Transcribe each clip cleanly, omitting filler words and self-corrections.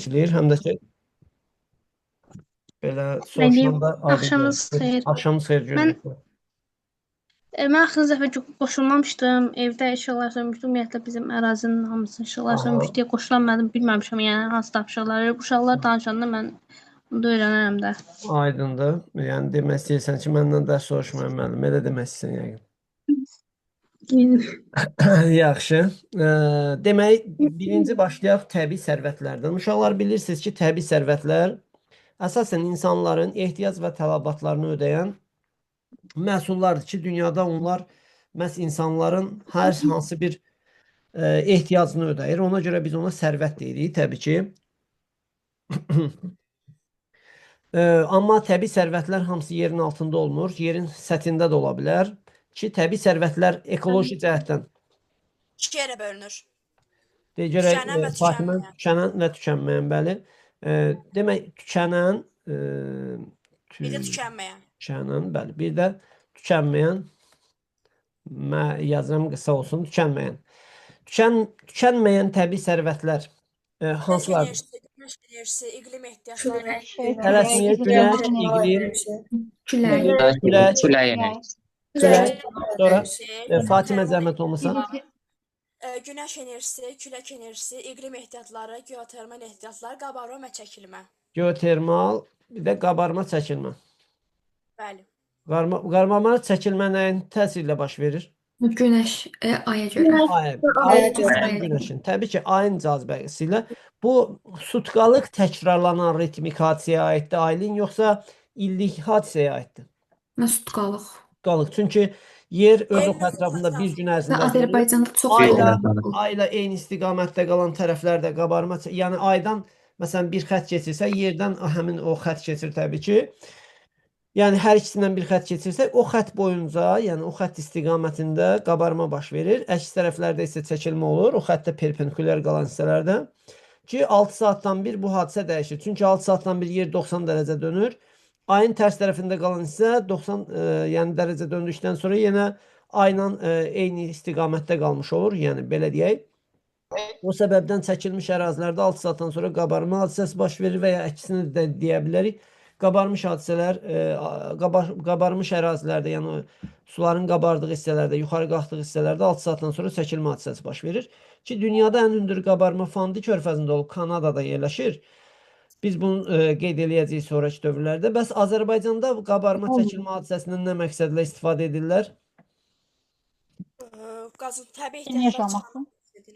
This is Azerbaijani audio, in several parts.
keçilir, həm də ki, belə Mən deyim, soruşanda aydın axşamınız gəlir. xeyir. Axşamınız xeyir Mən görürəm. mən axırıncı dəfə qoşulmamışdım. Evdə işıqlar sönmüşdü. Ümumiyyətlə bizim ərazinin hamısı işıqlar Aha, sönmüş deyə qoşulanmadım. Bilməmişəm yəni hansı tapşırıqları. Uşaqlar danışanda mən bunu da öyrənərəm də. aydındır. Yəni demək istəyirsən ki, məndən dərs soruşmaya müəllim. Elə demək istəyirsən yəqin. Yaxşı. Demək, birinci başlayaq təbii sərvətlərdən. Uşaqlar bilirsiniz ki, təbii sərvətlər əsasən insanların ehtiyac və tələbatlarını ödəyən məhsullardır ki, dünyada onlar məhz insanların hər hansı bir ehtiyacını ödəyir. Ona görə biz ona sərvət deyirik, təbii ki. Amma təbii sərvətlər hamısı yerin altında olmur, yerin səthində də ola bilər ki, təbii sərvətlər ekoloji cəhətdən İki yerə bölünür. görək, Tükənən və Fatimə, tükənməyən. tükənən və tükənməyən, bəli. Demək, tükənən, Bir də tükənməyən. tükənən, bəli. Bir də tükənməyən, yazıram qısa olsun, tükənməyən. Tükənməyən təbii sərvətlər hansılardır? Günəş enerjisi, iqlim ehtiyatları. Tələsməyək, günəş, iqlim, külək, sonra Fatimə zəhmət olmasa. Günəş enerjisi, külək enerjisi, iqlim ehtiyatları, geotermal ehtiyatlar, qabarma və çəkilmə. Geotermal, bir də qabarma, çəkilmə. Bəli. Qabarma, çəkilmə nəyin təsirlə baş verir? Günəş aya görə. Ayın günəşin. Təbii ki, ayın cazibəsi ilə. Bu sutkalıq təkrarlanan ritmik hadisəyə aiddir Aylin, yoxsa illik hadisəyə aiddir? Sutkalıq. Sutkalıq. Çünki yer öz ox ətrafında bir gün ərzində Azərbaycanda çox ayla eyni istiqamətdə qalan tərəflər də qabarma, yəni aydan məsələn bir xətt keçirsə, yerdən həmin o xətt keçir təbii ki. Yəni hər ikisindən bir xətt keçirsə, o xətt boyunca, yəni o xətt istiqamətində qabarma baş verir. Əks tərəflərdə isə çəkilmə olur. O xəttə perpendikulyar qalan hissələrdə ki, 6 saatdan bir bu hadisə dəyişir. Çünki 6 saatdan bir yer 90 dərəcə dönür. Ayın tərs tərəfində qalan hissə 90 yəni dərəcə döndükdən sonra yenə ayla eyni istiqamətdə qalmış olur. Yəni belə deyək. O səbəbdən çəkilmiş ərazilərdə 6 saatdan sonra qabarma hadisəsi baş verir və ya əkisini də deyə bilərik. Qabarmış hadisələr, qabarmış ərazilərdə, yəni suların qabardığı hissələrdə, yuxarı qalxdığı hissələrdə 6 saatdan sonra çəkilmə hadisəsi baş verir. Ki, dünyada ən hündür qabarma Fandi körfəzində olub, Kanadada yerləşir. Biz bunu qeyd eləyəcəyik sonraki dövrlərdə. Bəs Azərbaycanda qabarma çəkilmə hadisəsindən nə məqsədlə istifadə edirlər? Qazın təbii ehtiyatlar.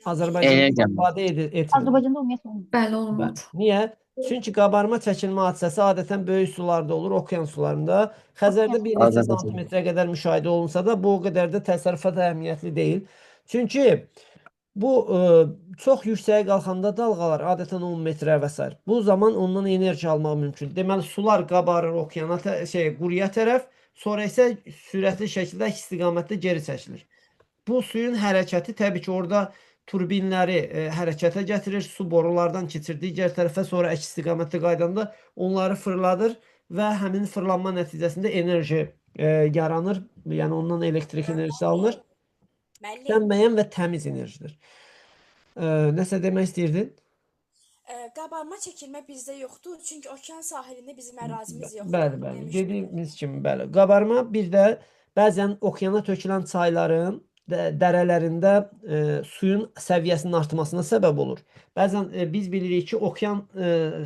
Azərbaycanda istifadə etmir. Azərbaycanda ümumiyyətlə bəli olmur. Niyə? Çünki qabarma çəkilmə hadisəsi adətən böyük sularda olur, okean sularında. Xəzərdə bir neçə santimetrə qədər müşahidə olunsa da, bu o qədər də təsərrüfat əhəmiyyətli deyil. Çünki bu çox yüksəyə qalxanda dalğalar adətən 10 metrə və s. Bu zaman ondan enerji almaq mümkün. Deməli, sular qabarır okeana, quruya tərəf, sonra isə sürətli şəkildə istiqamətdə geri çəkilir. Bu suyun hərəkəti təbii ki, orada turbinləri hərəkətə gətirir, su borulardan keçir digər tərəfə, sonra əks istiqamətdə qaydanda onları fırladır və həmin fırlanma nəticəsində enerji yaranır. Yəni ondan elektrik enerjisi alınır. Tükənməyən və təmiz enerjidir. Nəsə demək istəyirdin? Qabarma çəkilmə bizdə yoxdur, çünki okean sahilində bizim ərazimiz yoxdur. Bəli, bəli. Dediyimiz kimi, bəli. Qabarma bir də bəzən okeana tökülən çayların dərələrində suyun səviyyəsinin artmasına səbəb olur. Bəzən biz bilirik ki, okean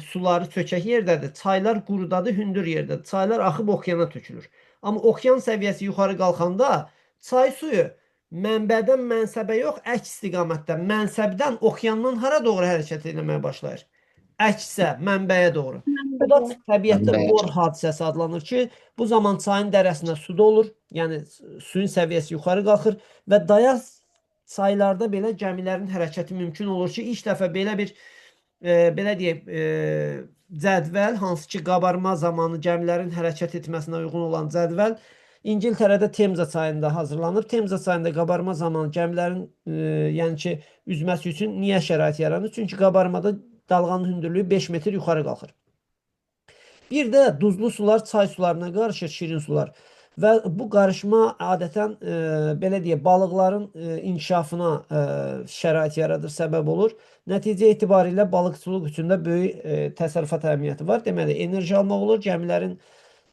suları çökək yerdədir, çaylar qurudadır, hündür yerdədir. Çaylar axıb okeana tökülür. Amma okean səviyyəsi yuxarı qalxanda çay suyu mənbədən mənsəbə yox, əks istiqamətdə, mənsəbdən okeandan hara doğru hərəkət etməyə başlayır? Əksə, mənbəyə doğru. Bu da təbiətdə bor hadisəsi adlanır ki, bu zaman çayın dərəsinə su dolur, yəni suyun səviyyəsi yuxarı qalxır və dayaz çaylarda belə gəmilərin hərəkəti mümkün olur ki, ilk dəfə belə bir belə deyək, cədvəl, hansı ki, qabarma zamanı gəmilərin hərəkət etməsinə uyğun olan cədvəl İngiltərədə Temza çayında hazırlanır. Temza çayında qabarma zamanı gəmilərin yəni ki, üzməsi üçün niyə şərait yaranır? Çünki qabarmada dalğanın hündürlüyü 5 metr yuxarı qalxır. Bir də duzlu sular çay sularına qarışır, şirin sular. və bu qarışma adətən belə deyək, balıqların inkişafına şərait yaradır, səbəb olur. Nəticə etibarilə balıqçılıq üçün də böyük təsərrüfat əhəmiyyəti var. Deməli, enerji almaq olur, gəmilərin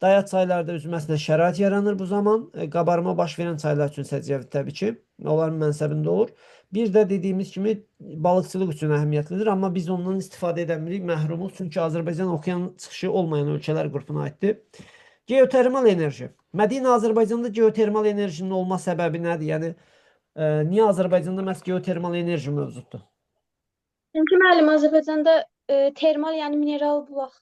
dayaz çaylarda üzməsinə şərait yaranır bu zaman. Qabarma baş verən çaylar üçün səciyyəvi təbii ki, onların mənsəbində olur. Bir də dediyimiz kimi balıqçılıq üçün əhəmiyyətlidir, amma biz ondan istifadə edə bilirik, məhrumuz. Çünki Azərbaycan okean çıxışı olmayan ölkələr qrupuna aiddir. Geotermal enerji. Mədinə Azərbaycanda geotermal enerjinin olma səbəbi nədir? Yəni, niyə Azərbaycanda məhz geotermal enerji mövcuddur? Çünki müəllim Azərbaycanda termal, yəni mineral bulaq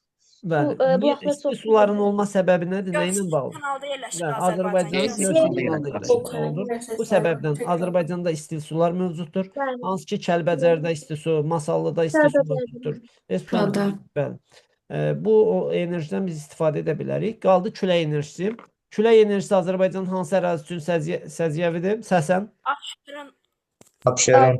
Bəli. bulaqlar İsti çox suların olma səbəbi nədir? Nə ilə Göl bağlı? kanalda yerləşir Bəli, Azərbaycan. Azərbaycanın Göl göl kanalında kanalında yerləşir. Bu səbəbdən Azərbaycanda isti sular mövcuddur. Bəli. Hansı ki, Kəlbəcərdə isti su, Masallıda isti su mövcuddur. Şurada. Bəli. Bu enerjidən biz istifadə edə bilərik. Qaldı külək enerjisi. Külək enerjisi Azərbaycanın hansı ərazisi üçün səciyyəvidir? Səsən. Abşeron Abşeron.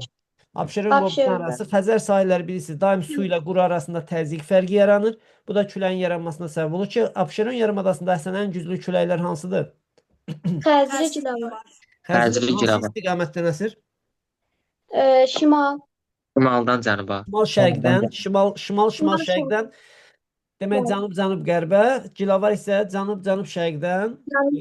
Abşeron qobustan arası Xəzər sahilləri bilirsiniz, daim su ilə quru arasında təzyiq fərqi yaranır. Bu da küləyin yaranmasına səbəb olur ki, Abşeron yarımadasında əsən ən güclü küləklər hansıdır? Xəzri Gilavar. Xəzri hansı Gilavar. istiqamətdən əsir? Şimal. Şimaldan cənuba. Şimal-şərqdən, şimal-şərqdən, demək cənub-cənub qərbə, Gilavar isə cənub-cənub şərqdən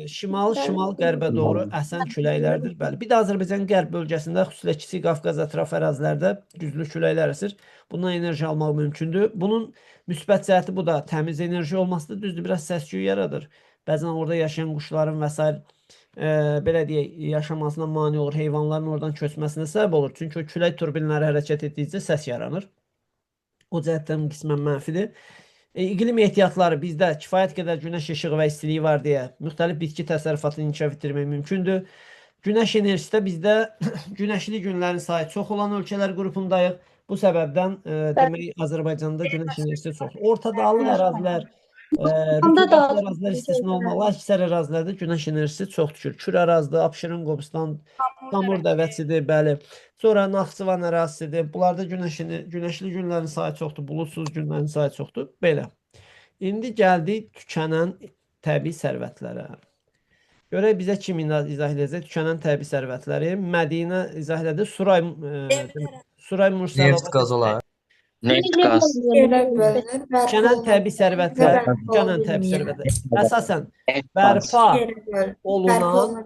şimal qərbə doğru əsən küləklərdir. Bəli. Bir də Azərbaycanın qərb bölgəsində, xüsusilə Kiçik Qafqaz ətraf ərazilərdə güclü küləklər əsir. Bundan enerji almaq mümkündür. Bunun müsbət cəhəti bu da təmiz enerji olmasıdır. Düzdür, biraz səs-küy yaradır. Bəzən orada yaşayan quşların və s. Belə deyək, yaşamasına mane olur, heyvanların oradan köçməsinə səbəb olur. Çünki o külək turbinləri hərəkət etdikcə səs yaranır. O cəhətdən qismən mənfidir. İqlim ehtiyatları bizdə kifayət qədər günəş işığı və istiliyi var deyə müxtəlif bitki təsərrüfatını inkişaf etdirmək mümkündür. Günəş enerjisi də bizdə günəşli günlərin sayı çox olan ölkələr qrupundayıq. Bu səbəbdən demək Azərbaycanda günəş enerjisi çox. Orta dağlıq ərazilər, rütubətli ərazilər istisna olmaqla əksər ərazilərdə günəş enerjisi çox düşür. Kür ərazidə, Abşeron, Qobustan, Samur dəvəçidir, bəli. Sonra Naxçıvan ərazisidir. Bunlarda günəşli günlərin sayı çoxdur, bulutsuz günlərin sayı çoxdur. Belə. İndi gəldik tükənən təbii sərvətlərə. Görək bizə kim izah edəcək tükənən təbii sərvətləri. Mədinə izah elədi. Suray Mursalova. Neft qaz olar. Neft qaz. Tükənən təbii sərvətlər. Tükənən təbii sərvətlər. Əsasən bərpa olunan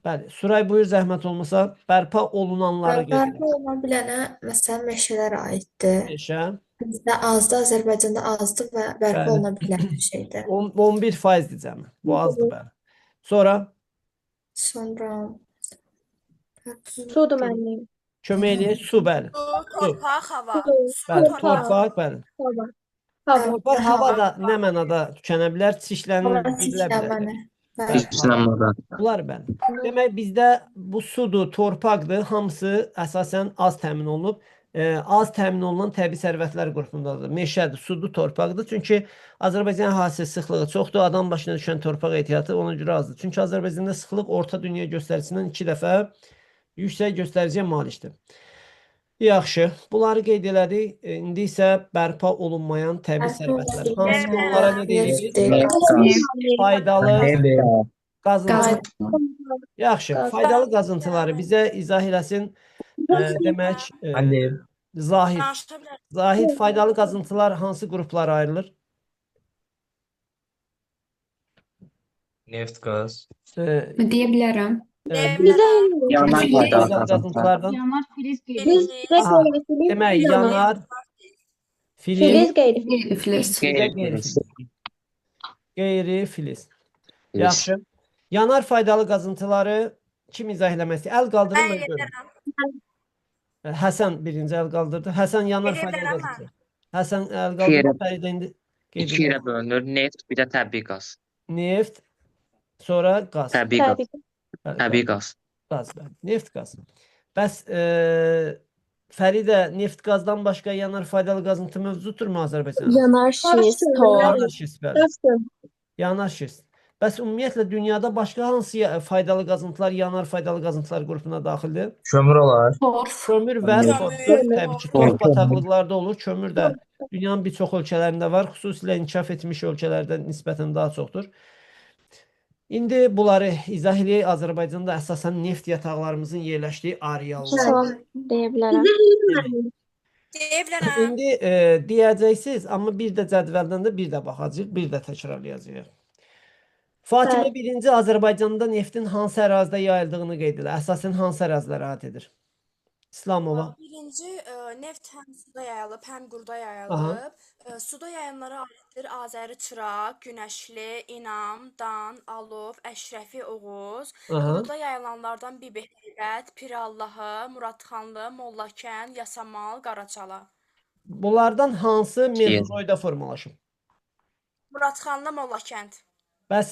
Bəli, Suray buyur zəhmət olmasa bərpa olunanları qeyd edin. Bərpa oluna bilənə, məsələn, meşələrə aiddir. Meşə. Bizdə azdır, Azərbaycanda azdır və bərpa Bəli. oluna bilən bir şeydir. 11%-dir cəmi. Bu azdır bəli. Sonra Sonra Sudur müəllim. kömək eləyir su bəli. torpaq, hava. Bəli, torpaq bəli. Hava. Torpaq, hava da nə mənada tükənə bilər? Çirklənir, hava dizilə bilər. çirklənməni. Bəli. İslanmadan. Bunlar bəli. Demək bizdə bu sudur, torpaqdır, hamısı əsasən az təmin olunub. Az təmin olunan təbii sərvətlər qrupundadır. Meşədir, sudur, torpaqdır. Çünki Azərbaycan əhalisi sıxlığı çoxdur. Adam başına düşən torpaq ehtiyatı ona görə azdır. Çünki Azərbaycanda sıxlıq orta dünya göstəricisindən 2 dəfə yüksək göstəriciyə malikdir. Yaxşı, bunları qeyd elədik. İndi isə bərpa olunmayan təbii sərvətlər. Hansı onlara nə deyirik? Faydalı qazıntılar. Yaxşı, faydalı qazıntıları bizə izah eləsin. Demək, Zahid. Danışa bilərsiniz. Zahid, faydalı qazıntılar hansı qruplara ayrılır? Neft qaz. Deyə bilərəm. Yanar faydalı Faydalı qazıntılar. qazıntılardan. Biz Demək, yanar, filiz, filiz qeyri. Qeyri-filiz. Qeyri-filiz. qeyri-filiz. Yaxşı. Yanar faydalı qazıntıları kim izah eləmək istəyir? Əl qaldırın mən görüm. Həsən birinci əl qaldırdı. Həsən yanar Elə faydalı bilərəm qazıntıları. Həsən əl İki qaldırdı. yerə- Fəridə indi qeyd İki yerə edir. bölünür. Neft, bir də təbii qaz. Neft, sonra qaz. Təbii qaz. Bəli, Təbii qaz. Qaz, bəli. Neft, qaz. Bəs Fəridə, neft, qazdan başqa yanar faydalı qazıntı mövcuddurmu Azərbaycanda? Yanar şist, tor, Yanar şist, bəli. Yanar şist. Bəs ümumiyyətlə dünyada başqa hansı faydalı qazıntılar yanar faydalı qazıntılar qrupuna daxildir? Kömür olar. Torf. Kömür və Kömür. torfdur. Kömür. Təbii ki, Torf. torf bataqlıqlarda olur. Kömür də dünyanın bir çox ölkələrində var. Xüsusilə inkişaf etmiş ölkələrdə nisbətən daha çoxdur. İndi bunları izah edək. Azərbaycanda əsasən neft yataqlarımızın yerləşdiyi areallar. Sual deyə bilərəm. Deyə bilərəm. İndi deyəcəksiniz, amma bir də cədvəldən də bir də baxacağıq, bir də təkrarlayacağıq. Fatimə Bəli. birinci Azərbaycanda neftin hansı ərazidə yayıldığını qeyd edir. Əsasən hansı ərazilər əhatə edir? İslamova. Birinci neft həm suda yayılıb, həm qurda yayılıb. Suda yayılanlara aiddir Azəri Çıraq, Günəşli, İnam, Dan, Alov, Əşrəfi, Oğuz. Aha. Qurda yayılanlardan Bibi Heybət, Pirallahı, Muradxanlı, Mollakənd, Yasamal, Qaraçala. Bunlardan hansı mezozoyda formalaşıb? Muradxanlı, Mollakənd. Bəs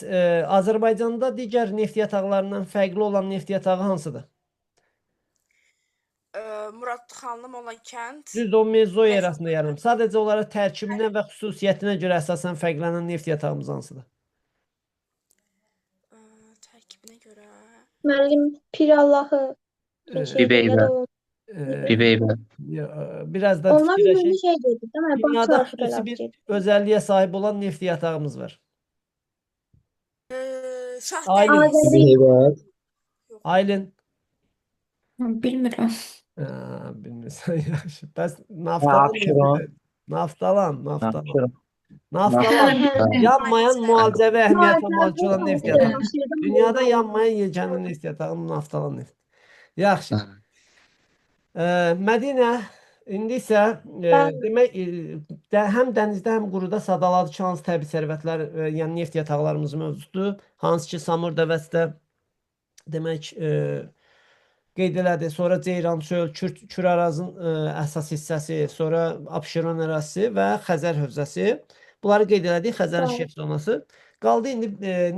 Azərbaycanda digər neft yataqlarından fərqli olan neft yatağı hansıdır? Muradxanlı, Mollakənd. Düzdür, o mezozoy erasında yaranıb. Sadəcə olaraq tərkibinə və xüsusiyyətinə görə əsasən fərqlənən neft yatağımız hansıdır? Tərkibinə görə. Müəllim Pirallahı Bibi Heybət. Bibi Heybət. Biraz da Onlar fikirləşək. indi şey dedi, değil mi? Dünyada Bakı xüsusi arxipelağı bir dedi. özəlliyə sahib olan neft yatağımız var. Şahdəniz. Azəri Bibi Heybət. Aylin. Bilmirəm. Bilmirsən, yaxşı. Bəs naftalan Abşeron. nefti- Naftalan. Abşeron. Naftalan. Hə, Yanmayan müalicəvi əhəmiyyətə malik olan neft yatağı. Maşırdım. Dünyada yanmayan yeganə neft yatağı naftalan neft. Yaxşı. Mədinə, indi isə demək həm dənizdə, həm quruda sadaladı ki, hansı təbii sərvətlər, yəni neft yataqlarımız mövcuddur. Hansı ki, Samur dəvəsdə demək qeyd elədi. Sonra Ceyran çöl, Kür Arazın əsas hissəsi, sonra Abşeron ərazisi və Xəzər hövzəsi. Bunları qeyd elədik, Xəzərin şef zonası. Qaldı indi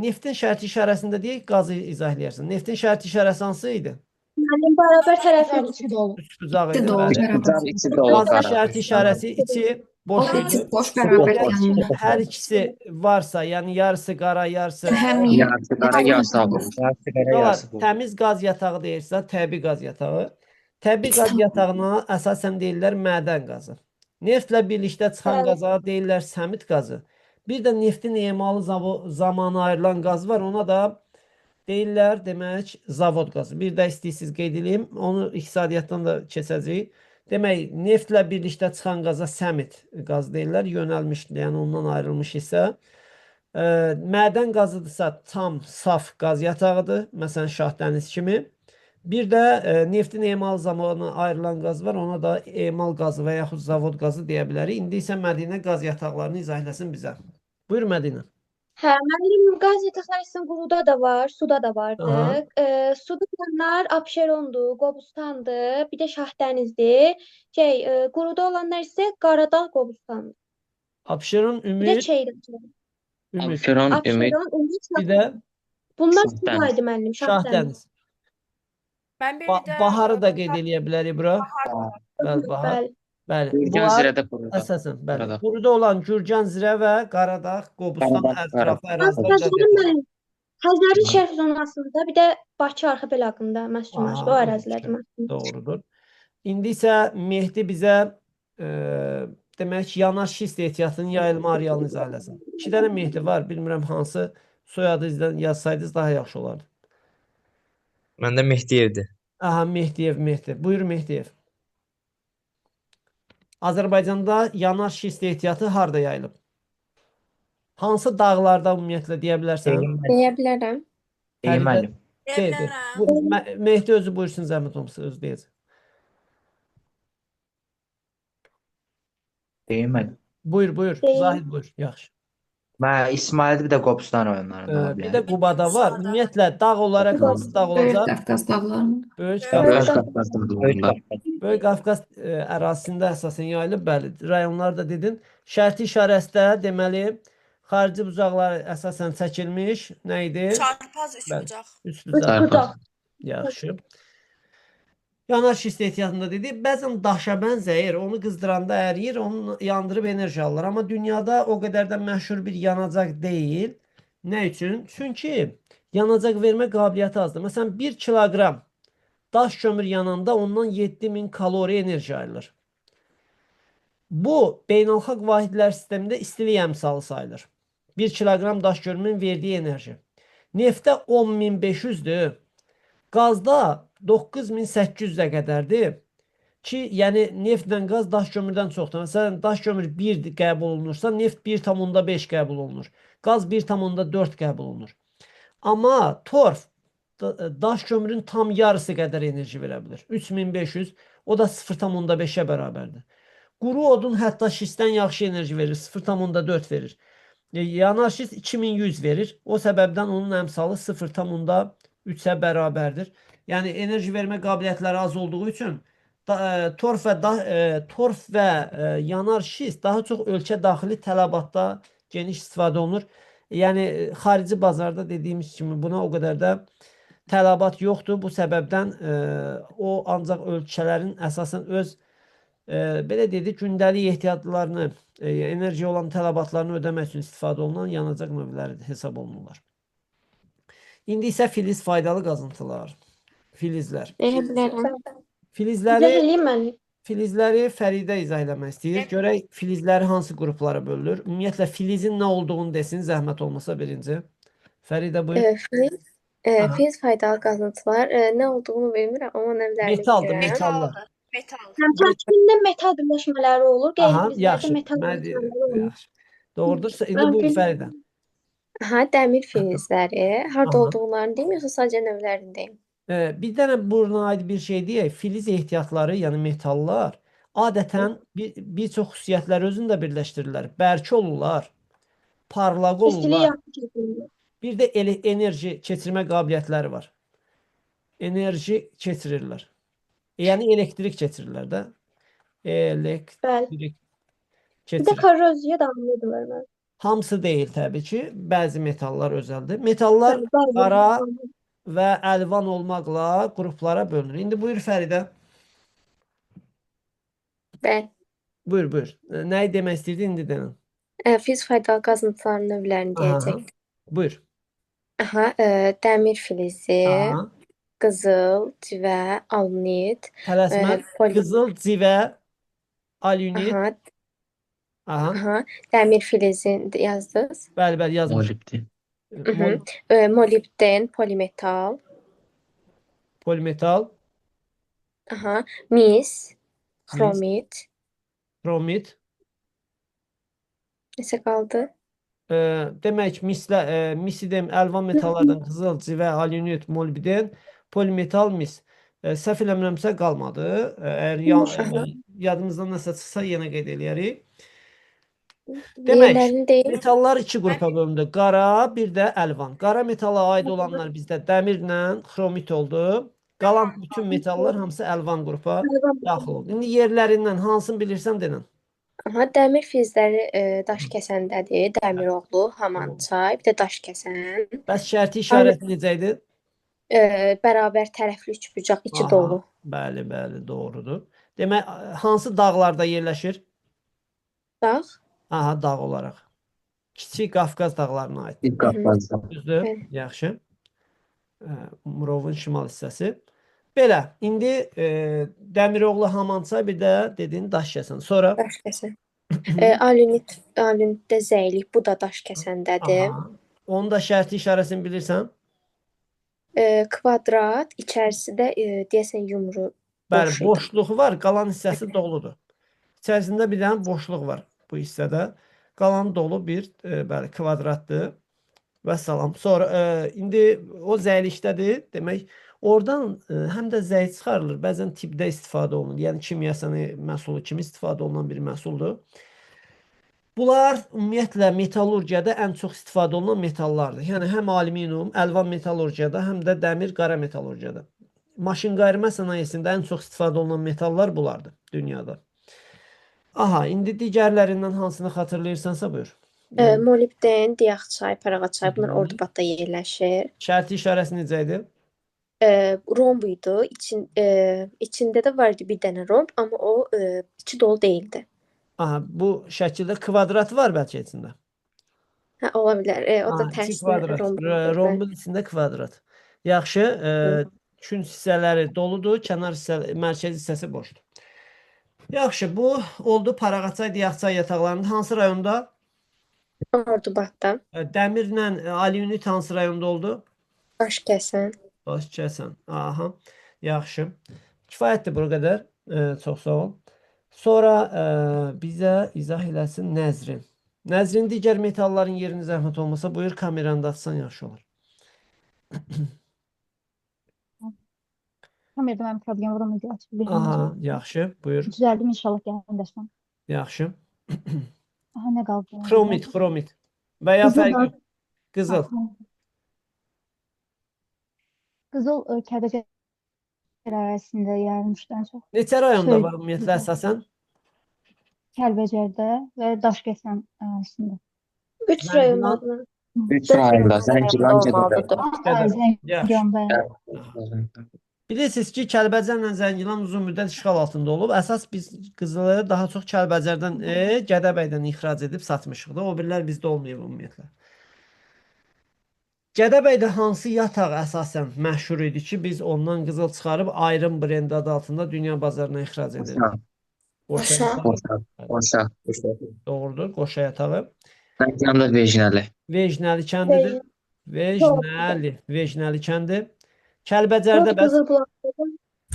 neftin şərti işarəsində deyək, qazı izah eləyərsən. Neftin şərti işarəsi hansı idi? Müəllim bərabər tərəfli içi dolu. Üstbucaq İçi idi. dolu, bəli. bərabər. İçi dolu Qazın qara. şərti işarəsi içi boş O idi. içi boş bərabər yanında. Hər ikisi varsa, yəni yarısı qara, yarısı Həm Yarısı qara, yarısı ağ olur. Yarısı qara, Var, yarısı bu. təmiz qaz yatağı deyirsə, təbii qaz yatağı. Təbii qaz yatağına əsasən deyirlər mədən qazı. Neftlə birlikdə çıxan qaza deyirlər səmit qazı. Bir də neftin emalı zamanı ayrılan qaz var, ona da deyirlər demək zavod qazı. Bir də istəyirsiniz qeyd edeyim, onu iqtisadiyyatdan da keçəcəyik. Demək, neftlə birlikdə çıxan qaza səmit qaz deyirlər, yönəlmişdir, yəni ondan ayrılmış hissə. Mədən qazıdırsa tam, saf qaz yatağıdır, məsələn Şahdəniz kimi. Bir də neftin emal zamanı ayrılan qaz var, ona da emal qazı və yaxud zavod qazı deyə bilərik. İndi isə Mədinə qaz yataqlarını izah eləsin bizə. Buyur Mədinə. Hə, müəllim qaz yataqları isə quruda da var, suda da vardı. Aha. Suda olanlar Abşerondur, Qobustandır, bir də Şahdənizdir. Quruda olanlar isə Qaradağ, Qobustandır. Abşeron, Bir də Ümid, Çeyrək. Ümid. Abşeron, Ümid. Abşeron, Ümid, Bir də bunlar Şahdəniz. sudaydı müəllim, Şahdəniz. Şahdəniz. Mən bir də Baharı da qeyd eləyə bilərik bura. Bəli, Bahar. Bəli. Bəli. Gürcan Bunlar Zirədə quruda. əsasən, bəli. Qaradağ. Quruda olan Gürcan, Zirə və Qaradağ, Qobustan Qaradağ, ətrafı Qaradağ. ərazilərdə Xəzərin müəllim, Xəzərin şərq zonasında, bir də Bakı arxipelagında məskunlaşdı o Aha, ərazilərdə məskunlaşdı. doğrudur. İndi isə Mehdi bizə demək yanar şist ehtiyatının yayılma arealını izah eləsin. 2 dənə Mehdi var. Bilmirəm hansı soyadı yazsaydınız daha yaxşı olardı. Məndə Mehdiyevdir. Aha, Mehdiyev, Mehdi. Buyur Mehdiyev. Azərbaycanda yanar şist ehtiyatı harda yayılıb? Hansı dağlarda ümumiyyətlə deyə bilərsən? Deyə bilərəm. Deyim müəllim. deyə Deyir. bilərəm. Mehdi özü buyursun zəhmət olmasa özü deyəcək. Deyim müəllim. Buyur, buyur. Deyim. Zahid buyur. Yaxşı. Mən İsmaildə bir də Qobustan oyunlarında ola Bir bilər. də Qubada var. Ümumiyyətlə dağ olaraq hansı dağ Böyük olacaq? Qafqaz dağlarında. Böyük Böyük Qafqaz. Böyük Qafqazın dağında. Böyük Qafqaz ərazisində əsasən yayılıb, bəli. Rayonlar da dedin. Şərti işarəsində deməli xarici bucaqlar əsasən çəkilmiş. Nə idi? Çarpaz Bəli. üçbucaq. Üst bucaq. Çarpaz. Yaxşı. Yanar şist ehtiyatında dedi. Bəzən daşa bənzəyir. Onu qızdıranda əriyir, onu yandırıb enerji alır. Amma dünyada o qədər də məşhur bir yanacaq deyil. Nə üçün? Çünki yanacaq vermə qabiliyyəti azdır. Məsələn, 1 kiloqram daş kömür yananda ondan 7000 kalori enerji ayrılır. Bu beynəlxalq vahidlər sistemində istilik əmsalı sayılır. 1 kiloqram daş kömürün verdiyi enerji. Neftdə 10.500-dür. Qazda 9.800-ə qədərdir. Ki, yəni neftlə qaz daş kömürdən çoxdur. Məsələn, daş kömür 1 qəbul olunursa, neft 1,5 qəbul olunur. Qaz 1,4 qəbul olunur. Amma torf daş kömürün tam yarısı qədər enerji verə bilir. 3500, o da 0,5-ə bərabərdir. Quru odun hətta şistdən yaxşı enerji verir, 0,4 verir. Yanar şist 2100 verir. O səbəbdən onun əmsalı 0,3-ə bərabərdir. Yəni enerji vermə qabiliyyətləri az olduğu üçün torf və yanar şist daha çox ölkə daxili tələbatda geniş istifadə olunur. Yəni xarici bazarda dediyimiz kimi buna o qədər də tələbat yoxdur. Bu səbəbdən o ancaq ölkələrin əsasən öz belə dedik, gündəlik ehtiyatlarını, enerji olan tələbatlarını ödəmək üçün istifadə olunan yanacaq növləri hesab olunurlar. İndi isə filiz faydalı qazıntılar. Filizlər. Deyə bilərəm. Filizləri İzah eləyim mən. Filizləri Fəridə izah eləmək istəyir. Görək filizləri hansı qruplara bölünür. Ümumiyyətlə filizin nə olduğunu desin, zəhmət olmasa birinci. Fəridə buyur. Filiz faydalı qazıntılar nə olduğunu bilmirəm, amma növlərini Metaldır, bilirəm. metallar. Metal. Həm tərkibində metal birləşmələri olur, Aha, qeyri-filizlərdə yaxşı. metal birləşmələri olur. Yaxşı. Doğrudur. İndi buyur Fəridə. Aha, dəmir filizləri. Harda Aha. olduğunu deyim, yoxsa sadəcə növlərini deyim? Bir dənə buna aid bir şey deyək. Filiz ehtiyatları, yəni metallar adətən bir çox xüsusiyyətləri özündə birləşdirirlər. Bərk olurlar, parlaq İstilik olurlar. yaxşı keçirilir. Bir də enerji keçirmə qabiliyyətləri var. Enerji keçirirlər. Yəni elektrik keçirirlər də. Elektrik Bəli. Bir də keçirir. korroziya davamlıdırlar. Hamısı deyil təbii ki. Bəzi metallar özəldir. Metallar qara və əlvan olmaqla qruplara bölünür. İndi buyur Fəridə. Bəli. Buyur. Nəyi demək istəyirdin indi denən? Filiz faydalı qazıntıların növlərini deyəcək. Buyur. Aha, dəmir filizi, Aha. qızıl, civə, alunit, Tələsmə. Qızıl, civə, alunit. aha, Aha. aha, dəmir filizini yazdınız. Bəli, yazmış. Molibden. Molibden, polimetal, Polimetal, aha, mis, xromit. kromit. Neçə qaldı? Demək misidem əlvan metallardan qızıl, civə, alunit, molibden, polimetal, mis. Səhv eləmirəmsə qalmadı. Əgər yadımızdan nəsə çıxsa yenə qeyd eləyərik. Demək, Yerlərini deyim. metallar iki qrupa bölündü. Qara, bir də əlvan. Qara metala aid olanlar bizdə dəmirlə xromit oldu. Qalan bütün metallar hamısı əlvan qrupa daxil oldu. İndi yerlərindən hansını bilirsən denən. Aha, dəmir filizləri Daşkəsəndədir. Dəmiroğlu, Hamançay, bir də Daşkəsən. Bəs şərti işarəti necə idi? Bərabər tərəfli üçbucaq, içi Aha, dolu. Bəli, doğrudur. Demək, hansı dağlarda yerləşir? Dağ. Aha, dağ olaraq. Kiçik Qafqaz dağlarına aid. İlk Qafqazda. Düzdür? Bəli. Yaxşı. Murovun şimal hissəsi. Belə, indi Dəmiroğlu, Hamançay, bir də dediyin Daşkəsən. Sonra Daşkəsən. Alunitdə zəylik, bu da Daşkəsəndədir. aha, onun da şərti işarəsini bilirsən? Kvadrat, içərisidə deyəsən yumru Bəli, boş idi. boşluğu var, qalan hissəsi doludur. İçərisində bir dənə boşluq var bu hissədə. Qalan dolu bir bəli, kvadratdır. Və salam. Sonra indi o zəylikdədir. Demək, oradan həm də zəy çıxarılır. Bəzən tibbdə istifadə olunur. Yəni kimyasani məhsulu kimi istifadə olunan bir məhsuldur. Bunlar ümumiyyətlə metallurgiyada ən çox istifadə olunan metallardır. Yəni həm alüminium, əlvan metallurgiyada, həm də dəmir, qara metallurgiyada. Maşın qayırma sənayesində ən çox istifadə olunan metallar bunlardır dünyada. Aha, indi digərlərindən hansını xatırlayırsansa buyur. Molibden, Diyaqçay, Parağaçay bunlar Ordubadda yerləşir. Şərti işarəsi necə idi? Romb idi. İçində də vardı bir dənə romb, amma o içi dolu değildi. Aha, bu şəkildə kvadrat var bəlkə içində. Hə, ola bilər. O da 2 tərsinə kvadrat. romb olur. Rombun içində kvadrat. Yaxşı. Kün hissələri doludur. Kənar mərkəzi hissəsi boşdur. Yaxşı. Bu oldu Paraqaçay, Diyaqçay yataqlarında. Hansı rayonda? Ordubadda. Dəmirlə alüminit hansı rayonda oldu? Daşkəsən. Daşkəsən. Aha. Yaxşı. Kifayətdir bu qədər. Çox sağ ol. Sonra bizə izah eləsin Nəzrin. Nəzrin, digər metalların yerini zəhmət olmasa buyur kameranı da açsan yaxşı olur. Kamerada mənim problemim idi, açıb Aha, bilməyəcəm. yaxşı. Buyur. Düzəldim inşallah gələn dərsdən. Yaxşı. Aha, nə qaldı? Xromit. Və ya Qızıl fərqi da- yox. Qızıl. Qızıl Kəlbəcər ərazisində yayılmışdı ən çox. Neçə rayonda Söyle. var ümumiyyətlə əsasən? Kəlbəcərdə və Daşkəsən ərazisində. 3 rayonda mı? 3 rayonda. Zəngilan Normaldır. Zəngiyanda. Bilirsiniz ki, Kəlbəcərlə Zəngilan uzun müddət işğal altında olub. Əsas biz qızılı daha çox Kəlbəcərdən, Gədəbəydən ixrac edib satmışıq da. O birlər bizdə olmayıb ümumiyyətlə. Gədəbəydə hansı yataq əsasən məşhur idi ki, biz ondan qızıl çıxarıb ayrım brend adı altında dünya bazarına ixrac edirdik? Qoşa yatağı. Qoşa. Doğrudur, qoşa yatağı. Zəngilanda Vejnəli. Vejnəli kəndidir. Vejnəli kəndi. Kəlbəcərdə bəs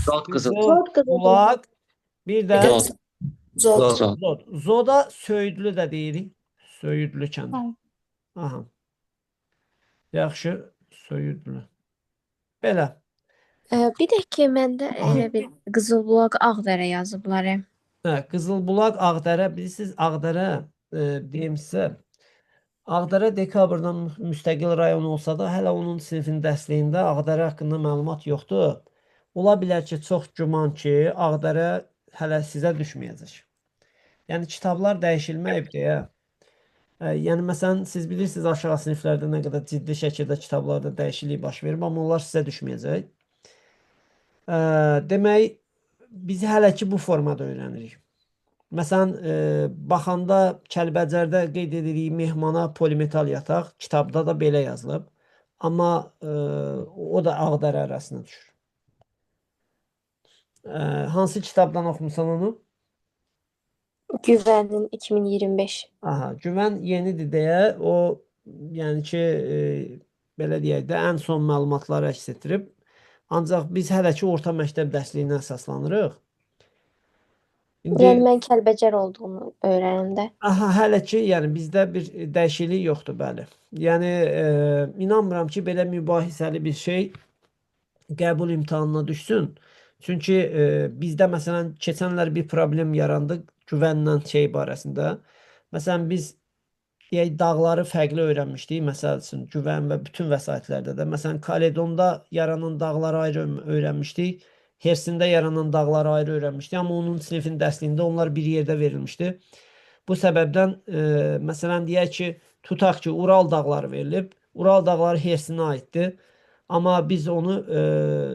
Zod qızıl. bulaq, bir də Zod. Zod. Zoda söyüdlü də deyirik. Söyüdlü kəndi. Aha. Yaxşı, söyüdlü. Belə. Bir də ki, məndə elə bir Qızılbulaq Ağdərə yazıblar. Qızılbulaq, Ağdərə. Bilirsiniz, Ağdərə deyim sizə. Ağdərə dekabrdan müstəqil rayon olsa da, hələ onun sinifin dərstliyində Ağdərə haqqında məlumat yoxdur. Ola bilər ki, çox güman ki, Ağdərə hələ sizə düşməyəcək. Yəni, kitablar dəyişilməyib deyə. Yəni, məsələn, siz bilirsiniz, aşağı siniflərdə nə qədər ciddi şəkildə kitablarda dəyişiklik baş verib, amma onlar sizə düşməyəcək. Demək, biz hələ ki, bu formada öyrənirik. Məsələn, baxanda Kəlbəcərdə qeyd edirik mehmana polimetal yataq, kitabda da belə yazılıb. Amma o da Ağdərə ərazisinə düşür. Hansı kitabdan oxumusan onu? Güvənin 2025. Aha, Güvən yenidir deyə o, yəni ki, belə deyək də, ən son məlumatları əks etdirib. Ancaq biz hələ ki, orta məktəb dərsliyinə əsaslanırıq. Yəni, mən Kəlbəcər olduğunu öyrənəndə. Aha, hələ ki, yəni bizdə bir dəyişiklik yoxdur, bəli. Yəni, inanmıram ki, belə mübahisəli bir şey qəbul imtahanına düşsün. Çünki bizdə, məsələn, keçənlər bir problem yarandı güvənlə şey barəsində. Məsələn, biz deyək, dağları fərqli öyrənmişdik, məsəl üçün, güvən və bütün vəsaitlərdə də. Məsələn, Kaledonda yaranan dağları ayrı öyrənmişdik. Hersində yaranan dağları ayrı öyrənmişdik, amma onun sinifin dərsliyində onlar bir yerdə verilmişdi. Bu səbəbdən, məsələn, deyək ki, tutaq ki, Ural dağları verilib. Ural dağları Hersinə aiddir. Amma biz onu,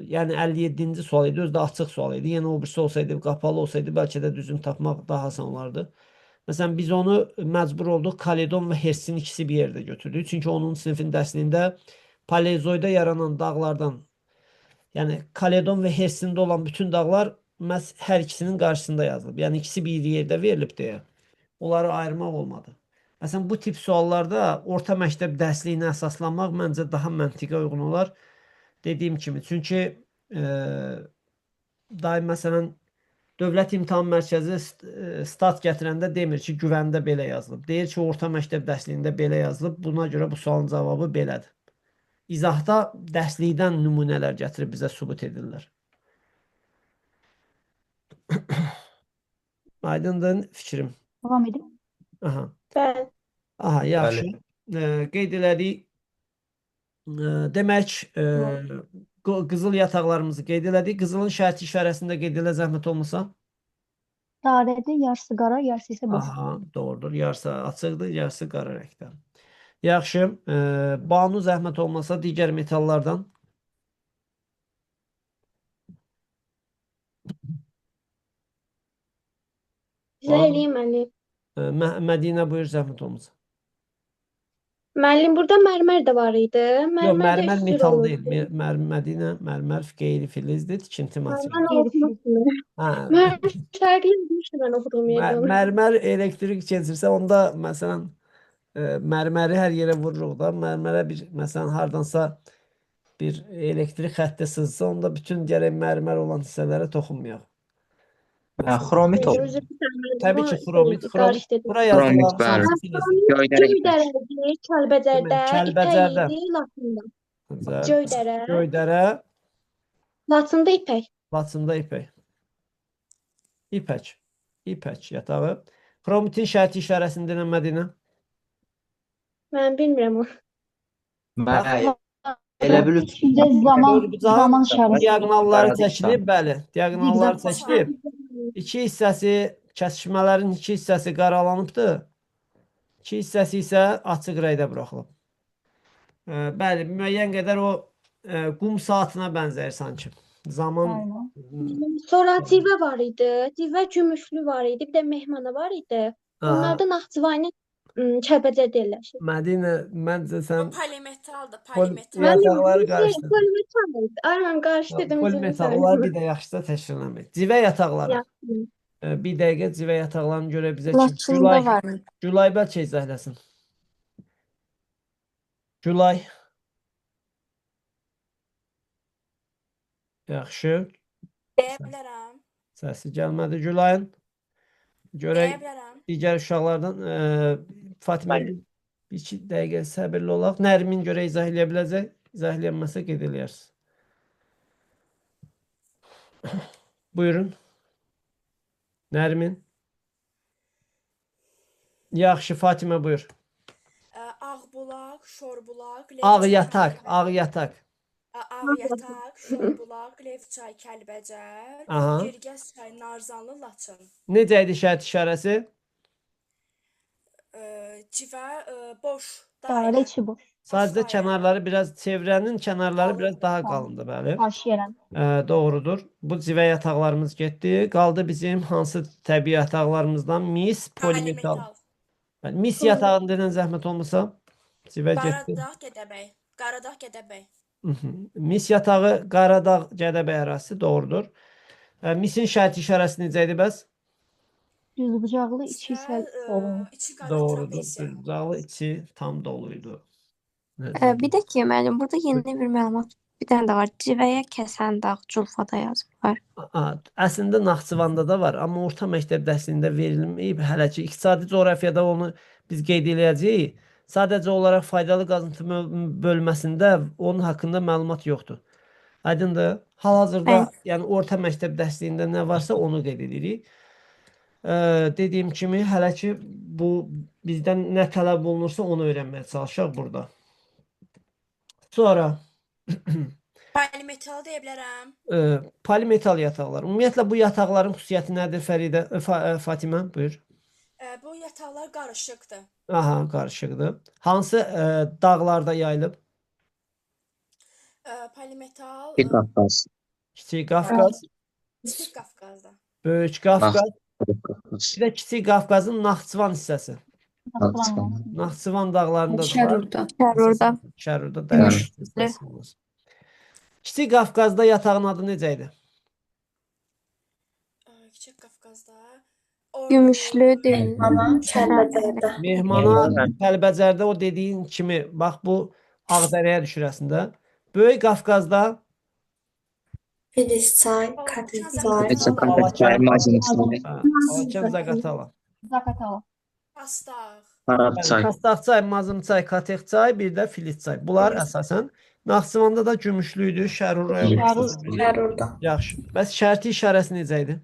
yəni 57-ci sual idi, özü də açıq sual idi. Yəni, o birisi olsaydı, qapalı olsaydı, bəlkə də düzün tapmaq daha asan olardı. Məsələn, biz onu məcbur olduq, Kaledon və Hersin ikisi bir yerdə götürdük. Çünki onun sinifin dərsliyində Paleozoyda yaranan dağlardan, yəni Kaledon və Hersində olan bütün dağlar məhz hər ikisinin qarşısında yazılıb. Yəni ikisi bir yerdə verilib deyə. Onları ayırmaq olmadı. Məsələn, bu tip suallarda orta məktəb dərsliyinə əsaslanmaq məncə daha məntiqə uyğun olar. Dediyim kimi, çünki daim məsələn Dövlət İmtahan Mərkəzi stat gətirəndə demir ki, güvəndə belə yazılıb. Deyir ki, orta məktəb dərsliyində belə yazılıb. Buna görə bu sualın cavabı belədir. İzahda dərslikdən nümunələr gətirib bizə sübut edirlər. Aydındır fikrim. Davam edin. Aha. Bəli. Aha, yaxşı. Qeyd elədik. Demək, qızıl yataqlarımızı qeyd elədik. Qızılın şərti işarəsində qeyd elə zəhmət olmasa? Dairədir, yarısı qara, yarısı isə boş. Aha, doğrudur. Yarısı açıqdır, yarısı qara rəngdə. Yaxşı. Banu zəhmət olmasa digər metallardan. İzah eləyim Əli. Mədinə buyur zəhmət olmasa. Müəllim, burada mərmər də var idi. Yox, Mərmər də mərmər üstü metal olurdu. deyil. Mədinə, mərmər qeyri-filizdir, tikinti Məndən materialı. oxumuşdum. Hə, Mən şərqi yazmışdım, mən oxudum yerdə onu. mərmər elektrik keçirsə, onda məsələn mərməri hər yerə vururuq da. Mərmərə bir məsələn hardansa bir elektrik xətti sızsa, onda bütün gərək mərmər olan hissələrə toxunmayaq. Məsələn, Xromit Özür olur. dilərim, təbii ki, xromit, qarşı dedim. Bura Xromit, yazılan bəli. hansı filizdir? Göydərə ipək. Göydərə, Kəlbəcərdə, ipək Kəlbəcərdə. idi, Laçında. Gözəl. Göydərə, Göydərə, Laçında ipək. Laçında ipək. İpək. İpək yatağı. Xromitin şərti işarəsini denən Mədinə. Mən bilmirəm o. Mən elə bil üç İçində zaman Dördbucağın işarəsi. diaqonalları Qaradı çəkilib, bəli. Diaqonalları Zigzag. çəkilib. İki hissəsi, kəsişmələrin iki hissəsi qaralanıbdır. İki hissəsi isə açıq rəngdə buraxılıb. Bəli, müəyyən qədər o qum saatına bənzəyir sanki. Zaman Aynen. Sonra civə var idi. Civə gümüşlü var idi. Bir də mehmanə var idi. Onlar da Naxçıvanın Kəlbəcərdə yerləşir. Mədinə, məncə O sən polimetaldır, pol polimetal. yataqları qarışdırdın. Polimetal. Aynen qarşı dedim. Polimetallar bir də yaxşıca təşkil etmək. Civə yataqları. Yaxşı. Bir dəqiqə civə yataqlarını görə bizə kim? Laçında var. Gülay bəlkə izahləsin. Gülay. Yaxşı. Deyə bilərəm. Səsi gəlmədi Gülayın. Görək Deyə bilərəm. digər uşaqlardan Fatimə bir iki dəqiqə səbirli olaq. Nərmin görə izah eləyə biləcək. İzah eləyənməsə qeyd eləyərsiniz. Buyurun. Nərmin. Yaxşı, Fatimə buyur. Ağbulaq, şorbulaq, Ağ yataq, ağ yataq. Ağ yataq, şorbulaq, Levçay, Kəlbəcər, Aha. Girgəz çay, Narzanlı, Laçın. Necə idi şərt işarəsi? Civə, boş, Dairə dairə. içi boş. Sadəcə kənarları biraz, çevrənin kənarları biraz daha qalındır, bəli. Qarşı yerən. Doğrudur. Bu civə yataqlarımız getdi. Qaldı bizim hansı təbii yataqlarımızdan? Mis, polimetal. Polimetal. Mis yatağını denən zəhmət olmasa civə getdi. Qaradağ, Gədəbəy. Qaradağ, Gədəbəy. Mis yatağı Qaradağ, Gədəbəy ərazisi doğrudur. Misin şərt işarəsi necə idi bəs? Düzbucaqlı içi isə dolu. İçi qara Doğrudur. trapesiya. Düzbucaqlı içi tam doluydu. Bir də ki, müəllim, burada yeni bir məlumat bir dənə də var. Civəyə kəsən dağ Culfada yazıblar. Əslində Naxçıvanda da var, amma orta məktəb dərsində verilməyib. Hələ ki, iqtisadi coğrafiyada onu biz qeyd eləyəcəyik. Sadəcə olaraq faydalı qazıntı bölməsində onun haqqında məlumat yoxdur. Aydındır? Hal-hazırda, yəni orta məktəb dərsliyində nə varsa onu qeyd edirik. Dediyim kimi, hələ ki bu bizdən nə tələb olunursa onu öyrənməyə çalışaq burada. Sonra Polimetal deyə bilərəm. polimetal yataqlar. Ümumiyyətlə bu yataqların xüsusiyyəti nədir Fəridə? Fatimə, buyur. Bu yataqlar qarışıqdır. Aha, qarışıqdır. Hansı dağlarda yayılıb? Polimetal, Bir Qafqaz. Kiçik Qafqaz, Kiçik Qafqazda. Böyük Qafqaz, Qafqaz. bir də Kiçik Qafqazın Naxçıvan hissəsi. Naxçıvan. Naxçıvan dağlarında da var. Şərurda. Şərurda. Şərurda dəyişir. Kiçik Qafqazda yatağın adı necə idi? Kiçik Qafqazda. Gümüşlü deyil. Kəlbəcərdə. Mehmana Kəlbəcərdə o dediyin kimi, bax bu Ağdərəyə düşür əslində. Böyük Qafqazda Filizçay, Neçə Qafqaz, Mazinistani, Balakən, Zaqatala. Zaqatala. Astaq. Qarabçay. Kastaqçay, Mazımçay, Katexçay, bir də Filizçay. Bunlar əsasən Naxçıvanda da Gümüşlü idi, Şərur rayonu. Şərurda. Yaxşı. Bəs şərti işarəsi necə idi?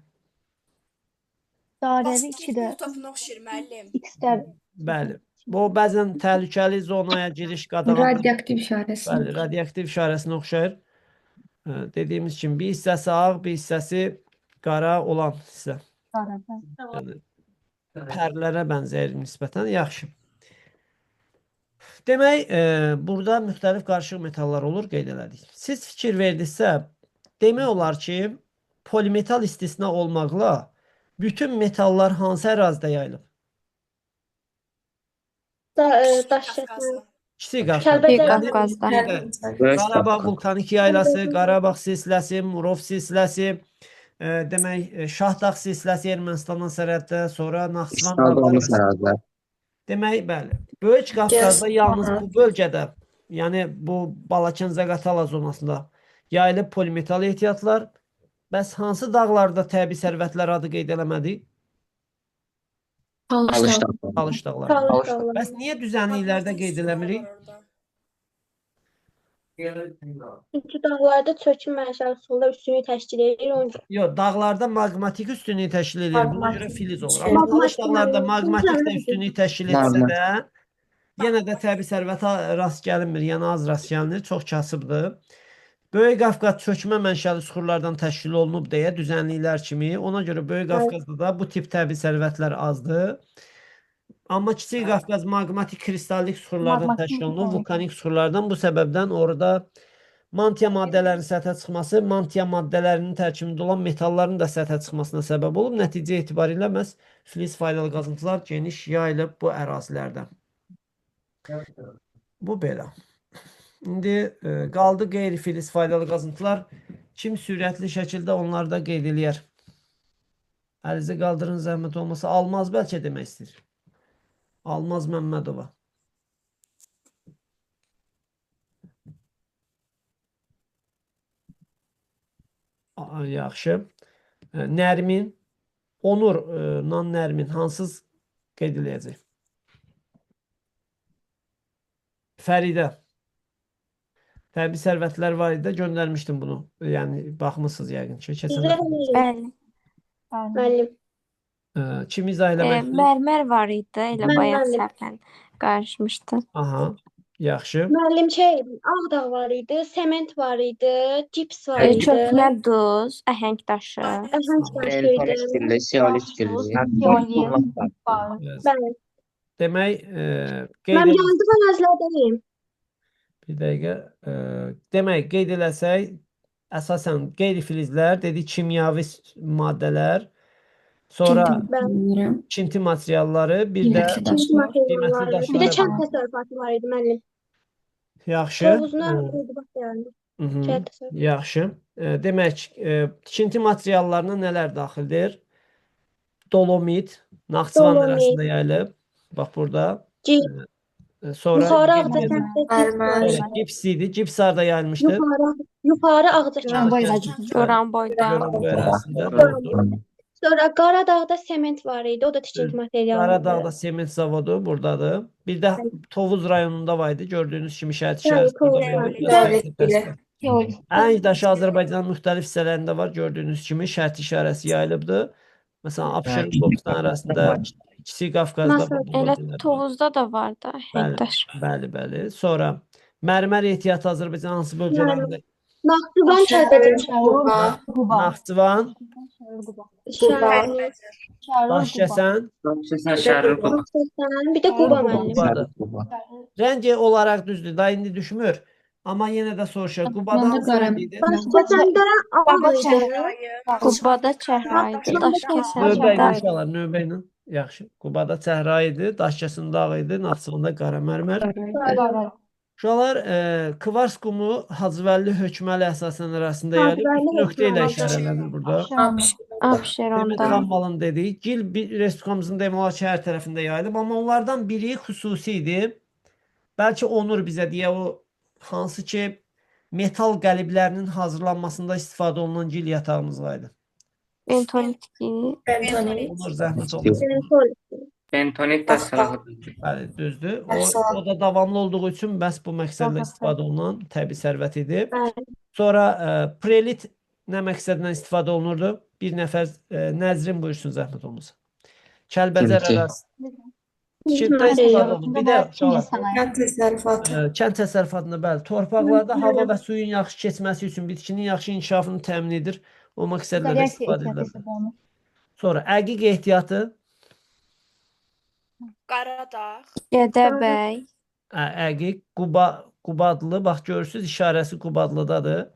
Dairəvi içi də Bu topuna oxşayır müəllim. X-lər. Bəli. Bu bəzən təhlükəli zonaya giriş qadağan. Radioaktiv işarəsi. Bəli, radioaktiv işarəsinə oxşayır. Dediyimiz kimi bir hissəsi ağ, bir hissəsi qara olan hissə. Dairədə. Yəni pərlərə bənzəyir nisbətən. Yaxşı. Demək, burada müxtəlif qarışıq metallar olur, qeyd elədik. Siz fikir verdinizsə, demək olar ki, polimetal istisna olmaqla bütün metallar hansı ərazidə yayılıb? Daş Qafqazlı. Kiçik Qafqaz. Kəlbəcər Yəni Qafqazda. bir də Böyük Qarabağ Qafqaz. vulkanik yayılası, Qarabağ silsiləsi, Murov silsiləsi, demək Şahdağ silsiləsi Ermənistanla sərhəddə, sonra Naxçıvan İşğal dağları. olmuş ərazilər. Demək, bəli. Böyük Qafqazda yalnız bu bölgədə, yəni bu Balakən-Zaqatala zonasında yayılıb polimetal ehtiyatlar. Bəs hansı dağlarda təbii sərvətlər adı qeyd eləmədik? Alış dağları. Talış dağları. Talış dağları. Bəs niyə düzənliklərdə qeyd eləmirik? Çünki dağlarda çökün mənşəli sular üstünlüyü təşkil edir. Onun üçün. Yox, dağlarda maqmatik üstünlüyü təşkil edir. Buna görə filiz olur. Amma Maqmatik talış dağlarda yəni, maqmatik də düzənlikdir. üstünlüyü təşkil etsə də yenə də təbii sərvətə rast gəlinmir. Yəni az rast gəlinir. Çox kasıbdır. Böyük Qafqaz çökmə mənşəli süxurlardan təşkil olunub deyə düzənliklər kimi. Ona görə Böyük Qafqazda da bu tip təbii sərvətlər azdır. Amma Kiçik Qafqaz maqmatik kristallik süxurlardan Maqmatik təşkil olunub, kristallik. vulkanik süxurlardan. Bu səbəbdən orada mantia maddələrinin səthə çıxması, mantia maddələrinin tərkibində olan metalların da səthə çıxmasına səbəb olub. Nəticə etibarilə məhz filiz faydalı qazıntılar geniş yayılıb bu ərazilərdə. Bu belə. İndi qaldı qeyri-filiz faydalı qazıntılar. Kim sürətli şəkildə onları da qeyd eləyər? Əlizi qaldırın, zəhmət olmasa. Almaz bəlkə demək istəyir. Almaz Məmmədova. Yaxşı. Nərmin, Onur, Nan Nərmin hansız qeyd eləyəcək? Fəridə. Təbii sərvətlər var idi, göndərmişdim bunu. Yəni baxmısınız yəqin ki, keçən Bizdə dəfə. də Bəli. müəllim. Kim izah eləmək istəyir? Mərmər var idi. Elə Mən bayaq müəllim. səhvən qarışmışdı. Aha, yaxşı. Müəllim Ağdağ var idi, sement var idi, cips var idi. Çökmə duz, əhəng daşı. Əhəng daşı idi. Elfar işkilli, siyalı işkilli. Bəli. Demək, Mən yazıq ərazilərdəyim. bir dəqiqə. Demək, qeyd eləsək, əsasən qeyri-filizlər, dedik kimyəvi maddələr, sonra çinti materialları, bir də qiymətli daşlar. Bir də kənd təsərrüfatı var idi müəllim. Yaxşı. Tovuzuna qeydibat yarandı. Mhm. Kənd təsərrüfatı. Yaxşı. Demək, tikinti materiallarına nələr daxildir? Dolomit, Naxçıvan Dolomit. ərazisində yayılıb. Bax burada. Cips. Sonra Yuxarı Ağca kənddə cips var. sonra cips idi. Cips harda yayılmışdı? Yuxarı Ağca kənddə. Goranboyda. Goranboy ərazisində. Doğrudur. Sonra Qaradağda sement var idi. O da tikinti materialı. Qaradağda sement zavodu buradadır. Bir də Tovuz rayonunda var idi. Gördüyünüz kimi şəhər Bəli, içərisində burada Tovuz mövcud. Ən daşı Azərbaycanın müxtəlif hissələrində var. Gördüyünüz kimi şərt işarəsi yayılıbdır. Məsələn, Abşeron Qobustan arasında, Kiçik Qafqazda bu Elə bölgələr var. Tovuzda da var da əhəng daşı. Bəli. Sonra mərmər ehtiyatı Azərbaycanın hansı bölgələrində? Naxçıvan Kəlbəcər. Naxçıvan, Şəhər. Daşkəsən, Bir də Quba müəllim. Qubadır. Rəng olaraq düzdür. Da indi düşmür. Amma yenə də soruşaq. Qubada hansı rəng idi? Daşkəsəndə ağ idi. Qubada çəhra idi. Növbə ilə Daşkəsəndə. uşaqlar, növbə ilə. Yaxşı. Qubada çəhra idi, Daşkəsində ağ idi, Naxçıvanda qara mərmər. Uşaqlar, Kvars qumu Hacıvəlli Hökməli əsasən arasında yayılıb. Nöqtə ilə işarələnir burada. Demək, Abşeronda. Xambalın dedik. Gil Respublikamızın demək olar ki, hər tərəfində yayılıb. Amma onlardan biri xüsusi idi. Bəlkə Onur bizə deyə o hansı ki metal qəliblərinin hazırlanmasında istifadə olunan gil yatağımız var idi. Bentonit. Onur zəhmət olmasın. Bentonit də silahıdır. Bəli, düzdür. O da davamlı olduğu üçün məhz bu məqsədlə istifadə olunan təbii sərvət idi. Sonra prelit nə məqsədlə istifadə olunurdu? Bir nəfər Nəzrin buyursun zəhmət olmasın. Kəlbəcər ərazisi. Tikintidə istifadə olunur. Bir də kənd təsərrüfatında bəli, torpaqlarda hava və suyun yaxşı keçməsi üçün bitkinin yaxşı inkişafını təmin edir. O məqsədlə də istifadə edilir. Sonra əqiq ehtiyatı. Qaradağ. Gədəbəy. Əqiq, Qubadlı. Bax görürsünüz, işarəsi Qubadlıdadır.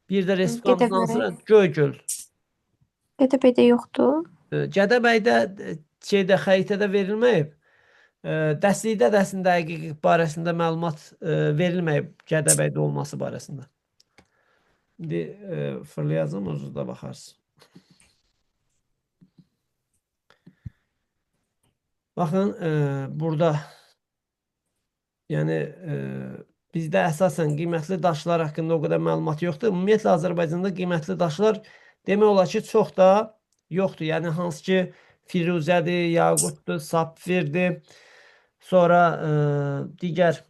Bir də Respublikamızın hansıra? Göygöl. Gədəbəydə yoxdur. Gədəbəydə xəritədə verilməyib. Dərslikdə dərsin dəqiqlik barəsində məlumat verilməyib Gədəbəydə olması barəsində. İndi fırlayacağım, özünüz də baxarsınız. Baxın, burada yəni bizdə əsasən qiymətli daşlar haqqında o qədər məlumat yoxdur. Ümumiyyətlə Azərbaycanda qiymətli daşlar demək olar ki, çox da yoxdur. Yəni hansı ki, firuzədir, yaqutdur, sapfirdir, sonra digər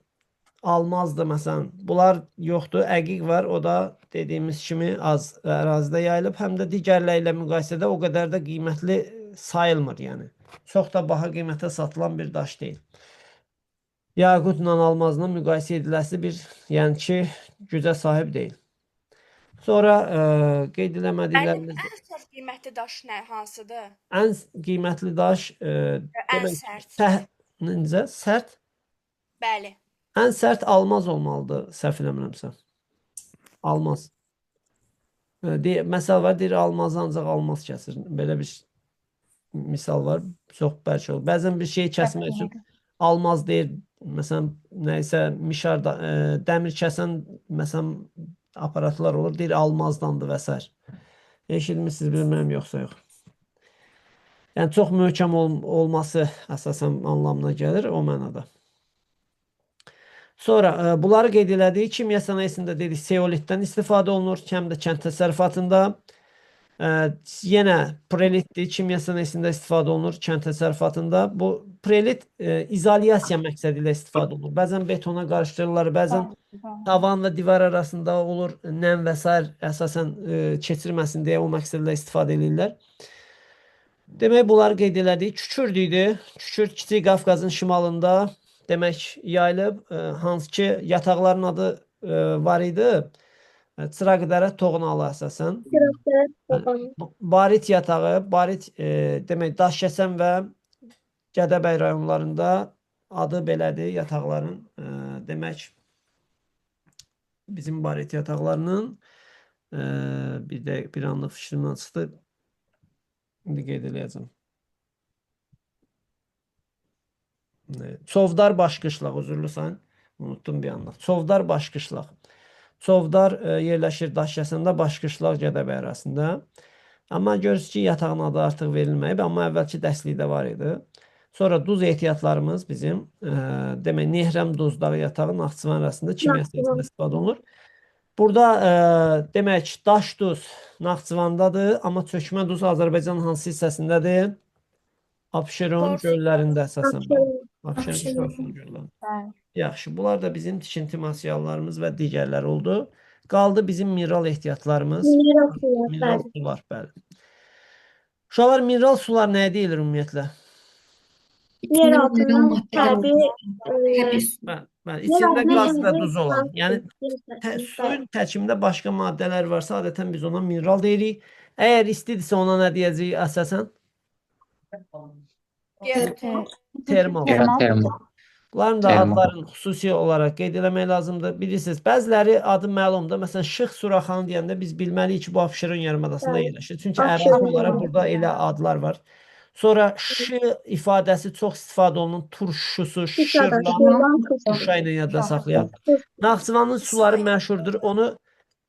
almazdır məsələn. Bunlar yoxdur. Əqiq var. O da dediyimiz kimi az ərazidə yayılıb. Həm də digərləri ilə müqayisədə o qədər də qiymətli sayılmır yəni. Çox da baha qiymətə satılan bir daş deyil. Yaqutla almazla müqayisə ediləsi bir, yəni ki, gücə sahib deyil. Sonra qeyd eləmədiklərimiz Ən sərt qiymətli daş nə, hansıdır? ən qiymətli daş Ən sərt. necə? Sərt? Bəli. Ən sərt almaz olmalıdır, səhv eləmirəmsə. Almaz. Məsəl var, deyir almaz ancaq almaz kəsir. Belə bir misal var. Çox bərk olur. Bəzən bir şeyi kəsmək üçün almaz deyir. Məsələn, nəysə mişar dəmir kəsən məsələn aparatlar olur. Deyir almazdandır və s. Eşitmisiniz, bilmirəm yoxsa yox. Yəni çox möhkəm olması əsasən anlamına gəlir o mənada. Sonra bunları qeyd elədik. Kimya sənayesində dedik, seolitdən istifadə olunur. Həm də kənd təsərrüfatında. Yenə prelitdir. Kimya sənayesində istifadə olunur kənd təsərrüfatında. Bu prelit izolyasiya məqsədi ilə istifadə olunur. Bəzən betona qarışdırırlar, bəzən tavan və divar arasında olur. Nəm və s. əsasən keçirməsin deyə o məqsədlə istifadə edirlər. Demək, bunları qeyd elədik. Kükürd idi. Kükürd Kiçik Qafqazın şimalında demək yayılıb. Hansı ki, yataqların adı var idi. Çıraqdərə Toğnalı əsasən. Barit yatağı, Barit demək Daşkəsən və Gədəbəy rayonlarında adı belədir yataqların. Demək bizim Barit yataqlarının bir anlıq fikrimdən çıxdı. İndi qeyd eləyəcəm. Çovdar Başqışlaq, üzrlü sayın. Unutdum bir anlıq. Çovdar Başqışlaq. Çovdar yerləşir Daşkəsəndə, Başqışlaq Gədəbəy arasında. Amma görürsünüz ki, yatağın adı artıq verilməyib, amma əvvəlki dərslikdə var idi. Sonra duz ehtiyatlarımız bizim, demək, Nehrəm Duz Dağı yatağı Naxçıvan arasında kimya sənayesində istifadə olunur. Burada demək, daş duz Naxçıvandadır, amma çökmə duz Azərbaycanın hansı hissəsindədir? Abşeron göllərində əsasən. Abşeron göllərində. Yaxşı, bunlar da bizim tikinti materiallarımız və digərlər oldu. Qaldı bizim mineral ehtiyatlarımız. Mineral sular, bəli. Uşaqlar, mineral sular nəyə deyilir ümumiyyətlə? Yeraltından təbii İçində qaz və duz olan. Yəni, suyun tərkibində başqa maddələr varsa, adətən biz ona mineral deyirik. Əgər istidirsə ona nə deyəcəyik əsasən? Termal. Bunların da adlarını xüsusi olaraq qeyd eləmək lazımdır. Bilirsiniz, bəziləri adı məlumdur. Məsələn, Şıx Suraxanı deyəndə biz bilməliyik ki, bu Abşeron yarımadasında yerləşir. Çünki ərazi olaraq burada elə adlar var. Sonra şı ifadəsi çox istifadə olunur. Turşusu, şırlan, Şuşa ilə yadda saxlayaq. Naxçıvanın suları məşhurdur. Onu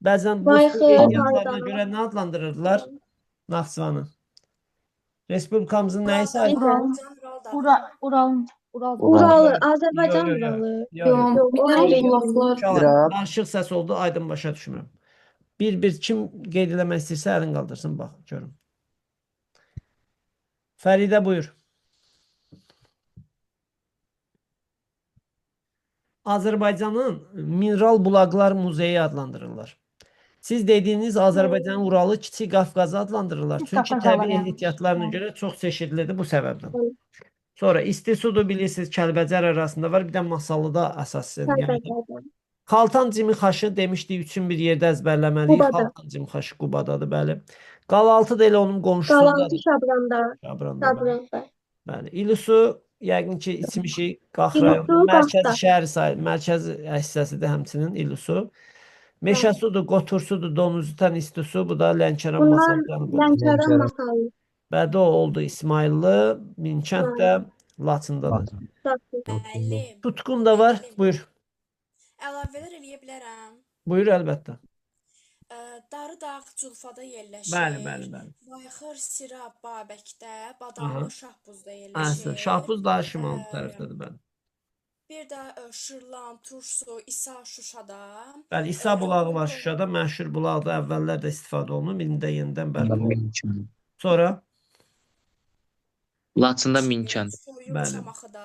bəzən bu su ehtiyatlarına görə nə adlandırırdılar? Naxçıvanı. Respublikamızın nəyi sayılır? Uralı, Azərbaycan Uralı. Danışıq səs oldu, aydın başa düşmürəm. Bir kim qeyd eləmək istəyirsə, əlin qaldırsın, bax, görün. Fəridə, buyur. Azərbaycanın Mineral Bulaqlar Muzeyi adlandırırlar. Siz dediyiniz Azərbaycanın Uralı Kiçik Qafqazı adlandırırlar. Çünki təbii ehtiyatlarına görə çox çeşidlidir bu səbəbdən. Sonra isti sudur, bilirsiniz, Kəlbəcər arasında var. Bir də Masallıda əsasən. Xaltan Cimixaşı demişdik, üçün bir yerdə əzbərləməliyik. Xaltan Cimixaşı Qubadadır, bəli. Qalaltı da elə onun qonşusundadır. Qalaltı Şabranda. Şabranda. Bəli. İlisu, yəqin ki, içmişik Qax rayonu. Mərkəzi şəhər sayılır. Mərkəzi hissəsidir həmçinin İlisu. Meşəsudur, Qotursudur, Donuzlutan İstisu. Bu da Lənkəran Masallı. Lənkəran Masallı. Bəli, o oldu İsmayıllı, Minkənd də Laçındadır. Müəllim, Tutqun da var. müəllim. Buyur. Əlavələr eləyə bilərəm. Buyur əlbəttə. Darı Dağ Culfada Bəli, yerləşir. bəli, bəli. Bayxır Sirab Babəkdə, Aha. Badamlı Şahbuzda Əhsən. yerləşir. Şahbuz daha şimal Ə, tərəfdədir, bəli. Bir də Şırlan, Tursu, İsa Şuşada. Bəli, İsa bulağı var Şuşada. Məşhur bulaqdır. Əvvəllər də istifadə olunub. İndi də yenidən bərpa olunub. Minçən. Sonra Laçında Minçən. Soyuq bəli. Çamaxıda.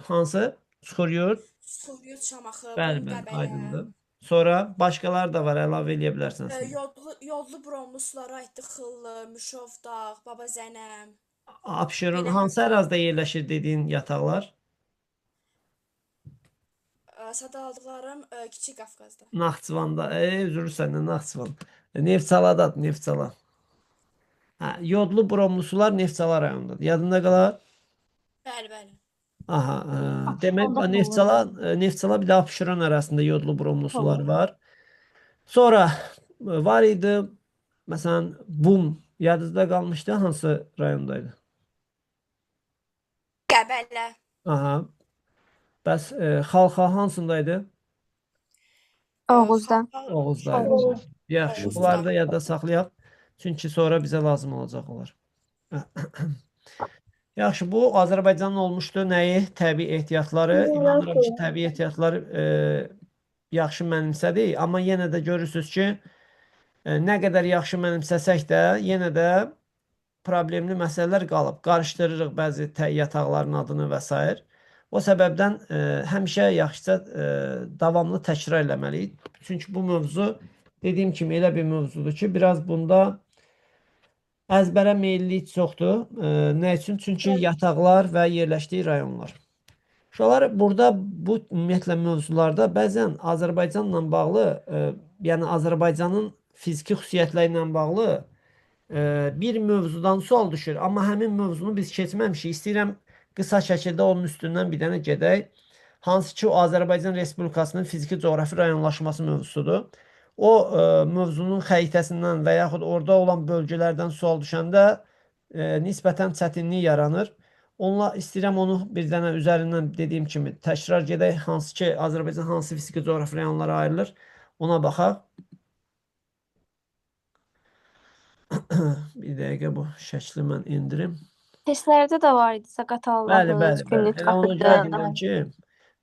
Hansı? Çuxuryurt. Soyuq Çamaxı, Bəli, Bum bəli, Qəbələ. aydındır. Sonra başqaları da var, əlavə eləyə bilərsən sən. Yodlu bromlu sulara aiddir Xıllı, Müşov Dağ, Baba Zənəm. Abşeron Belə hansı ərazidə yerləşir dediyin yataqlar? Sadaladığım Kiçik Qafqazda. Naxçıvanda. Üzr səndən Naxçıvan. Neftçaladadır, Neftçala. Hə, yodlu bromlu sular Neftçala rayonundadır. Yadında qalar? Bəli, bəli. Aha, demək Abşeronda Neftçala bir də Abşeron arasında yodlu bromlu sular var. Sonra var idi məsələn Bum yadınızda qalmışdı hansı rayondaydı? Qəbələ. Aha. Bəs Xalxa hansındaydı? Oğuzda. Oğuzdaydı. Oğuz. Yaxşı, Oğuzda. bunları da yadda saxlayaq. Çünki sonra bizə lazım olacaq onlar. Yaxşı, bu Azərbaycanın olmuşdu nəyi? Təbii ehtiyatları. İnanıram ki, təbii ehtiyatları yaxşı mənimsədik. Amma yenə də görürsünüz ki, nə qədər yaxşı mənimsəsək də, yenə də problemli məsələlər qalıb. Qarışdırırıq bəzi yataqların adını və s. O səbəbdən həmişə yaxşıca davamlı təkrar eləməliyik. Çünki bu mövzu dediyim kimi elə bir mövzudur ki, biraz bunda əzbərə meyillik çoxdur. Nə üçün? Çünki yataqlar və yerləşdiyi rayonlar. Uşaqlar, burada bu ümumiyyətlə mövzularda bəzən Azərbaycanla bağlı, yəni Azərbaycanın fiziki xüsusiyyətləri ilə bağlı bir mövzudan sual düşür. Amma həmin mövzunu biz keçməmişik. İstəyirəm qısa şəkildə onun üstündən bir dənə gedək. Hansı ki, o Azərbaycan Respublikasının fiziki coğrafi rayonlaşması mövzusudur. O mövzunun xəritəsindən və yaxud orada olan bölgələrdən sual düşəndə nisbətən çətinlik yaranır. Onunla istəyirəm onu bir dənə üzərindən dediyim kimi təkrar gedək. Hansı ki, Azərbaycan hansı fiziki coğrafi rayonlara ayrılır, ona baxaq. Bir dəqiqə bu şəkli mən indirim. Testlərdə də var idi Zaqatalahız, Bəli. Günlük Elə onu Axıddı. deyirəm ki,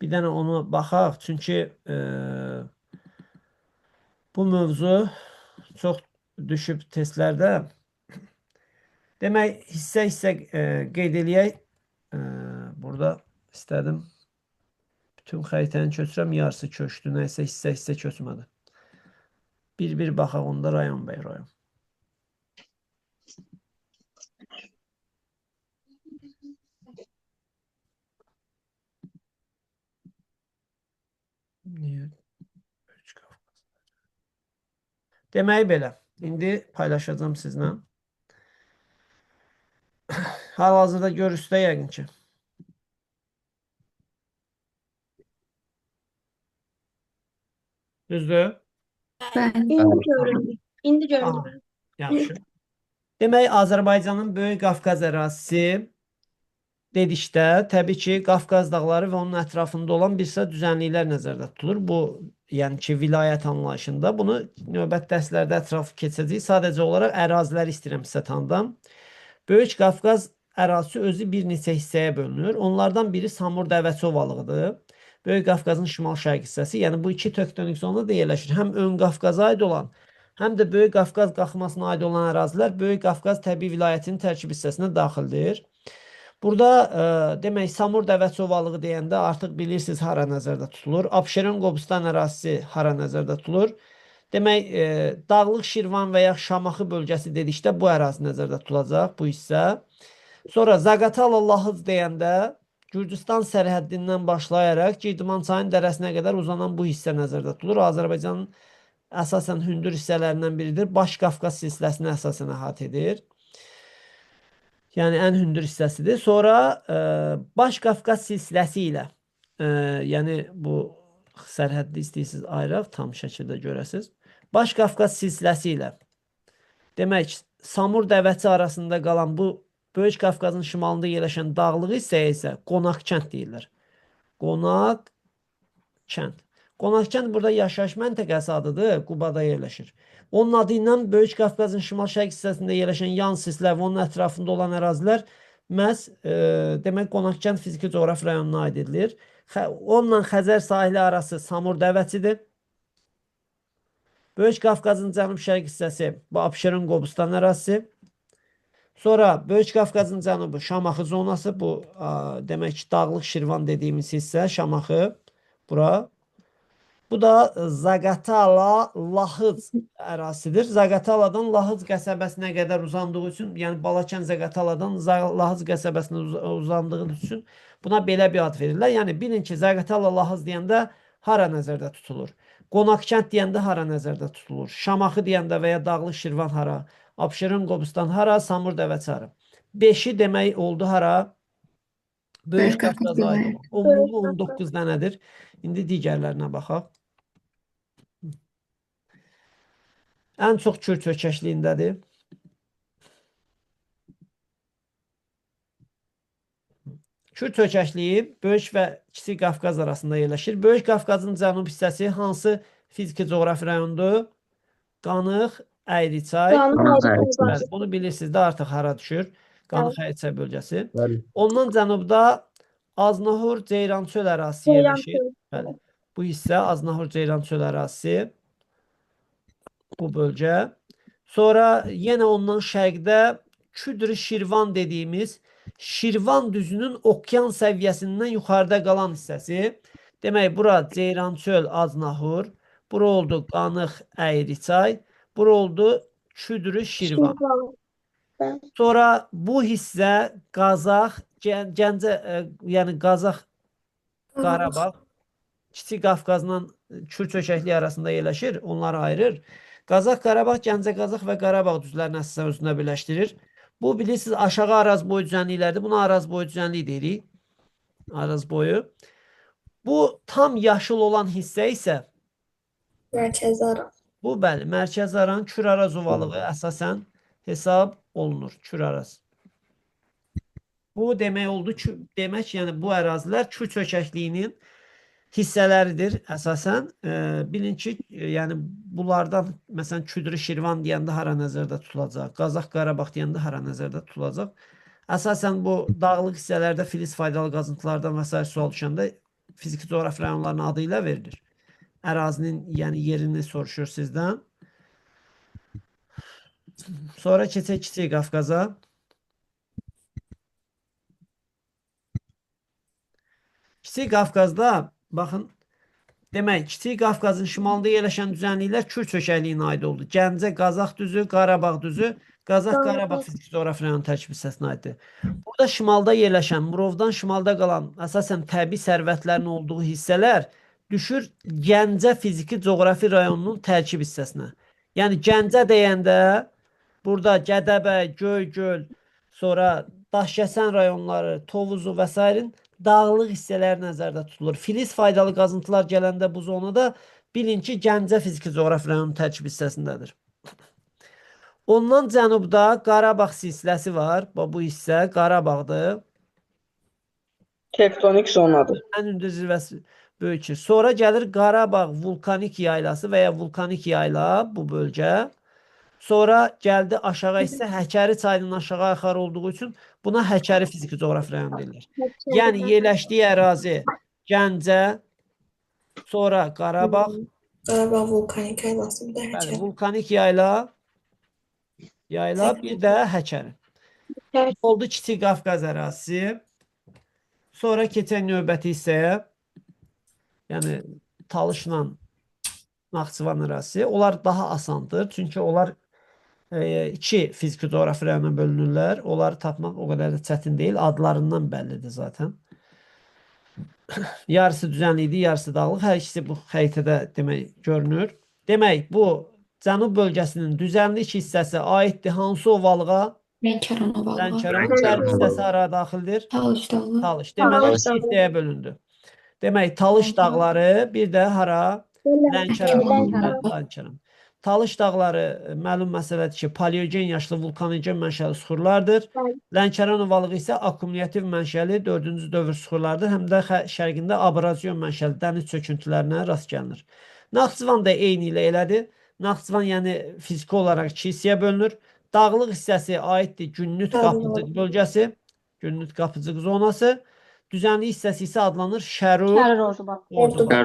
bir dənə onu baxaq. Çünki bu mövzu çox düşüb testlərdə. Demək, hissə-hissə qeyd eləyək. Burada istədim. Bütün xəritəni köçürəm, yarısı köçdü. Nəysə hissə-hissə köçmədi. Bir-bir baxaq onda rayon bəy rayon. Niyə? Demək belə. İndi paylaşacağım sizlə. Hal-hazırda görürsüz yəqin ki. Düzdür? Bəli. İndi göründü. Yaxşı. Demək, Azərbaycanın Böyük Qafqaz ərazisi dedikdə, təbii ki, Qafqaz dağları və onun ətrafında olan bir sıra düzənliklər nəzərdə tutulur. Bu, yəni ki, vilayət anlayışında. Bunu növbət dərslərdə ətrafı keçəcəyik. Sadəcə olaraq əraziləri istəyirəm sizə tanıdam. Böyük Qafqaz ərazisi özü bir neçə hissəyə bölünür. Onlardan biri Samur Dəvəçi ovalığıdır. Böyük Qafqazın şimal-şərq hissəsi. Yəni, bu iki tektonik zonda da yerləşir. Həm ön Qafqaza aid olan, həm də Böyük Qafqaz qalxmasına aid olan ərazilər Böyük Qafqaz təbii vilayətinin tərkib hissəsinə daxildir. Burada demək, Samur Dəvəçi ovalığı deyəndə artıq bilirsiniz hara nəzərdə tutulur. Abşeron Qobustan ərazisi hara nəzərdə tutulur. Demək, Dağlıq Şirvan və ya Şamaxı bölgəsi dedikdə bu ərazi nəzərdə tutulacaq, bu hissə. Sonra Zaqatala Lahıc deyəndə Gürcüstan sərhəddindən başlayaraq Girdiman çayının dərəsinə qədər uzanan bu hissə nəzərdə tutulur. Azərbaycanın əsasən hündür hissələrindən biridir. Baş Qafqaz silsiləsini əsasən əhatə edir. Yəni, ən hündür hissəsidir. Sonra Baş Qafqaz silsiləsi ilə, yəni bu sərhəddi istəyirsiniz ayıraq, tam şəkildə görəsiniz. Baş Qafqaz silsiləsi ilə, demək, Samur Dəvəçi arasında qalan bu Böyük Qafqazın şimalında yerləşən dağlıq hissəyə isə Qonaqkənd deyirlər. Qonaqkənd. Qonaqkənd burada yaşayış məntəqəsi adıdır. Qubada yerləşir. Onun adı ilə Böyük Qafqazın şimal-şərq hissəsində yerləşən yan sistlər və onun ətrafında olan ərazilər məhz demək Qonaqkənd fiziki coğrafi rayonuna aid edilir. Onunla Xəzər sahili arası Samur dəvəçidir. Böyük Qafqazın cənub-şərq hissəsi bu Abşeron Qobustan ərazisi. Sonra Böyük Qafqazın cənubu Şamaxı zonası, bu demək ki, Dağlıq Şirvan dediyimiz hissə Şamaxı bura. Bu da Zaqatala Lahıc ərazisidir. Zaqataladan Lahıc qəsəbəsinə qədər uzandığı üçün, yəni Balakən Zaqataladan Lahıc qəsəbəsinə uzandığı üçün buna belə bir ad verirlər. Yəni bilin ki, Zaqatala Lahıc deyəndə hara nəzərdə tutulur? Qonaqkənd deyəndə hara nəzərdə tutulur? Şamaxı deyəndə və ya Dağlıq Şirvan hara? Abşeron Qobustan hara? Samur dəvəçi hara? 5-i demək oldu hara? Böyük Qafqaza aid olan. Ümumi 19 dənədir. İndi digərlərinə baxaq. Ən çox Kürd ölkəşliyindədir. Kürd ölkəşliyi Böyük və Kiçik Qafqaz arasında yerləşir. Böyük Qafqazın cənub hissəsi hansı fiziki coğrafi rayondur? Qanıq, Əyriçay. Bəli, bunu bilirsiniz də artıq hara düşür. Qanıq, Əyriçay bölgəsi. Ondan cənubda Aznahur, Ceyrançöl ərazisi yerləşir. Bəli. Bu hissə Aznahur, Ceyrançöl ərazisi. Bu bölgə. Sonra yenə ondan şərqdə Küdr-i Şirvan dediyimiz Şirvan düzünün okean səviyyəsindən yuxarıda qalan hissəsi. Demək, bura Ceyrançöl, Aznahur. Bura oldu Qanıq, Əyriçay. Bura oldu Küdr-i Şirvan. Sonra bu hissə Qazax, Gəncə, yəni Qazax, Qarabağ, Kiçik Qafqazla Kürd ölkəkliyi arasında yerləşir, onları ayırır. Qazax, Qarabağ, Gəncə, Qazax və Qarabağ düzlərini əsasən özündə birləşdirir. Bu bilirsiniz aşağı Araz boyu düzənliklərdir. Buna Araz boyu düzənliyi deyirik. Araz boyu. Bu tam yaşıl olan hissə isə Mərkəzi Aran. bu bəli, Mərkəzi Aran, Kür-Araz ovalığı əsasən hesab olunur. Kür-Araz. Bu demək oldu ki, demək yəni bu ərazilər Kürd ölkəkliyinin hissələridir əsasən. Bilin ki, yəni bunlardan məsələn Küdr-i Şirvan deyəndə hara nəzərdə tutulacaq? Qazax, Qarabağ deyəndə hara nəzərdə tutulacaq? Əsasən bu dağlıq hissələrdə filiz faydalı qazıntılardan və s. sual düşəndə fiziki coğrafi rayonların adı ilə verilir. Ərazinin, yəni yerini soruşur sizdən. Sonra keçək Kiçik Qafqaza. Kiçik Qafqazda baxın, demək, Kiçik Qafqazın şimalında yerləşən düzənliklər Kürd çökəkliyinə aid oldu. Gəncə, Qazax düzü, Qarabağ düzü, Qazax, Qarabağ fiziki coğrafi rayonun tərkib hissəsinə aiddir. Burada şimalda yerləşən, Murovdan şimalda qalan əsasən təbii sərvətlərin olduğu hissələr düşür Gəncə fiziki coğrafi rayonunun tərkib hissəsinə. Yəni Gəncə deyəndə burada Gədəbəy, Göygöl, sonra Daşkəsən rayonları, Tovuzu və s. dağlıq hissələri nəzərdə tutulur. Filiz faydalı qazıntılar gələndə bu zonada bilin ki, Gəncə fiziki coğrafi rayonun tərkib hissəsindədir. Ondan cənubda Qarabağ silsiləsi var. Bu hissə Qarabağdır. Tektonik zonadır. Ən hündür zirvəsi böyük. Sonra gəlir Qarabağ vulkanik yaylası və ya vulkanik yayla bu bölgə. Sonra gəldi aşağı hissə Həkəri çayının aşağı axar olduğu üçün buna Həkəri fiziki coğrafi rayon deyilir. Yəni yerləşdiyi ərazi Gəncə, sonra Qarabağ. Qarabağ vulkanik yaylası, bir də Həkəri. Bəli, vulkanik yayla, bir də Həkəri. Oldu Kiçik Qafqaz ərazisi. Sonra keçən növbəti hissəyə, yəni Talışla Naxçıvan ərazisi. Onlar daha asandır. Çünki onlar iki fiziki coğrafi rayona bölünürlər. Onları tapmaq o qədər də çətin deyil. Adlarından bəllidir zaten. Yarısı düzənlikdir, yarısı dağlıq. Hər ikisi bu xəritədə demək görünür. Demək, bu cənub bölgəsinin düzənlik hissəsi aiddir hansı ovalığa? Lənkəran ovalığa. Lənkəran. Qərb hissəsi hara daxildir? Talış dağı. Talış. Deməli, iki hissəyə bölündü. Demək, Talış dağları, bir də hara? Lənkəran. Talış dağları məlum məsələdir ki, paleogen yaşlı vulkanogen mənşəli suxurlardır. Lənkəran ovalığı isə akkumulyativ mənşəli 4-cü dövr suxurlardır. Həm də şərqində abrazion mənşəli dəniz çöküntülərinə rast gəlinir. Naxçıvan da eyni ilə elədir. Naxçıvan yəni fiziki olaraq iki hissəyə bölünür. Dağlıq hissəsi aiddir Günnüt Qapıcıq bölgəsi, Günnüt Qapıcıq zonası. Düzənlik hissəsi isə adlanır Şərur Orduba.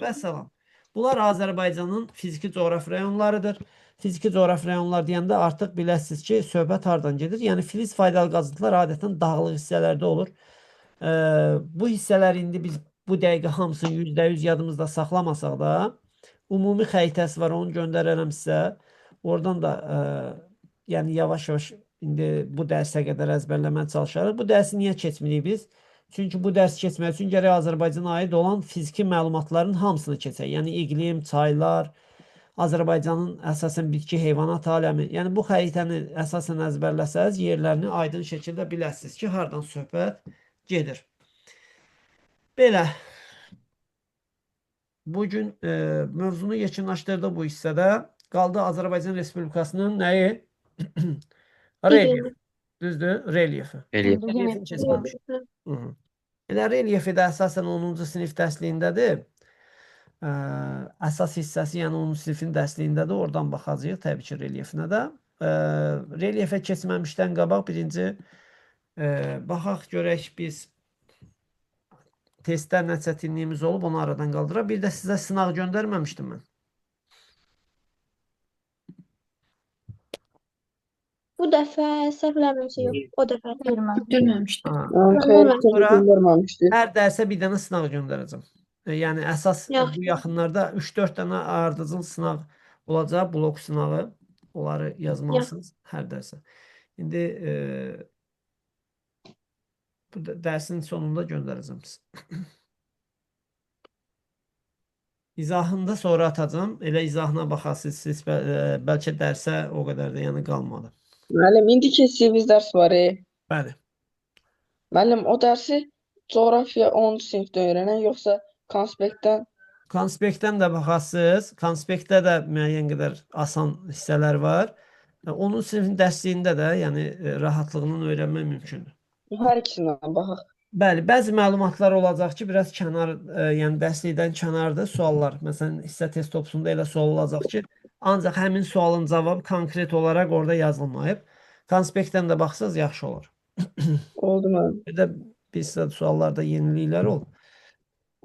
Və salam. Bunlar Azərbaycanın fiziki coğrafi rayonlarıdır. Fiziki coğrafi rayonlar deyəndə artıq biləsiniz ki, söhbət hardan gedir. Yəni filiz faydalı qazıntılar adətən dağlıq hissələrdə olur. Bu hissələr indi biz bu dəqiqə hamısını %100 yadımızda saxlamasaq da, ümumi xəritəsi var, onu göndərərəm sizə. Oradan da yəni yavaş-yavaş indi bu dərsə qədər əzbərləməyə çalışarıq. Bu dərsi niyə keçmirik biz? Çünki bu dərsi keçmək üçün gərək Azərbaycana aid olan fiziki məlumatların hamısını keçək. Yəni iqlim, çaylar, Azərbaycanın əsasən bitki, heyvanat aləmi. Yəni bu xəritəni əsasən əzbərləsəz, yerlərini aydın şəkildə biləsiniz ki, hardan söhbət gedir. Belə. Bugün mövzunu yekunlaşdırdı bu hissədə. Qaldı Azərbaycan Respublikasının nəyi? Relyefi. Düzdür? Relyefi. Relyefini keçməmişik. Elə relyefi də əsasən 10-cu sinif dərsliğindədir. Əsas hissəsi, yəni 10-cu sinifin dərsliğindədir. Oradan baxacağıq təbii ki, relyefinə də. Relyefə keçməmişdən qabaq birinci baxaq görək biz testlər nə çətinliyimiz olub, onu aradan qaldıraq. Bir də sizə sınaq göndərməmişdim mən. Bu dəfə səhv eləmirəmsə yox, o dəfə. Göndərməmişdim. Sonra hər dərsə bir dənə sınaq göndərəcəm. Yəni əsas bu yaxınlarda 3-4 dənə ardıcıl sınaq olacaq, blok sınağı. Onları yazmalısınız hər dərsə. İndi bu dərsin sonunda göndərəcəm sizə. İzahını da sonra atacağım. Elə izahına baxasınız, siz bəlkə dərsə o qədər də yəni qalmadı. Müəllim, indi keçdiyimiz dərs var. Bəli. Müəllim, o dərsi coğrafiya 10-cu sinifdə öyrənən, yoxsa konspektdən? Konspektdən də baxasınız. Konspektdə də müəyyən qədər asan hissələr var. 10-cu sinifin dərsliyində də yəni rahatlığından öyrənmək mümkündür. Hər ikisindən baxaq. Bəli, bəzi məlumatlar olacaq ki, biraz kənar, yəni dərslikdən kənardır suallar. Məsələn, hissə test topusunda elə sual olacaq ki, ancaq həmin sualın cavabı konkret olaraq orada yazılmayıb. Konspektdən də baxsaz yaxşı olur. Oldu müəllim. Bir də bizdə suallarda yeniliklər olur.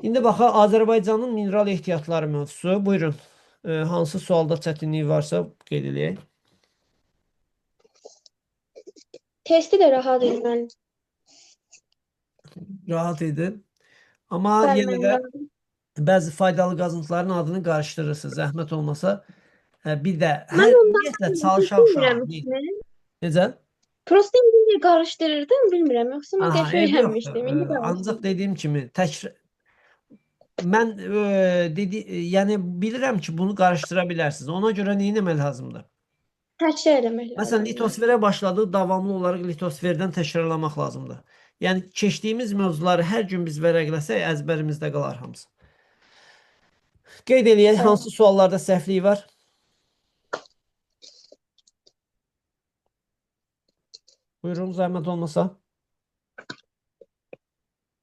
İndi baxaq Azərbaycanın mineral ehtiyatları mövzusu. Buyurun. Hansı sualda çətinlik varsa qeyd edək. Testi də rahat idi müəllim. Rahat idi. Amma yenə də bəzi faydalı qazıntıların adını qarışdırırsınız. Zəhmət olmasa bir də ümumiyyətlə çalışaq uşaq. Necə? Prosta indi qarışdırırdım, bilmirəm. Yoxsa mən qəşəng öyrənmişdim. Ancaq dediyim kimi mən yəni bilirəm ki, bunu qarışdıra bilərsiniz. Ona görə nə etmək lazımdır? Təkrar eləmək lazımdır. Məsələn, litosferə başladıq, davamlı olaraq litosferdən təkrarlamaq lazımdır. Yəni keçdiyimiz mövzuları hər gün biz vərəqləsək, əzbərimizdə qalar hamısı. Qeyd eləyək, hansı suallarda səhvlik var? Buyurun, zəhmət olmasa.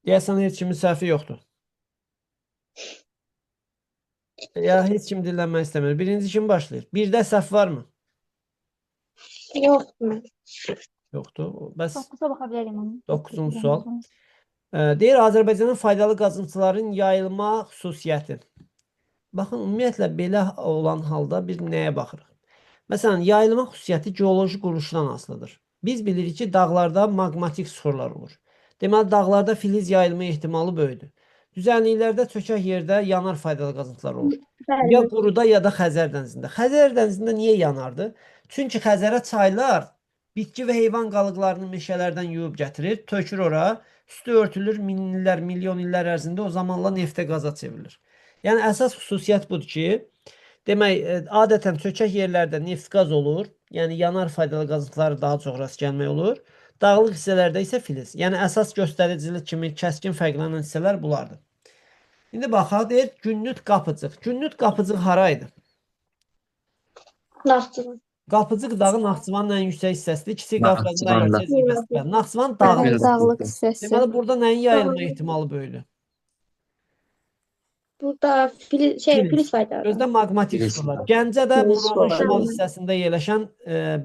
Deyəsən, heç kimin səhvi yoxdur. Ya, heç kim dinlənmək istəmir. Birinci kim başlayır? Birdə səhv varmı? Yoxdur. Yoxdur. Bəs 9-a baxa bilərim. 9-cu sual. Deyir, Azərbaycanın faydalı qazıntıların yayılma xüsusiyyəti. Baxın, ümumiyyətlə, belə olan halda biz nəyə baxırıq? Məsələn, yayılma xüsusiyyəti geoloji quruluşdan asılıdır. Biz bilirik ki, dağlarda maqmatik suxurlar olur. Deməli, dağlarda filiz yayılma ehtimalı böyüdür. Düzənliklərdə çökək yerdə yanar faydalı qazıntılar olur. Ya quruda, ya da Xəzər dənizində. Xəzər dənizində niyə yanardı? Çünki Xəzərə çaylar bitki və heyvan qalıqlarını meşələrdən yuyub gətirir, tökür ora, üstü örtülür minlər, milyon illər ərzində o zamanla neftə qaza çevrilir. Yəni, əsas xüsusiyyət budur ki, demək, adətən çökək yerlərdə neft qaz olur, yəni yanar faydalı qazıntıları daha çox rast gəlmək olur. Dağlıq hissələrdə isə filiz. Yəni, əsas göstəricilik kimi kəskin fərqlənən hissələr bunlardır. İndi baxaq, deyir, Günnüt Qapıcıq. Günnüt Qapıcıq haraydı? Naxçıvan. Qapıcıq dağı Naxçıvanın ən yüksək hissəsidir. Kiçik Qafqazın da Naxçıvanda. yüksək zirvəsidir. Naxçıvan Hə, dağlıdır. dağlıq hissəsi. Deməli burada nəyin yayılma ehtimalı böyüdür? Burada Filiz. filiz faydaları. Özdə maqmatik Filiz. sular. Gəncədə Filiz Murovun suları. şimal hissəsində yerləşən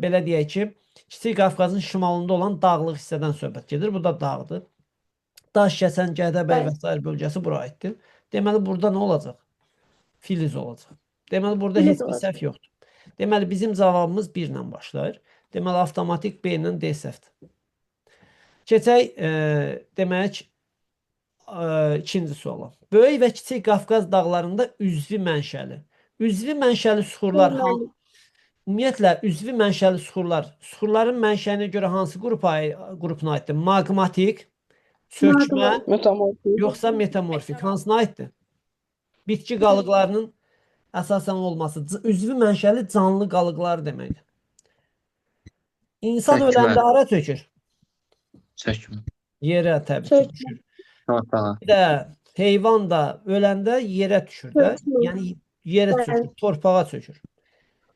belə deyək ki, Kiçik Qafqazın şimalında olan dağlıq hissədən söhbət gedir. Bu da dağdır. Daş kəsən Gədəbəy və sair bölgəsi bura aiddir. Deməli burada nə olacaq? Filiz olacaq. Deməli burada Filiz heç bir olacaq. səhv yoxdur. Deməli bizim cavabımız 1 ilə başlayır. Deməli avtomatik B ilə D səhvdir. Keçək demək ikinci suala. Böyük və Kiçik Qafqaz dağlarında üzvi mənşəli. Üzvi mənşəli suxurlar ümumiyyətlə üzvi mənşəli suxurların mənşəyinə görə hansı qrupuna aiddir? Maqmatik, çökmə, Metamorfik. yoxsa metamorfik? Hansına aiddir? Bitki qalıqlarının əsasən olması. Üzvi mənşəli canlı qalıqlar deməkdir. İnsan Çökmə. öləndə hara çökür? Çəkmə. Yerə təbii ki düşür. Torpağa. Bir də heyvan da öləndə yerə düşür də. Yəni yerə çökür, torpağa çökür.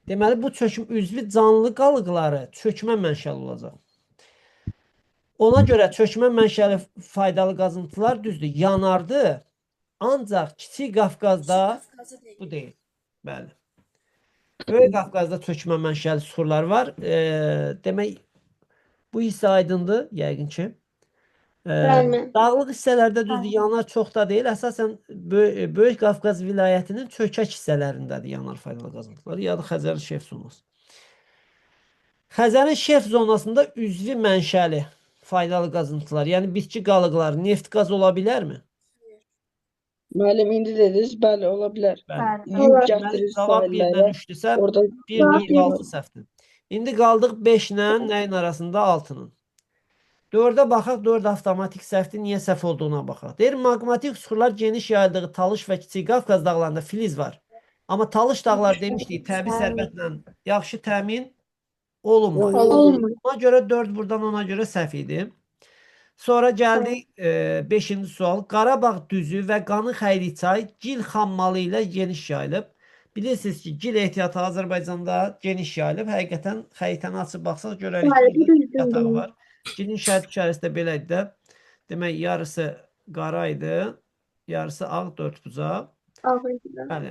Deməli bu çöküm üzvi canlı qalıqları çökmə mənşəli olacaq. Ona görə çökmə mənşəli faydalı qazıntılar düzdür, yanardı. Ancaq Kiçik Qafqazda bu deyil. Bəli. Böyük Qafqazda çökmə mənşəli suxurlar var. Demək bu hissə aydındır yəqin ki. Bəli. Dağlıq hissələrdə düzdür, yanar çox da deyil. Əsasən Böyük Qafqaz vilayətinin çökək hissələrindədir yanar faydalı qazıntılar. Ya da Xəzərin şef zonası. Xəzərin şef zonasında üzvi mənşəli faydalı qazıntılar, yəni bitki qalıqları, neft qaz ola bilərmi? Müəllim indi dediniz, bəli, ola bilər. Bəli. Yük Deməli, gətirir cavab 1-dən sahillərə. 3-dürsə, Orada 1, 4, 6 səhvdir. İndi qaldıq 5-lə nəyin arasında? 6-nın. 4-ə baxaq, 4 avtomatik səhvdir. Niyə səhv olduğuna baxaq. Deyir, maqmatik suxurlar geniş yayıldığı Talış və Kiçik Qafqaz dağlarında filiz var. Amma Talış dağlar demişdik, təbii sərvətlə yaxşı təmin olunmur. Ona görə 4 buradan ona görə səhv idi. Sonra gəldik 5-ci sual. Qarabağ düzü və Qanı Xəyrçay gil xammalı ilə geniş yayılıb. Bilirsiniz ki, gil ehtiyatı Azərbaycanda geniş yayılıb. Həqiqətən xəritəni açıb baxsaq görərik ki, gil yatağı var. Gilin şərt içərisində belə idi də. Demək, yarısı qara idi, yarısı ağ dördbucaq. Bəli,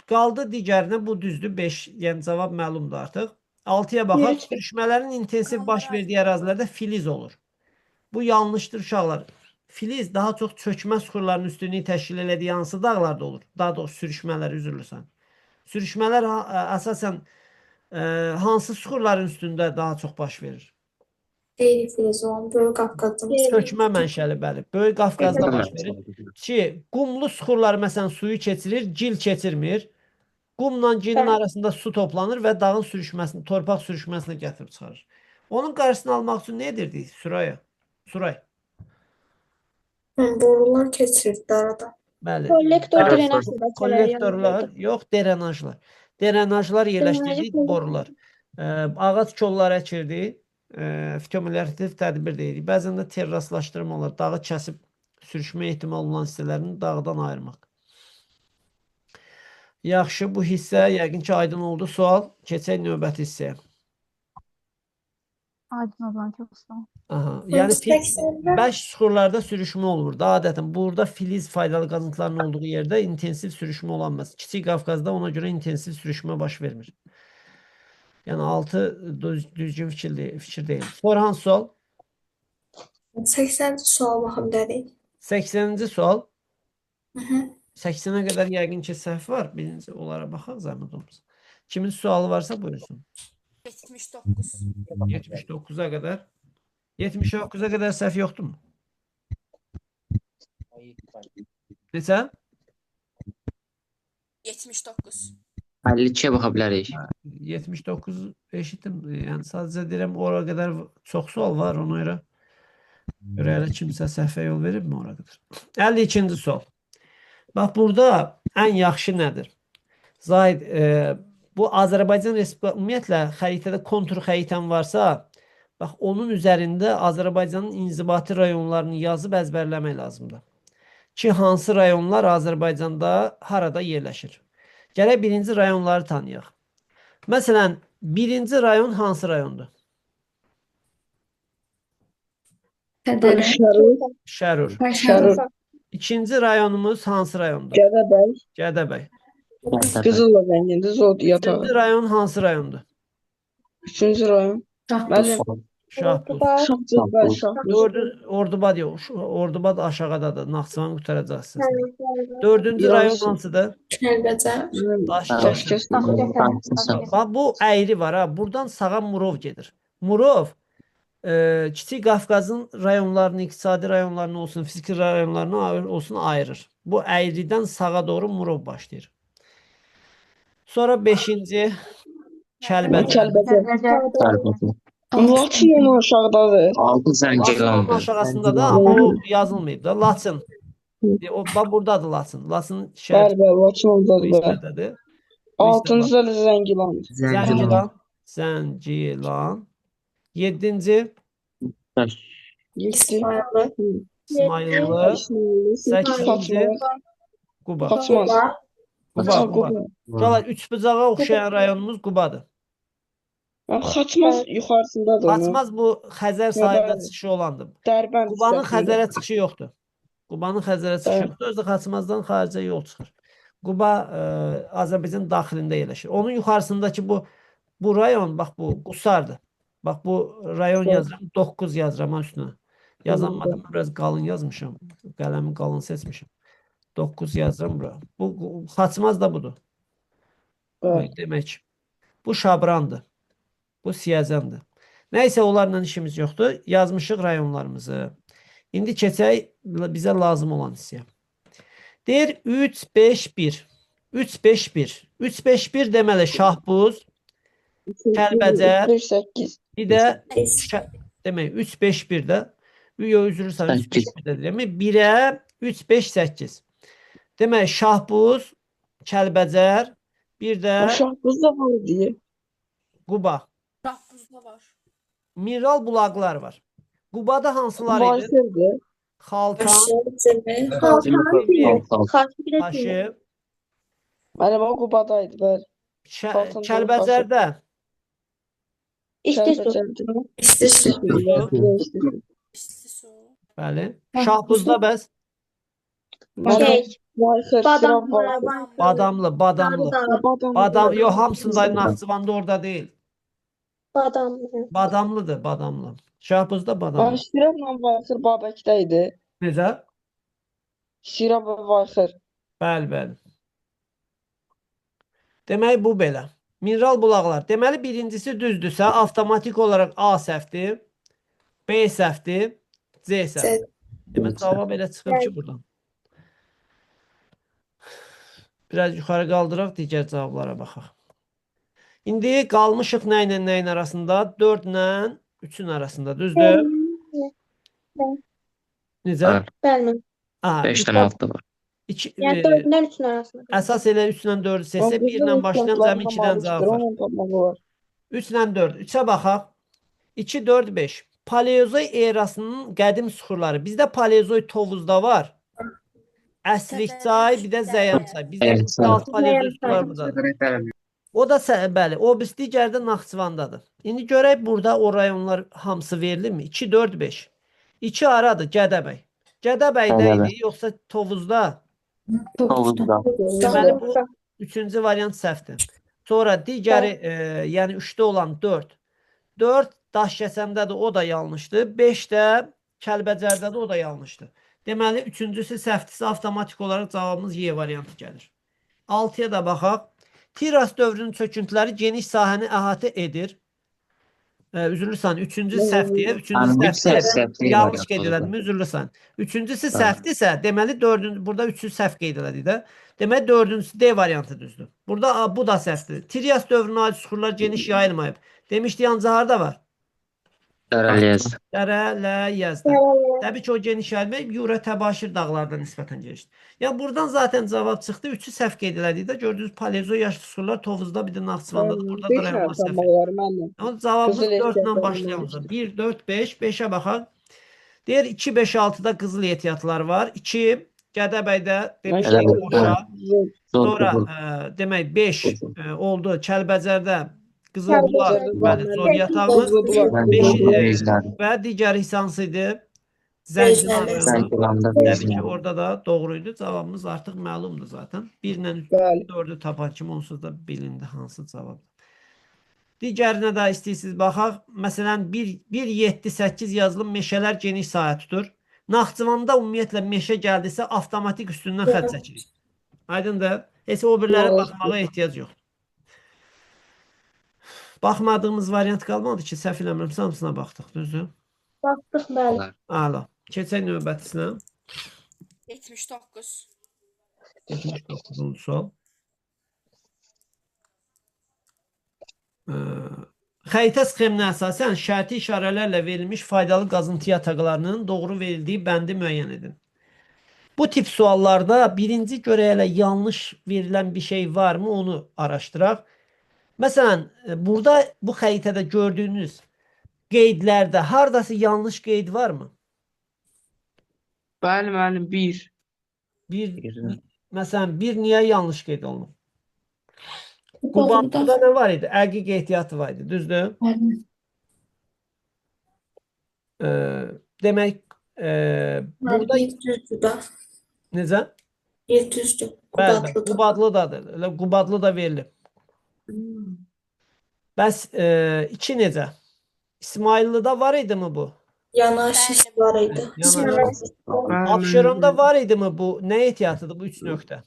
qaldı digərinə bu düzdür. 5, yəni cavab məlumdur artıq. 6-ya baxaq. Sürüşmələrin intensiv baş verdiyi ərazilərdə filiz olur. Bu yanlışdır uşaqlar. Filiz daha çox çökmə suxurlarının üstünlüyü təşkil elədiyi hansı dağlarda olur? Daha doğrusu sürüşmələr, üzürlüsən. Sürüşmələr əsasən hansı suxurların üstündə daha çox baş verir? Qeyri-filiz olan Böyük Qafqazda. Çökmə mənşəli, bəli. Böyük Qafqazda baş verir. Ki, qumlu suxurlar məsələn suyu keçirir, gil keçirmir. Qumla gilin arasında su toplanır və dağın sürüşməsini, torpaq sürüşməsini gətirib çıxarır. Onun qarşısını almaq üçün nə edirdik? Suray. Borular keçirirdi arada. Bəli. Kollektor drenaj Kollektorlar, yox, drenajlar. Drenajlar yerləşdirdik, borular. Ağac kolları əkirdik. Fitomeliorativ tədbir deyirik. Bəzən də terraslaşdırma olur. Dağı kəsib sürüşmə ehtimal olan hissələrini dağdan ayırmaq. Yaxşı, bu hissə yəqin ki, aydın oldu. Sual, keçək növbəti hissəyə. Aydın olan çox sağ ol. Yəni bəş suxurlarda sürüşmə olur da adətən. Burada filiz faydalı qazıntıların olduğu yerdə intensiv sürüşmə olanmaz. Kiçik Qafqazda ona görə intensiv sürüşmə baş vermir. Yəni 6 düzgün fikir deyil. Sonra hansı sual? 80-ci sual baxım dedik. 80-ci sual. 80-ə qədər yəqin ki, səhv var. Birinci onlara baxaq zəhmət olmasa. Kimin sualı varsa buyursun. 79. 79-a qədər. 79-a qədər səhv yoxdurmu? Neçə? 79. 52-yə baxa bilərik. 79 eşitdim. Yəni sadəcə deyirəm ora qədər çox sual var ona görə. Elə kimsə səhvə yol veribmi ora qədər? 52-ci sual. Bax burada ən yaxşı nədir? Zahid, bu Azərbaycan Respublikası ümumiyyətlə xəritədə kontur xəritən varsa, bax onun üzərində Azərbaycanın inzibati rayonlarını yazıb əzbərləmək lazımdır. Ki hansı rayonlar Azərbaycanda harada yerləşir? Gələk birinci rayonları tanıyaq. Məsələn, birinci rayon hansı rayondur? Fədərə. Şərur, Şərur. Şərur, İkinci rayonumuz hansı rayondur? Gədəbəy, Gədəbəy. Qızıllı rəngində Zod yatağı. Üçüncü rayon hansı rayondur? Üçüncü rayon. Müəllim, Şahbuz. Şahbuz, bəli, Şahbuz. Ordubad yox. Ordubad aşağıdadır. Naxçıvan qurtaracaqsınız. Dördüncü Yarısı. rayon hansıdır? Kəlbəcər. Daşkəsən. Bax, bu əyri var ha. Buradan sağa Murov gedir. Murov Kiçik Qafqazın rayonlarını, iqtisadi rayonlarını olsun, fiziki rayonlarını olsun ayırır. Bu əyridən sağa doğru Murov başlayır. Sonra 5-ci Kəlbəcər. Kəlbəcər. Laçın onun aşağıdadır. Altı Zəngilandır. Aşağısında da amma o yazılmayıb da. Laçın. Bax, buradadır Laçın. Laçın Bəli, şəhər bəli, Laçın bu oradadır. bəli. hissədədir. Altıncı da Zəngilandır. Zəngilan. 7-ci Yeddi. İsmayıllı. İsmayıllı. 8-ci Quba. Xaçmaz. Quba. Uşaqlar, üçbucağa oxşayan rayonumuz Qubadır. Xaçmaz yuxarısındadır. onun. Xaçmaz bu Xəzər sahildə Bəli. çıxışı olandır. Dərbənd Qubanın hissəsində. Xəzərə çıxışı yoxdur. Qubanın Xəzərə çıxışı Bəli. yoxdur. Özü də Xaçmazdan xaricə yol çıxır. Quba Azərbaycan daxilində yerləşir. Onun yuxarısındakı bu rayon, bax bu Qusardır. Bax bu rayon Bəli. yazıram, 9 yazıram ha üstünə. Yazamadım, biraz qalın yazmışam. Qələmi qalın seçmişim. 9 yazıram bura. Bu Xaçmaz da budur. Bəli. Demək. Bu Şabrandır. Bu Siyəzəndir. Nəysə, onlarla işimiz yoxdur. Yazmışıq rayonlarımızı. İndi keçək bizə lazım olan hissəyə. Deyir 3-5-1. 3-5-1. 3-5-1 deməli Şahbuz, Kəlbəcər, 1-8. bir də demək 3-5-1-də üzülürsən 3-5-1-də demək 1-ə 3-5-8. Demək Şahbuz, Kəlbəcər, bir də Şahbuzda var deyə. Quba. Şahbuzda var. Mineral bulaqlar var. Qubada hansılar idi? Vaysırdır. Xaltan, Taşı, Mənim o Qubadaydı, bəli. Kəlbəcərdə İsti su. Kəlbəcərdə. İsti su. İsti su. bəli. Şahbuzda bəs Şey, Vayxır, badam, Şirab var. Badamlı. Badam, yox, hamısında Naxçıvanda orada deyil. badam. Badamlıdır. Şahbuzda badamlı. Şirabla Vayxır Babəkdə idi. Necə? Şirab və Vayxır. Bəli. Demək bu belə. Mineral bulaqlar. Deməli birincisi düzdürsə, avtomatik olaraq A səhvdir, B səhvdir, C səhvdir. Demək cavab elə çıxır ki buradan. Biraz yuxarı qaldıraq, digər cavablara baxaq. İndi qalmışıq nə ilə nəyin arasında? 4 ilə 3-ün arasında, düzdür? Necə? Bəli. 5-dən 6 var. Yəni 4-dən 3-ün arasında. Əsas elə 3 ilə 4-ü seçsə, 1 ilə başlayan cəmi 2-dən cavab var. 3 ilə 4. 3-ə baxaq. 2, 4, 5. Paleozoy erasının qədim süxurları. Bizdə Paleozoy Tovuzda var. Əsrik çay, bir də Zəyəm çay. Bizdə alt Paleozoy süxurları buradadır. O da bəli, o biz digəri də Naxçıvandadır. İndi görək burada o rayonlar hamısı verilirmi? 2, 4, 5. 2 aradır Gədəbəy. Gədəbəydə idi, yoxsa Tovuzda? Tovuzda. Deməli bu 3-cü variant səhvdir. Sonra digəri, yəni 3-də olan 4. 4 Daşkəsəndədir, o da yanlışdır. 5 də Kəlbəcərdədir, o da yanlışdır. Deməli 3-cüsü səhvdirsə avtomatik olaraq cavabımız Y variantı gəlir. 6-ya da baxaq. Tiras dövrünün çöküntüləri geniş sahəni əhatə edir. Üzülürsən, 3-cü səhvdir. 3-cü səhvdir. Yanlış qeyd elədim, üzülürsən. 3-cüsü səhvdirsə, deməli burada 3-cü səhv qeyd elədik də. Deməli 4-cüsü D variantı düzdür. Burada bu da səhvdir. Tiras dövrünə aid süxurlar geniş yayılmayıb. Demişdi, yalnız harda var? Dərəliyəzdə. Dərəliyəzdə. Təbii ki, o geniş yayılmayıb, Yura Təbaşir dağlardan nisbətən genişdir. Yəni buradan zaten cavab çıxdı. 3-cü səhv qeyd elədikdə gördüyünüz Paleozoy yaşlı süxurlar Tovuzda, bir də Naxçıvandadır. Burada da rayonlar səhv. Ama cavabımız 4 ilə başlayalım. 1, 4, 5. 5'ə baxaq. Deyir 2, 5, 6'da qızıl ehtiyatlar var. 2, Gədəbəydə demişdik Gədəbəy, Qoşa. Zor Sonra qubul. demək 5 oldu. Kəlbəcərdə Qızılbular, Kəlbəcərdə bəli, var. zor yatağımız. Qızılbular. 5 Vecdən. və digəri hansı idi? Zəngilan rayonu. Zəngilanda Təbii ki, Vecdən. orada da doğruydu. Cavabımız artıq məlumdur zaten. 1 ilə Bəli. 4-ü tapan kimi onsuz da bilindi hansı cavab. Digərinə də istəyirsiniz baxaq. Məsələn 1-7-8 yazılı meşələr geniş sahə tutur. Naxçıvanda ümumiyyətlə meşə gəldisə avtomatik üstündən xətt çəkirik. Aydındır? Heç o birilərə baxmağa ehtiyac yoxdur. Baxmadığımız variant qalmadı ki, səhv eləmirəmsə hamısına baxdıq, düzdür? Baxdıq, bəli. Əla. Keçək növbətisinə. 79. 79-cu sual. Xəritə sxeminə əsasən şərti işarələrlə verilmiş faydalı qazıntı yataqlarının doğru verildiyi bəndi müəyyən edin. Bu tip suallarda birinci görəyələ yanlış verilən bir şey varmı onu araşdıraq. Məsələn, burada bu xəritədə gördüyünüz qeydlərdə hardası yanlış qeyd varmı? Bəli, müəllim, 1. Məsələn, 1 niyə yanlış qeyd olunub? Doğrudan. Qubadlıda nə var idi? Əqiq ehtiyatı var idi, düzdür? Bəli. Demək, burada Bir düzdür da. necə? Bir düzdür. Bəli, Qubadlıdır. Qubadlıdadır. Elə Qubadlı da verilib. Bəs 2 necə? İsmayıllıda var idi mi bu? Yanaşış var idi. Yanaşış. Abşeronda var idi mi bu? Nə ehtiyatıdır bu 3 nöqtə?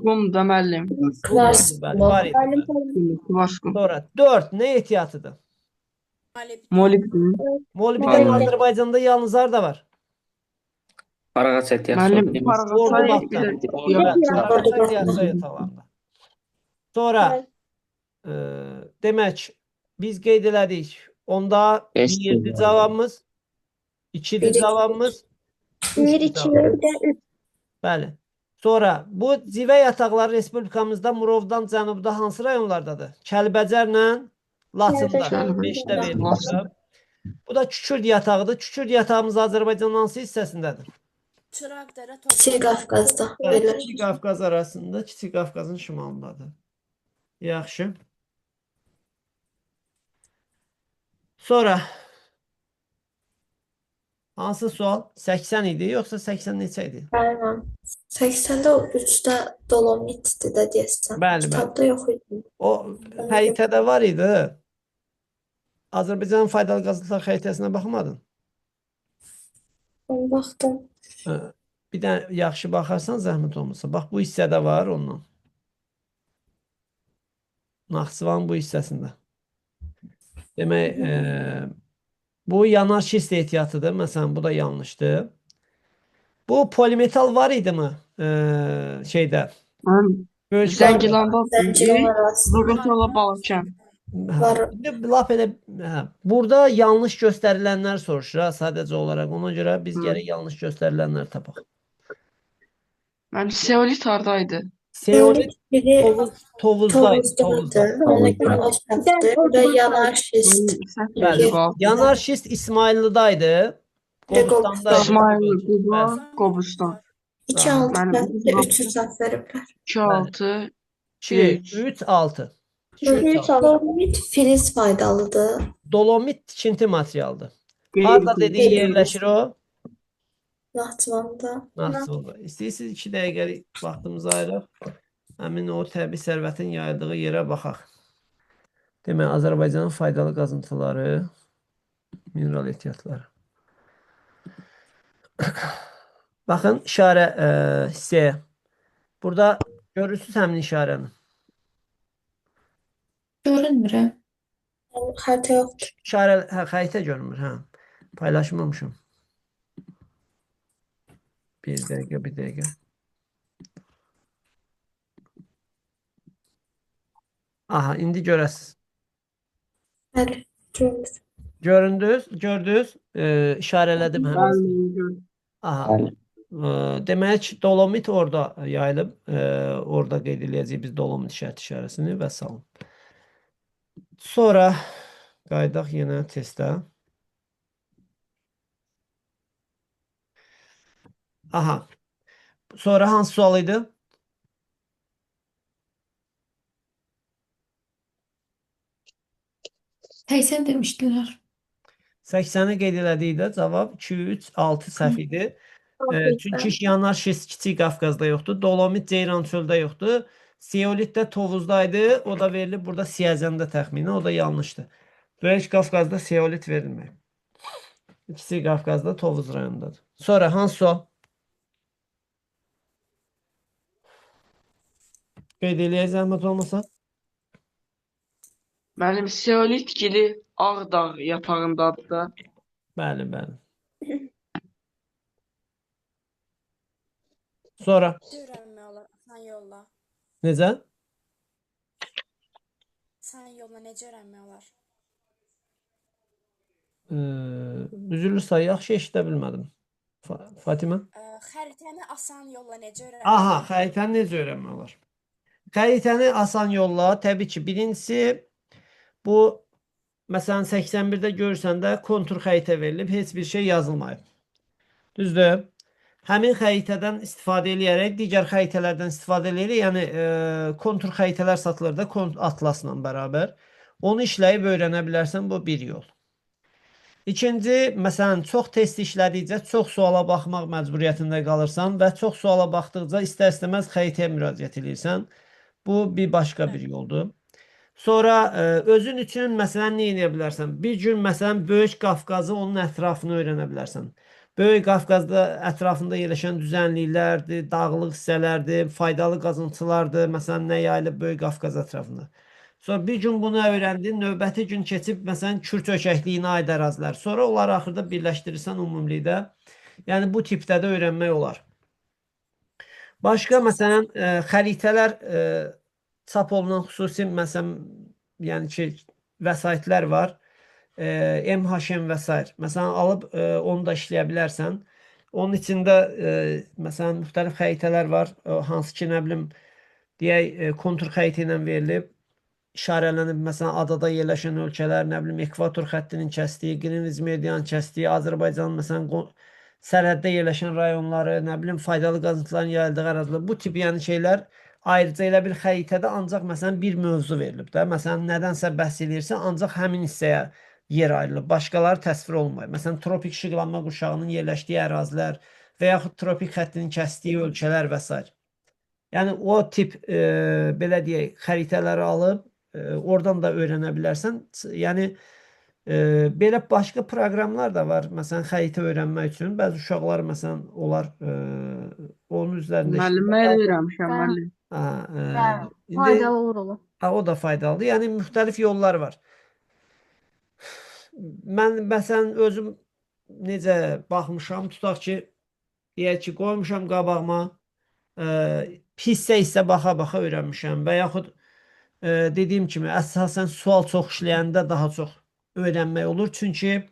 Qumda müəllim. Bəli, var idi. Bəli. Kvaşqum. Sonra 4 nə ehtiyatıdır? Molibden. Molibden Azərbaycanda yalnız harda var? Qarağaç ehtiyat Müəllim, sorduğumuz. Qarağasay Ordubadda. Qarağaçay Diyarsa yataqlarında. Sonra demək biz qeyd elədik. Onda 1 cavabımız, 2 cavabımız, 1, 2, bir də 3. bəli. Sonra bu zivə yataqları respublikamızda Murovdan cənubda hansı rayonlardadır? Kəlbəcərlə Laçında. Kəlbəcər. 5-də verilmişdir. Bu da Kükürd yatağıdır. Kükürd yatağımız Azərbaycanın hansı hissəsindədir? Çıraqdərə Kiçik Qafqazda. Evet, Belə. Kiçik Qafqaz arasında, Kiçik Qafqazın şimalındadır. Yaxşı. Sonra hansı sual? 80 idi, yoxsa 80 neçə idi? Aynen. 80'də o 3'də Dolomit'di də deyəsən. Bəli, bəli. Kitabda yox idi. O xəritədə var idi. Azərbaycanın faydalı qazıntılar xəritəsinə baxmadın. Ben baxdım. Bir də yaxşı baxarsan zəhmət olmasa. Bax bu hissədə var ondan. Naxçıvanın bu hissəsində. Demək, bu yanar şist ehtiyatıdır. Məsələn, bu da yanlışdır. Bu polimetal var idi mi? Şeydə. Zəngilanda Zəncirlər arasında Zaqatala Balakən. var. Lap elə burada yanlış göstərilənlər soruşur ha, sadəcə olaraq. Ona görə biz gərək yanlış göstərilənlər tapaq. Mənim Seolit hardaydı? Seolit Biri Tovuz'daydı. Tovuz'dadır. Ona görə o səhvdir. Bir də yanar şist. Bəli. Yanar şist İsmayıllıdaydı. Qobustanda. İsmail, Quba, Qobustan. 2, 6, Mənim 3'ü səhv veriblər. 2, 6, 2, 3, 6. 3, 6. Dolomit filiz faydalıdır. Dolomit tikinti materialıdır. Harda dediğin yerləşir o? Naxçıvanda. Naxçıvanda. İstəyirsiniz 2 dəqiqəlik vaxtımızı ayıraq. Həmin o təbii sərvətin yayıldığı yerə baxaq. Demək, Azərbaycanın faydalı qazıntıları, mineral ehtiyatları. Baxın, işarə hissəyə. Burada görürsünüz həmin işarəni. Görünmür. Xəritə yoxdur. İşarə, xəritə görünmür, hə. Paylaşmamışım. Bir dəqiqə. Aha, indi görəsiniz. Bəli, görünür. Gördünüz, işarələdim həmin. Aha. Demək, dolomit orada yayılıb, orada qeyd edəcəyik biz dolomit işarəsini və salam. Sonra qaydaq yenə testə. Aha. Sonra hansı sual idi? 80 demiştiler. 80'i qeyd elədik də cavab 2, 3, 6 səhv idi. Çünki yanar şist Kiçik Qafqazda yoxdur. Dolomit Ceyran çöldə yoxdur. Seolit də Tovuzda idi. O da verilib burada Siyəzəndə təxminən. O da yanlışdır. Böyük Qafqazda seolit verilməyib. Kiçik Qafqazda Tovuz rayonundadır. Sonra hansı sual? Qeyd eləyək zəhmət olmasa. Müəllim, seolit gili Ağdağ yapağındadır da. Bəli, bəli. Sonra Necə öyrənmək olar? Asan yolla. necə? Asan yolla necə öyrənmək olar? Üzülürsə yaxşı eşidə bilmədim. Fatimə? Xəritəni asan yolla necə öyrənmək Aha, olar? xəritəni necə öyrənmək olar? Xəritəni asan yolla, təbii ki, birincisi bu məsələn 81-də görürsən də kontur xəritə verilib, heç bir şey yazılmayıb. Düzdür? Həmin xəritədən istifadə eləyərək digər xəritələrdən istifadə eləyərək, yəni kontur xəritələr satılır da atlasla bərabər. Onu işləyib öyrənə bilərsən, bu bir yol. İkinci, məsələn, çox test işlədikcə çox suala baxmaq məcburiyyətində qalırsan və çox suala baxdıqca istər-istəməz xəritəyə müraciət edirsən. Bu bir başqa bir yoldur. Sonra özün üçün məsələn nə edə bilərsən? Bir gün məsələn Böyük Qafqazı, onun ətrafını öyrənə bilərsən. Böyük Qafqazda ətrafında yerləşən düzənliklərdir, dağlıq hissələrdir, faydalı qazıntılardır. Məsələn, nə yayılıb Böyük Qafqaz ətrafında. Sonra bir gün bunu öyrəndin, növbəti gün keçib məsələn Kür çökəkliyinə aid ərazilər. Sonra onları axırda birləşdirirsən ümumilikdə. Yəni bu tipdə də öyrənmək olar. Başqa məsələn xəritələr çap olunan xüsusi məsələn yəni ki vəsaitlər var. MHM və s. Məsələn alıb onu da işləyə bilərsən. Onun içində məsələn müxtəlif xəritələr var. Hansı ki nə bilim deyək kontur xəritə ilə verilib, işarələnib məsələn adada yerləşən ölkələr, nə bilim ekvator xəttinin kəsdiyi, Qrinviç meridianın kəsdiyi, Azərbaycanın məsələn sərhəddə yerləşən rayonları, nə bilim faydalı qazıntıların yayıldığı ərazilər. Bu tip yəni şeylər ayrıca elə bir xəritədə ancaq məsələn bir mövzu verilib də. Məsələn nədənsə bəhs eləyirsə ancaq həmin hissəyə yer ayrılıb. Başqaları təsvir olunmayıb. Məsələn tropik işıqlanma qurşağının yerləşdiyi ərazilər və yaxud tropik xəttinin kəsdiyi ölkələr və s. Yəni o tip belə deyək xəritələri alıb oradan da öyrənə bilərsən. Yəni belə başqa proqramlar da var. Məsələn xəritə öyrənmək üçün. Bəzi uşaqlar məsələn onlar onun üzərində Müəllim, mən öyrənmişəm, müəllim. Faydalı olur ola. O da faydalıdır. Yəni müxtəlif yollar var. Mən məsələn özüm necə baxmışam, tutaq ki, deyək ki, qoymuşam qabağıma hissə baxa-baxa öyrənmişəm və yaxud dediyim kimi əsasən sual çox işləyəndə daha çox öyrənmək olur. Çünki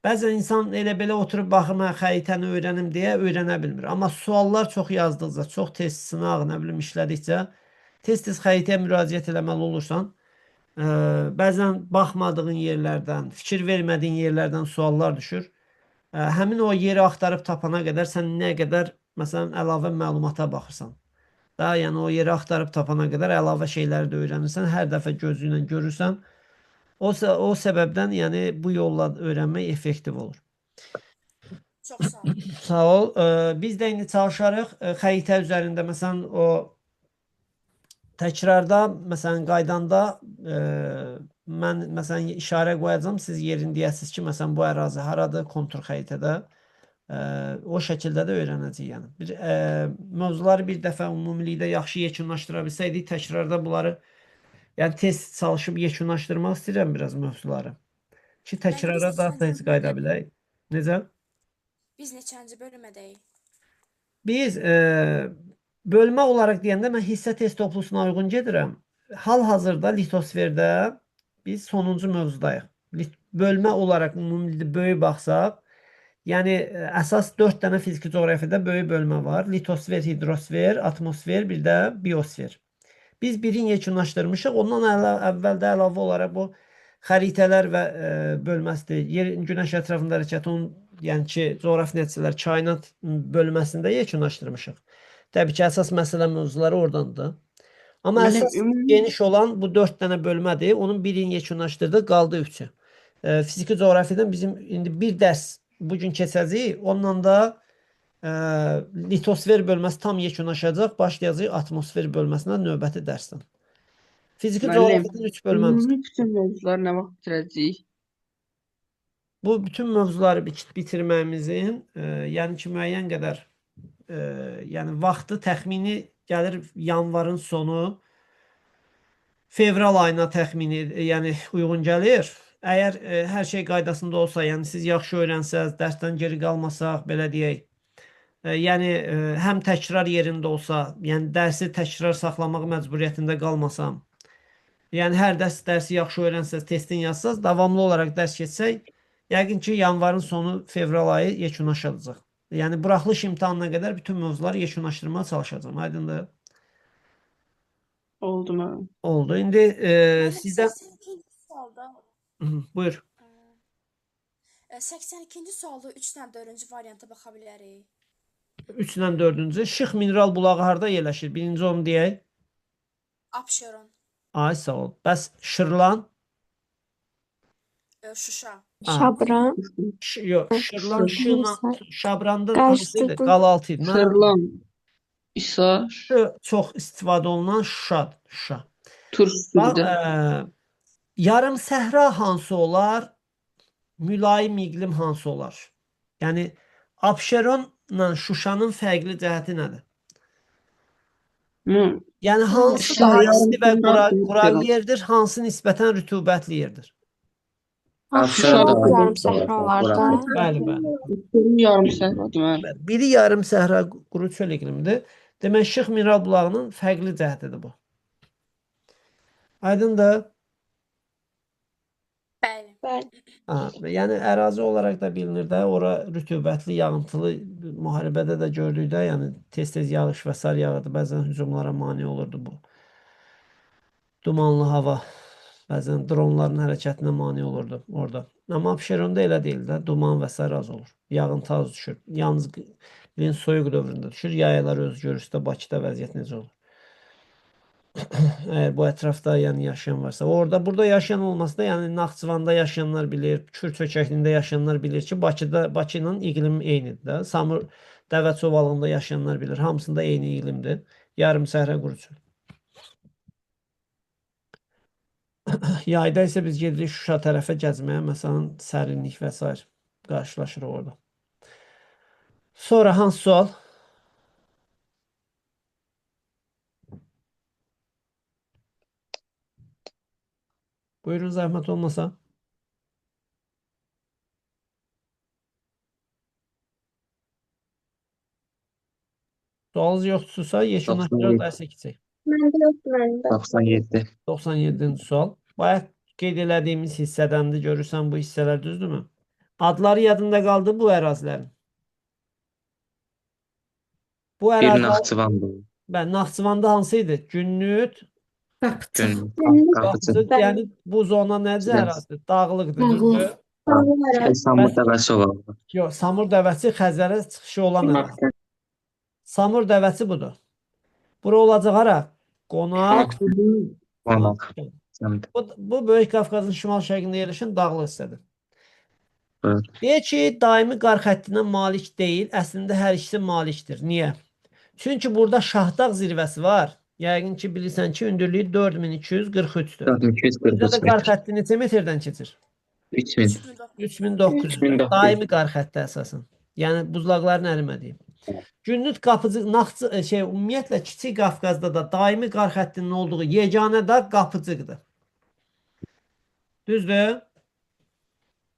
bəzən insan elə belə oturub baxım, xəritəni öyrənim deyə öyrənə bilmir. Amma suallar çox yazdıqca, çox test sınaq, nə bilim işlədikcə tez-tez xəritəyə müraciət eləməli olursan. Bəzən baxmadığın yerlərdən, fikir vermədiyin yerlərdən suallar düşür. Həmin o yeri axtarıb tapana qədər sən nə qədər məsələn əlavə məlumata baxırsan. Da, yəni o yeri axtarıb tapana qədər əlavə şeyləri də öyrənirsən, hər dəfə gözü ilə görürsən. O səbəbdən yəni bu yolla öyrənmək effektiv olur. Çox sağ ol. Sağ ol. Biz də indi çalışarıq xəritə üzərində məsələn o təkrarda məsələn qaydanda mən məsələn işarə qoyacağam, siz yerini deyəsiniz ki, məsələn bu ərazi haradır, kontur xəritədə. O şəkildə də öyrənəcəyik yəni. Mövzuları bir dəfə ümumilikdə yaxşı yekunlaşdıra bilsəydik, təkrarda bunları yəni test çalışıb yekunlaşdırmaq istəyirəm biraz mövzuları. Ki təkrara daha tez qayıda bilək. Necə? Biz neçənci bölmədəyik? Biz bölmə olaraq deyəndə mən hissə test toplusuna uyğun gedirəm. Hal-hazırda litosferdə biz sonuncu mövzudayıq. Bölmə olaraq ümumilikdə böyük baxsaq, yəni əsas 4 dənə fiziki coğrafiyada böyük bölmə var. Litosfer, hidrosfer, atmosfer, bir də biosfer. Biz birini yekunlaşdırmışıq. Ondan əvvəldə əlavə olaraq bu xəritələr və bölməsidir. Günəş ətrafında hərəkət, onun yəni ki, coğrafi nəticələr kainat bölməsində yekunlaşdırmışıq. Təbii ki, əsas məsələ mövzuları oradandır. Amma Müəllim, əsas geniş olan bu 4 dənə bölmədir. Onun birini yekunlaşdırdı, qaldı 3-ü. Fiziki coğrafiyadan bizim indi bir dərs bu gün keçəcəyik. Ondan da litosfer bölməsi tam yekunlaşacaq. Başlayacağıq atmosfer bölməsinə növbəti dərsdən. Fiziki müəllim, coğrafiyadan 3 bölməmiz. ümumi bütün mövzuları nə vaxt bitirəcəyik? Bu bütün mövzuları bitirməyimizin yəni ki, müəyyən qədər yəni vaxtı təxmini gəlir yanvarın sonu, fevral ayına təxmini yəni uyğun gəlir. Əgər hər şey qaydasında olsa, yəni siz yaxşı öyrənsəz, dərsdən geri qalmasaq, belə deyək, yəni həm təkrar yerində olsa, yəni dərsi təkrar saxlamaq məcburiyyətində qalmasam, yəni hər dərsi yaxşı öyrənsəz, testin yazsaz, davamlı olaraq dərs keçsək, yəqin ki, yanvarın sonu, fevral ayı yekunlaşacaq. Yəni buraxılış imtahanına qədər bütün mövzuları yekunlaşdırmağa çalışacağım. Aydındır? Oldu müəllim. Oldu. İndi sizdən 82-ci sualda buyur. 82-ci sualda 3 dən 4-cü varianta baxa bilərik. 3 ilə 4-cü. Şıx mineral bulağı harda yerləşir? Birinci onu deyək. Abşeron, Ay, sağ ol. Bəs Şırlan? Şuşa, Şabran. Yox, Şırlan, Şırla, Şabranda Qarşısı hansıydı? bu. Qalaltı idi. Şırlan, İsa, Çox istifadə olunan Şuşadır. Şuşa. Tur Bax, üstündə. yarım səhra hansı olar? Mülayim iqlim hansı olar? Yəni Abşeronla Şuşanın fərqli cəhəti nədir? Yəni hansı Şuşa daha yarım isti və səhra quraqlı deyil. yerdir, hansı nisbətən rütubətli yerdir? Abşeron da Yarım səhralarda. Bəli, bəli. Yarım səhradır müəllim. Biri yarım səhra quru çöl iqlimidir. Demək, Şıx mineral bulağının fərqli cəhətidir bu. Aydındır? bəli. Bəli. Yəni ərazi olaraq da bilinir də, ora rütubətli, yağıntılı, müharibədə də gördük də, yəni tez-tez yağış və sar yağırdı, bəzən hücumlara mane olurdu bu. Dumanlı hava, bəzən dronların hərəkətinə mane olurdu orada. Amma Abşeronda elə deyil də, duman və sair az olur. Yağıntı az düşür. Yalnız ilin soyuq dövründə düşür. Yaylar öz görüşdə Bakıda vəziyyət necə olur? Əgər bu ətrafda yəni yaşayan varsa, orada burada yaşayan olmasa da, yəni Naxçıvanda yaşayanlar bilir, Kür çökəkliyində yaşayanlar bilir ki, Bakı ilə iqlim eynidir də. Samur Dəvəçovalığında yaşayanlar bilir, hamısında eyni iqlimdir. Yarım səhra quru çöl. Yayda isə biz gedirik Şuşa tərəfə gəzməyə, məsələn, sərinlik və s. qarşılaşırıq orada. Sonra hansı sual? Buyurun, zəhmət olmasa. Sualınız yoxdursa, yekunlaşdıraq dərsə keçək. Məndə yoxdur məndə. 97. 97-ci sual. Bayaq qeyd elədiyimiz hissədəndir. Görürsən bu hissələr düzdürmü? Adları yadında qaldı bu ərazilərin. Bu Bir ərazilər, Naxçıvandı. Naxçıvanda hansı idi? Günnüt, Qapçı. Qapıcı. yəni bu zona nədir Bəli. ərazidir? Dağlıqdır, Dağlıq. düzdür? Samur Dəvəçovalı. Yox, Samur dəvəsi Xəzərə çıxışı olan ərazi. Samur dəvəsi budur. Bura olacaq hara? Qonaq. Qonaq. Bu Böyük Qafqazın şimal-şərqində yerləşən dağlıq hissədir. Evet. Deyək ki, daimi qar xəttinə malik deyil, əslində hər ikisi malikdir. Niyə? Çünki burada Şahdağ zirvəsi var. Yəqin ki, bilirsən ki, hündürlüyü 4243-dür. 4243 Bizdə də qar metr. xətti neçə metrdən keçir? 3000. 3900. 3900. Daimi qar xətti əsasən. Yəni buzlaqların ərimədiyi. Günnüt Qapıcı, ümumiyyətlə Kiçik Qafqazda da daimi qar xəttinin olduğu yeganə dağ Qapıcıqdır. Düzdür?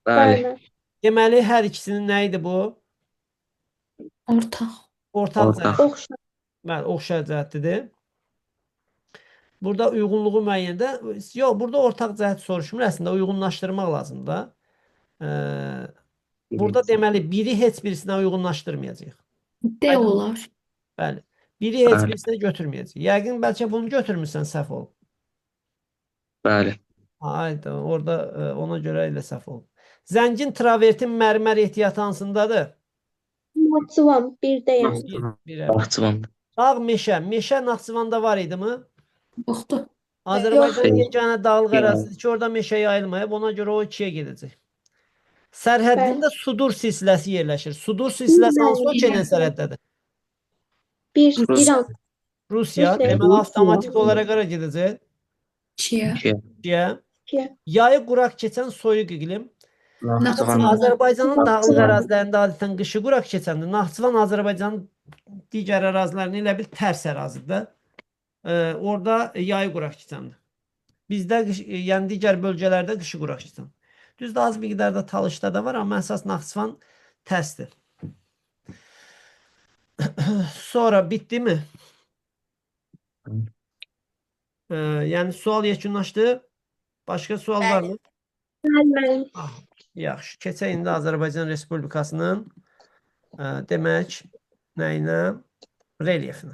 Bəli. Deməli, hər ikisinin nə idi bu? Ortaq. Ortaq Ortaq. cəhət. Bəli, oxşar cəhətlidir. Burada uyğunluğu müəyyəndə, yox, burada ortaq cəhət soruşmur, əslində uyğunlaşdırmaq lazımdır da. Burada deməli, biri heç birisinə uyğunlaşdırmayacaq. D olar. Bəli. Biri heç Bəli. birisinə götürməyəcək. Yəqin bəlkə bunu götürmürsən, səhv olub. Bəli. Hayda, orada ona görə elə səhv olub. Zəngin travertin mərmər ehtiyatı hansındadır? Naxçıvan 1-də yəni. Bir Naxçıvan. Dağ, meşə. Meşə Naxçıvanda var idimi? Yoxdur. Azərbaycanın Yox. yeganə dağlıq Yox. ərazisidir ki, orada meşə yayılmayıb. Ona görə o 2-yə gedəcək. Sərhəddində Sudur silsiləsi yerləşir. Sudur silsiləsi hansı ölkə ilə sərhəddədir? Bir Rus. İran. Rusiya. Rusiya. Deməli, avtomatik olaraq hara gedəcək? İkiyə. İkiyə. 2-yə. İkiyə. Yayı quraq keçən soyuq iqlim. Naxçıvan. Azərbaycanın dağlıq Naxçıvan. ərazilərində adətən qışı quraq keçəndə Naxçıvan Azərbaycanın digər ərazilərinə elə bil tərs ərazidir. Orada yayı quraq keçəndə. Bizdə yəni digər bölgələrdə qışı quraq keçən. Düzdür, az miqdarda Talışda da var, amma əsas Naxçıvan tərsdir. Sonra bitdi mi? Yəni sual yekunlaşdı. Başqa sual var mı? Müəllim. Yaxşı. Keçək indi Azərbaycan Respublikasının demək nəyinə? Relyefinə.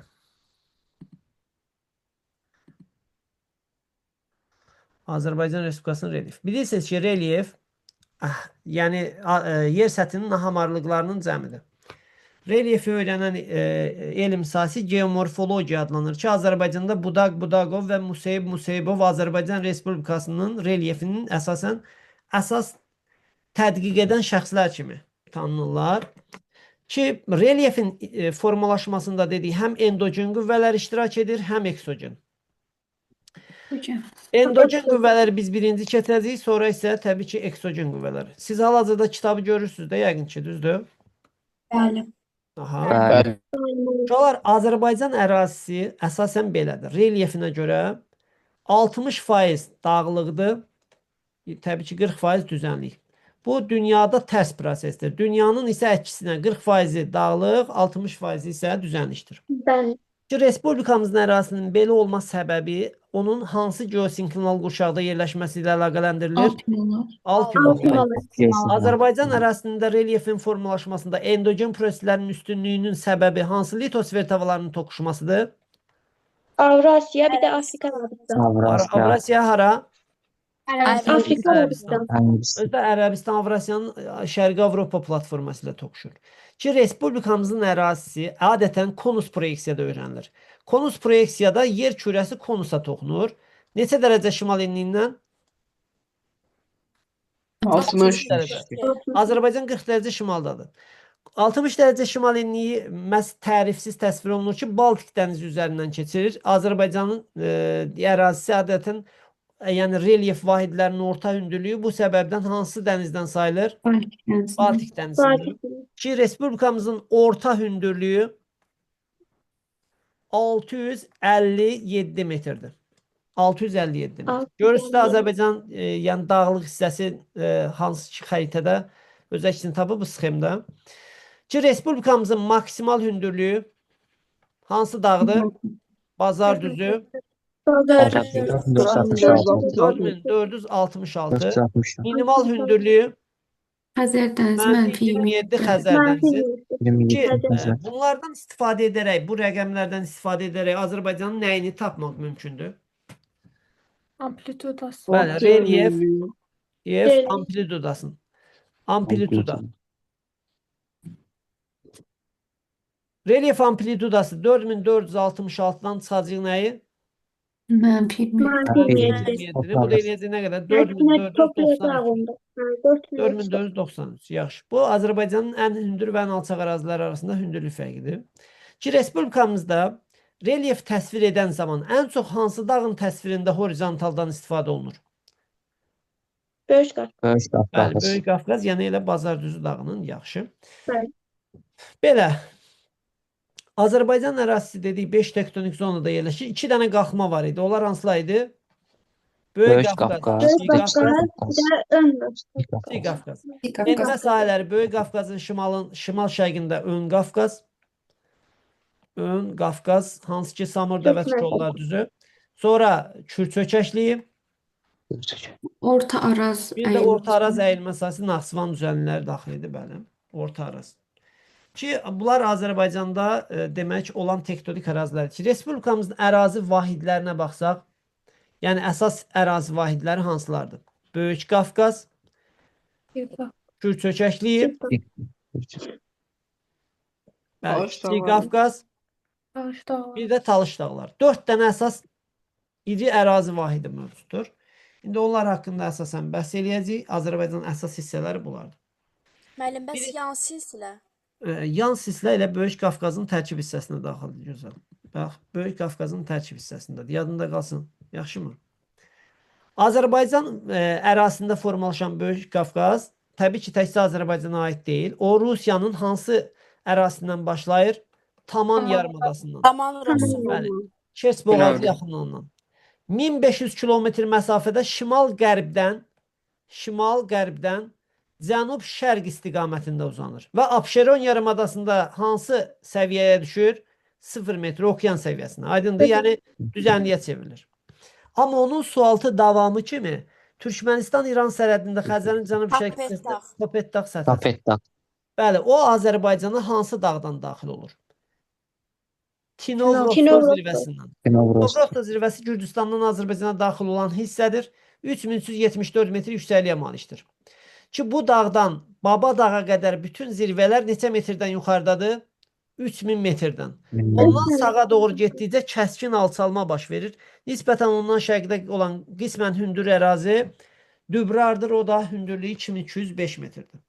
Azərbaycan Respublikasının relyefi. Bilirsiniz ki, relyef yəni yer səthinin nahamarlıqlarının cəmidir. Relyefi öyrənən elm sahəsi geomorfologiya adlanır ki, Azərbaycanda Budaq Budaqov və Museyib Museybov Azərbaycan Respublikasının relyefinin əsas tədqiq edən şəxslər kimi tanınırlar. Ki, relyefin formalaşmasında dedik, həm endogen qüvvələr iştirak edir, həm eksogen. Endogen qüvvələri biz birinci keçəcəyik, sonra isə təbii ki, eksogen qüvvələri. Siz hal-hazırda kitabı görürsünüz də, yəqin ki, düzdür? Bəli. Aha. Bəli. Uşaqlar, Azərbaycan ərazisi əsasən belədir. Relyefinə görə 60% dağlıqdır, təbii ki, 40% düzənlik. Bu, dünyada tərs prosesdir. Dünyanın isə əksinə 40% dağlıq, 60% isə düzənlikdir. Bəli. Respublikamızın ərazisinin belə olma səbəbi onun hansı geosinklinal qurşaqda yerləşməsi ilə əlaqələndirilir? Alpinlar. Azərbaycan ərazisində relyefin formalaşmasında endogen proseslərin üstünlüyünün səbəbi hansı litosfer tavalarının toqquşmasıdır? Avrasiya, bir də Afrika Arabistan. Avrasiya hara? Afrika Arabistan. Özdə Ərəbistan Avrasiyanın Şərqi Avropa platforması ilə toqquşur. Ki, Respublikamızın ərazisi adətən konus proyeksiyada öyrənilir. Konus proyeksiyada yer kürəsi konusa toxunur. Neçə dərəcə şimal enliyindən? 60 dərəcə. Azərbaycan 40 dərəcə şimaldadır. 60 dərəcə şimal enliyi məhz tərifsiz təsvir olunur ki, Baltik dənizi üzərindən keçirir. Azərbaycanın ərazisi adətən yəni relyef vahidlərinin orta hündürlüyü bu səbəbdən hansı dənizdən sayılır? Baltik dənizidir. Ki, Respublikamızın orta hündürlüyü 657 metrdir. 657 metr. Görürsünüz də Azərbaycan yəni dağlıq hissəsi hansı ki xəritədə öz əksini tapıb bu sxemdə. Ki, Respublikamızın maksimal hündürlüyü hansı dağdır? Bazar düzü. 4466. Minimal hündürlüyü Xəzər dənizi mənfi 27 Xəzər dənizi. Ki, bunlardan istifadə edərək, bu rəqəmlərdən istifadə edərək Azərbaycanın nəyini tapmaq mümkündür? Amplitudası. Bəli, relyef amplitudasını. Amplituda. Relyef amplitudası 4466-dan çıxacaq nəyi? Mənfi 27. Bu da eləyəcək nə qədər? 4493. Yaxşı. Bu, Azərbaycanın ən hündür və ən alçaq ərazilər arasında hündürlük fərqidir. Ki, Respublikamızda relyef təsvir edən zaman ən çox hansı dağın təsvirində horizontaldan istifadə olunur? Böyük Qafqaz. Bəli, Böyük Qafqaz, yəni elə Bazar düzü dağının, yaxşı. Bəli. Belə, Azərbaycan ərazisi dedik 5 tektonik zonada yerləşir. 2 dənə qalxma var idi. Onlar hansılar idi? Böyük Qafqaz, Kiçik Qafqaz. Etmə sahələri Böyük Qafqazın şimal-şərqində Ön Qafqaz. Ön Qafqaz, hansı ki Samur dəvət yollar düzü. Sonra Kürçökəkliyi. Orta Araz Bir də Orta Araz əyilmə sahəsi Naxçıvan düzənlikləri daxil idi, bəli. Orta Araz. Ki, bunlar Azərbaycanda demək olan tektonik ərazilərdir ki, Respublikamızın ərazi vahidlərinə baxsaq, yəni əsas ərazi vahidləri hansılardır? Böyük Qafqaz, Kürçökəkliyi, Kiçik Qafqaz, Talış dağlar. Bir də Talış dağlar. 4 dənə əsas iri ərazi vahidi mövcuddur. İndi onlar haqqında əsasən bəhs eləyəcəyik. Azərbaycanın əsas hissələri bunlardır. Müəllim, bəs Biri- yan silsilə? Yan silsilə ilə Böyük Qafqazın tərkib hissəsinə daxildir gözəl. Bax, Böyük Qafqazın tərkib hissəsindədir. Yadında qalsın. Yaxşımı? Azərbaycan ərazisində formalaşan Böyük Qafqaz təbii ki, təkcə Azərbaycana aid deyil. O Rusiyanın hansı ərazisindən başlayır? Taman yarımadasından. Taman Rusiya. Bəli. Kers boğazı Güneydə. yaxınlığından. 1500 kilometr məsafədə şimal-qərbdən cənub-şərq istiqamətində uzanır. Və Abşeron yarımadasında hansı səviyyəyə düşür? 0 metr okean səviyyəsinə. Aydındır? Yəni düzənliyə çevrilir. Amma onun sualtı davamı kimi Türkmənistan-İran sərhədində Xəzərin cənub-şərq hissəsində Tapet dağ səthəsi. Tapet dağ. Bəli, o Azərbaycana hansı dağdan daxil olur? Tinovrosto Tinovrosto. zirvəsindən. Tinovrosto. Tinovrosto zirvəsi Gürcüstandan Azərbaycana daxil olan hissədir. 3374 metr yüksəkliyə malikdir. Ki bu dağdan Baba dağa qədər bütün zirvələr neçə metrdən yuxarıdadır? 3000 metrdən. Ondan sağa doğru getdikcə kəskin alçalma baş verir. Nisbətən ondan şərqdə olan qismən hündür ərazi Dübrardır. O da hündürlüyü 2205 metrdir.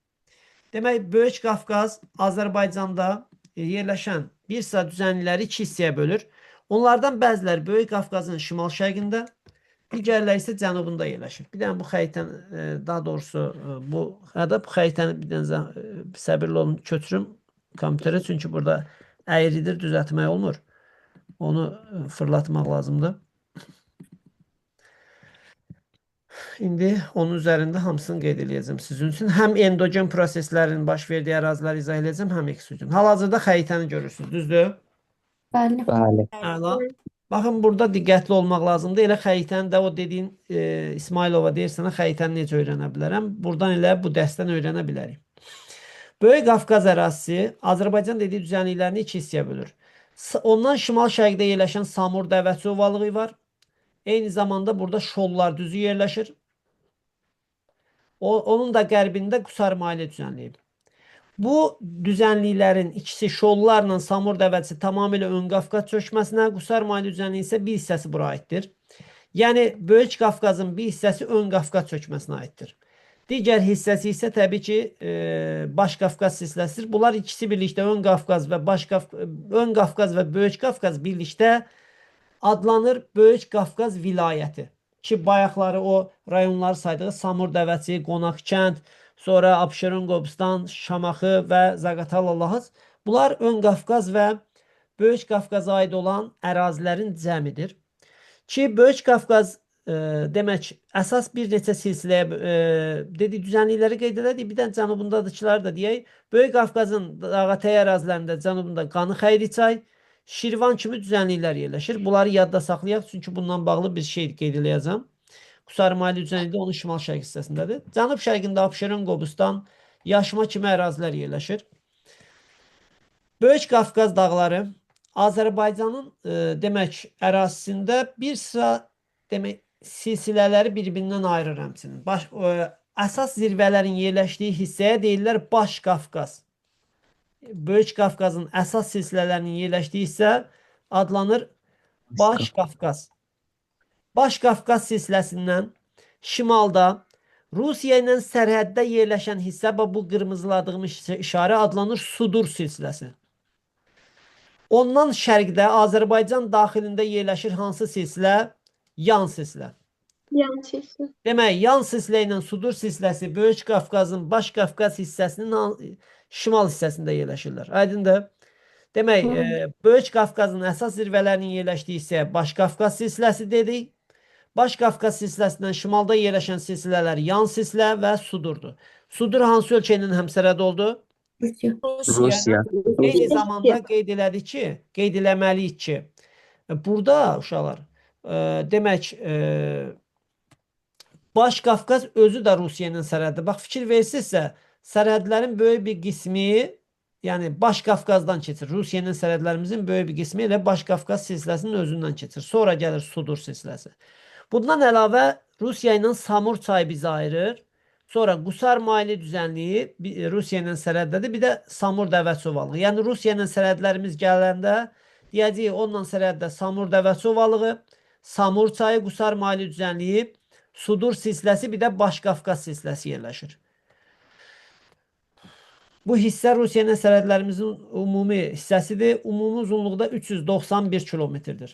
Demək, Böyük Qafqaz Azərbaycanda yerləşən bir sıra düzənlikləri iki hissəyə bölür. Onlardan bəziləri Böyük Qafqazın şimal-şərqində, digərləri isə cənubunda yerləşir. Bir dənə bu xəritəni, daha doğrusu bu xəritəni bir dənə səbirli olun köçürüm kompüterə, çünki burada əyridir, düzəltmək olmur. Onu fırlatmaq lazımdır. İndi onun üzərində hamısını qeyd edəcəm sizin üçün. Həm endogen proseslərin baş verdiyi ərazilər izah edəcəm, həm eksogen. Hal-hazırda xəritəni görürsünüz, düzdür? Bəli. Bəli. Əla. Baxın, burada diqqətli olmaq lazımdır. Elə xəritəni də o dediyin İsmailova deyir sənə xəritəni necə öyrənə bilərəm. Buradan elə bu dərsdən öyrənə bilərik. Böyük Qafqaz ərazisi Azərbaycan dediyi düzənliklərini iki hissəyə bölür. Ondan şimal-şərqdə yerləşən Samur Dəvəçi ovalığı var. Eyni zamanda burada Şollar düzü yerləşir. Onun da qərbində Qusar-Maili düzənliyi. Bu düzənliklərin ikisi Şollarla Samur Dəvəçi tamamilə ön Qafqaz çökməsinə, Qusar-Maili düzənliyi isə bir hissəsi bura aiddir. Yəni, Böyük Qafqazın bir hissəsi ön Qafqaz çökməsinə aiddir. Digər hissəsi isə təbii ki, Baş Qafqaz silsiləsidir. Bunlar ikisi birlikdə ön Qafqaz və Böyük Qafqaz birlikdə adlanır Böyük Qafqaz vilayəti. Ki, bayaqları o rayonları saydığı Samur Dəvəçi, Qonaqkənd, sonra Abşeron, Qobustan, Şamaxı və Zaqatala-Lahıc. Bunlar ön Qafqaz və Böyük Qafqaza aid olan ərazilərin cəmidir. Ki, Böyük Qafqaz demək, əsas bir neçə silsiləyə düzənlikləri qeyd edədik. Bir də cənubundadakıları da deyək. Böyük Qafqazın dağətəyi ərazilərində cənubunda Qanı-Xeyri çay, Şirvan kimi düzənliklər yerləşir. Bunları yadda saxlayaq, çünki bundan bağlı bir şey qeyd edəcəm. Qusar-Maili düzənlikdə onun şimal-şərq hissəsindədir. Cənub-şərqində Abşeron, Qobustan, Yaşma kimi ərazilər yerləşir. Böyük Qafqaz dağları Azərbaycanın demək, ərazisində bir sıra demək, silsilələri bir-birindən ayırır həmçinin. Əsas zirvələrin yerləşdiyi hissəyə deyirlər Baş Qafqaz. Böyük Qafqazın əsas silsilələrinin yerləşdiyi hissə adlanır Baş Qafqaz. Baş Qafqaz silsiləsindən şimalda Rusiya ilə sərhəddə yerləşən hissə, bu qırmızıladığım işarə adlanır Sudur silsiləsi. Ondan şərqdə Azərbaycan daxilində yerləşir hansı silsilə? Yan silsilə. Yan silsilə. Demək, yan silsilə ilə Sudur silsiləsi Böyük Qafqazın Baş Qafqaz hissəsinin şimal hissəsində yerləşirlər. Aydındır? Demək, Böyük Qafqazın əsas zirvələrinin yerləşdiyi hissəyə Baş Qafqaz silsiləsi dedik. Baş Qafqaz silsiləsindən şimalda yerləşən silsilələr yan silsilə və Sudurdur. Sudur hansı ölkənin həmsərhədi oldu? Rusiya. Eyni zamanda qeyd eləməliyik ki, burada uşaqlar, demək, Baş Qafqaz özü də Rusiya ilə sərhəddir. Bax, fikir versinizsə, sərhədlərin böyük bir qismi, yəni Baş Qafqazdan keçir. Rusiya ilə sərhədlərimizin böyük bir qismi elə Baş Qafqaz silsiləsinin özündən keçir. Sonra gəlir Sudur silsiləsi. Bundan əlavə Rusiya ilə Samur çayı bizi ayırır. Sonra Qusar-Maili düzənliyi Rusiya ilə sərhəddədir. Bir də Samur Dəvəçi ovalığı. Yəni Rusiya ilə sərhədlərimiz gələndə Deyəcəyik onunla sərhəddə Samur dəvəsi ovalığı, Samur çayı, Qusar maili düzənliyi, Sudur silsiləsi, bir də Başqafqaz silsiləsi yerləşir. Bu hissə Rusiya ilə sərhədlərimizin ümumi hissəsidir. Ümumi uzunluqda 391 kilometrdir.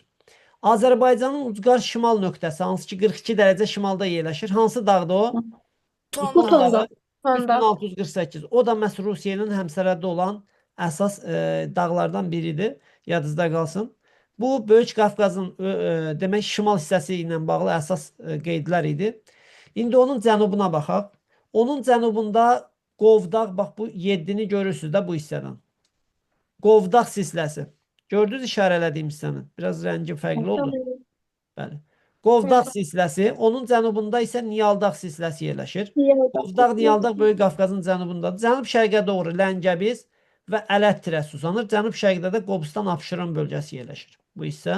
Azərbaycanın ucqar şimal nöqtəsi, hansı ki 42 dərəcə şimalda yerləşir. Hansı dağdır o? Tonda. Tonda. 3648. O da məhz Rusiya ilə həmsərhəddə olan əsas dağlardan biridir. Yadınızda qalsın. Bu Böyük Qafqazın demək şimal hissəsi ilə bağlı əsas qeydlər idi. İndi onun cənubuna baxaq. Onun cənubunda Qovdaq, bax bu 7-ni görürsünüz də bu hissədən. Qovdaq silsiləsi. Gördünüz işarələdiyim hissəni. Biraz rəngi fərqli oldu. Bəli. Qovdaq silsiləsi. Onun cənubunda isə Niyaldaq silsiləsi yerləşir. Qovdaq, Niyaldaq Böyük Qafqazın cənubundadır. Cənub-şərqə doğru Ləngəbiz və Ələt tirəsi uzanır. Cənub-şərqdə də Qobustan-Abşeron bölgəsi yerləşir. Bu hissə.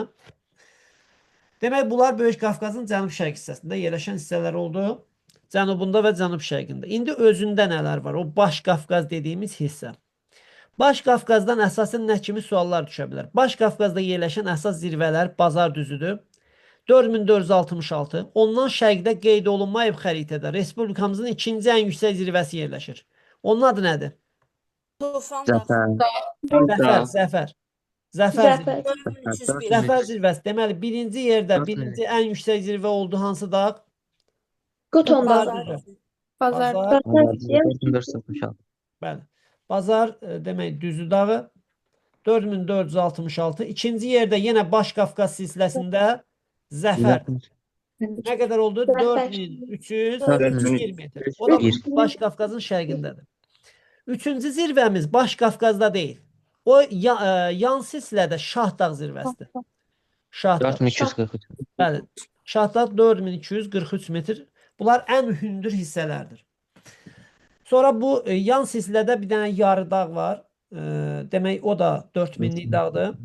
Demək, bunlar Böyük Qafqazın cənub-şərq hissəsində yerləşən hissələr oldu. Cənubunda və cənub-şərqində. İndi özündə nələr var? O Baş Qafqaz dediyimiz hissə. Baş Qafqazdan əsasən nə kimi suallar düşə bilər? Baş Qafqazda yerləşən əsas zirvələr Bazar düzüdür. 4466. Ondan şərqdə qeyd olunmayıb xəritədə Respublikamızın ikinci ən yüksək zirvəsi yerləşir. Onun adı nədir? Tufan Zəfər. Zəfər. Zəfər zirvəsi. Deməli, birinci yerdə, birinci ən yüksək zirvə oldu hansı dağ? Quton dağı. Bazar. 4466. Bəli. Bazar demək düzü dağı 4466. İkinci yerdə yenə Baş Qafqaz silsiləsində Zəfər. Nə qədər oldu? 4320 metr. O da Baş Qafqazın şərqindədir. Üçüncü zirvəmiz Baş Qafqazda deyil. O yan silsilədə Şahdağ zirvəsidir. Şahdağ. 4243. Bəli. Şahdağ 4243 metr. Bunlar ən hündür hissələrdir. Sonra bu yan silsilədə bir dənə yarı dağ var. Demək o da 4000'lik dağdır.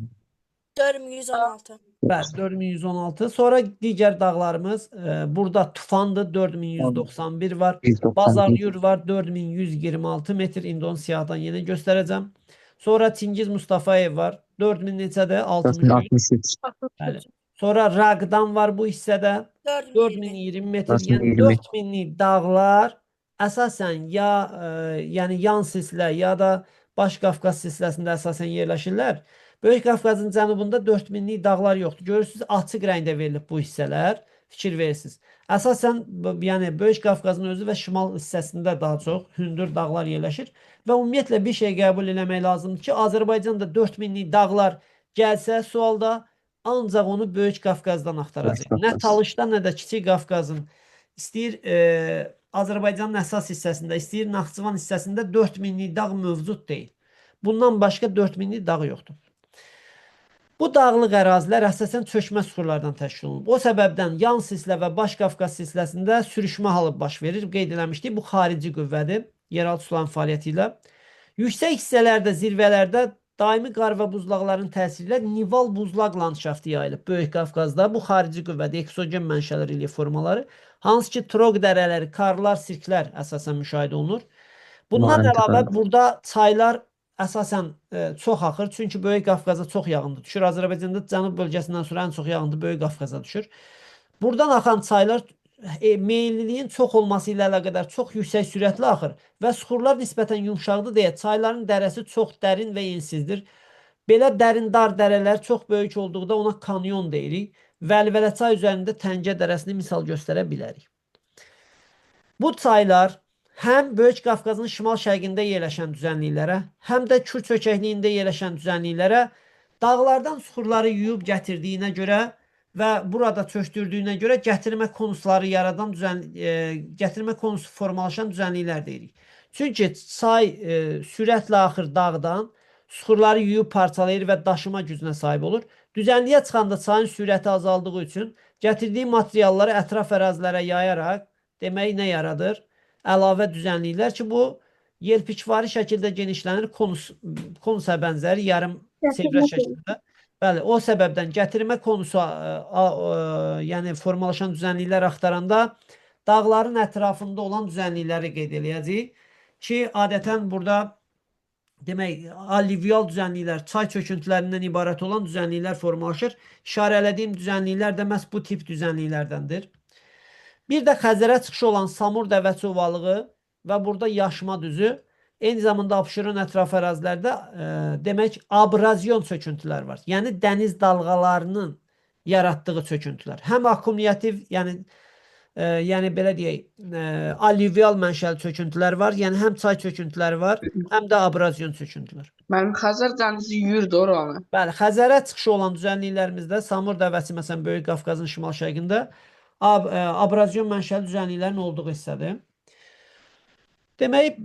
4116. Bəli, 4116. Sonra digər dağlarımız burada Tufandır, 4191 var. Bazarlıyur var, 4126 metr. İndi onu siyahdan yenə göstərəcəm. Sonra Çingiz Mustafayev var. 4000 neçədir? 63. Bəli. Sonra Raqdan var bu hissədə. 4020 metr. Yəni 4000'lik dağlar əsasən ya yəni yan silsilə ya da Baş Qafqaz silsiləsində əsasən yerləşirlər. Böyük Qafqazın cənubunda 4000'lik dağlar yoxdur. Görürsünüz, açıq rəngdə verilib bu hissələr. Fikir verirsiniz. Əsasən yəni Böyük Qafqazın özü və şimal hissəsində daha çox hündür dağlar yerləşir və ümumiyyətlə bir şey qəbul eləmək lazımdır ki, Azərbaycanda 4000'lik dağlar gəlsə sualda ancaq onu Böyük Qafqazdan axtaracaq. Nə Talışda, nə də Kiçik Qafqazın istəyir Azərbaycanın əsas hissəsində, istəyir Naxçıvan hissəsində 4000'lik dağ mövcud deyil. Bundan başqa 4000'lik dağ yoxdur. Bu dağlıq ərazilər əsasən çökmə süxurlardan təşkil olunub. O səbəbdən yan silsilə və Baş Qafqaz silsiləsində sürüşmə halı baş verir. Qeyd eləmişdik, bu xarici qüvvədir. Yeraltı suların fəaliyyəti ilə. Yüksək hissələrdə, zirvələrdə daimi qar və buzlaqların təsiri ilə nival buzlaq landşaftı yayılıb. Böyük Qafqazda bu xarici qüvvədir, eksogen mənşəli relyef formaları. Hansı ki, Troq dərələri, karlar, sirklər əsasən müşahidə olunur. Bundan əlavə burada çaylar əsasən çox axır. Çünki Böyük Qafqaza çox yağıntı düşür. Azərbaycanda cənub bölgəsindən sonra ən çox yağıntı Böyük Qafqaza düşür. Buradan axan çaylar meylliliyin çox olması ilə əlaqədar çox yüksək sürətlə axır və süxurlar nisbətən yumşaqdır deyə çayların dərəsi çox dərin və ensizdir. Belə dərin dar dərələr çox böyük olduqda ona kanyon deyirik. Vəlvələ çay üzərində Təngə dərəsini misal göstərə bilərik. Bu çaylar həm Böyük Qafqazın şimal-şərqində yerləşən düzənliklərə, həm də Kür çökəkliyində yerləşən düzənliklərə dağlardan süxurları yuyub gətirdiyinə görə və burada çöktürdüyünə görə gətirmə konusları yaradan gətirmə konusu formalaşan düzənliklər deyirik. Çünki çay sürətlə axır dağdan, süxurları yuyub parçalayır və daşıma gücünə sahib olur. Düzənliyə çıxanda çayın sürəti azaldığı üçün gətirdiyi materialları ətraf ərazilərə yayaraq demək nə yaradır? Əlavə düzənliklər ki, bu yelpikvari şəkildə genişlənir, konusa bənzər, yarım çevrə şəklində. Bəli, o səbəbdən gətirmə konusu, yəni formalaşan düzənliklər axtaranda dağların ətrafında olan düzənlikləri qeyd eləyəcəyik ki, adətən burada demək, alluvial düzənliklər, çay çöküntülərindən ibarət olan düzənliklər formalaşır. İşarələdiyim düzənliklər də məhz bu tip düzənliklərdəndir. Bir də Xəzərə çıxışı olan Samur Dəvəçi ovalığı və burada Yaşma düzü, eyni zamanda Abşeron ətrafı ərazilərdə demək, abrazyon çöküntülər var. Yəni dəniz dalğalarının yaratdığı çöküntülər. Həm akkumulyativ, yəni belə deyək, alluvial mənşəli çöküntülər var. Yəni həm çay çöküntüləri var, həm də abrazyon çöküntülər. Mənim Xəzər dənizi yuyurdu oranı. Bəli, Xəzərə çıxışı olan düzənliklərimizdə Samur Dəvəsi məsələn Böyük Qafqazın şimal-şərqində abrazyon mənşəli düzənliklərin olduğu hissədir. Demək,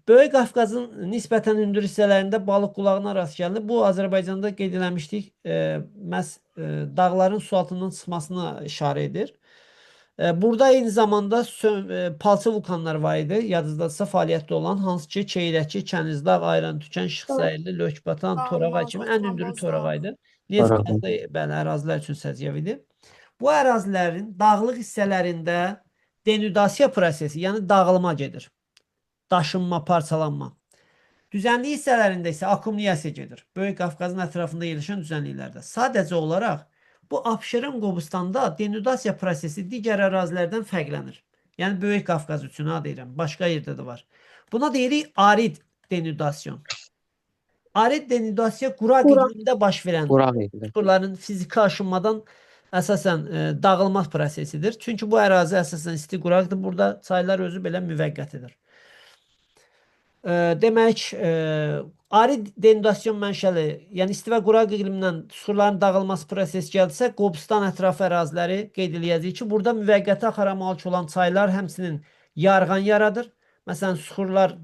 Böyük Qafqazın nisbətən hündür hissələrində balıq qulağına rast gəlinir. Bu, Azərbaycanda qeyd eləmişdik, məhz dağların su altından çıxmasına işarə edir. Burada eyni zamanda palçı vulkanlar var idi. Yadınızdadırsa fəaliyyətdə olan, hansı ki, Çeyrəki, Kənizdağ, Ayran-Tükən, Şıxsəyirli, Lökbatan, Torağay kimi ən hündürü Torağay idi. Neft qazlı ərazilər üçün səciyyəvidir. Bu ərazilərin dağlıq hissələrində denudasiya prosesi, yəni dağılma gedir. Daşınma, parçalanma. Düzənlik hissələrində isə akkumulyasiya gedir. Böyük Qafqazın ətrafında yerləşən düzənliklərdə. Sadəcə olaraq bu Abşeron Qobustanda denudasiya prosesi digər ərazilərdən fərqlənir. Yəni Böyük Qafqaz üçün deyirəm, başqa yerdə də var. Buna deyirik arid denudasiyon. Arid denudasiya quraq iqlimdə baş verən suların fiziki aşınmadan əsasən dağılma prosesidir. Çünki bu ərazi əsasən isti quraqdır. Burada çaylar özü belə müvəqqətidir. Demək, arid denudasiyon mənşəli, yəni isti və quraq iqlimindən suların dağılması prosesi gəldisə, Qobustan ətrafı əraziləri qeyd eləyəcəyik ki, burada müvəqqəti axara malik olan çaylar həmçinin yarğan yaradır. Məsələn, suxurlar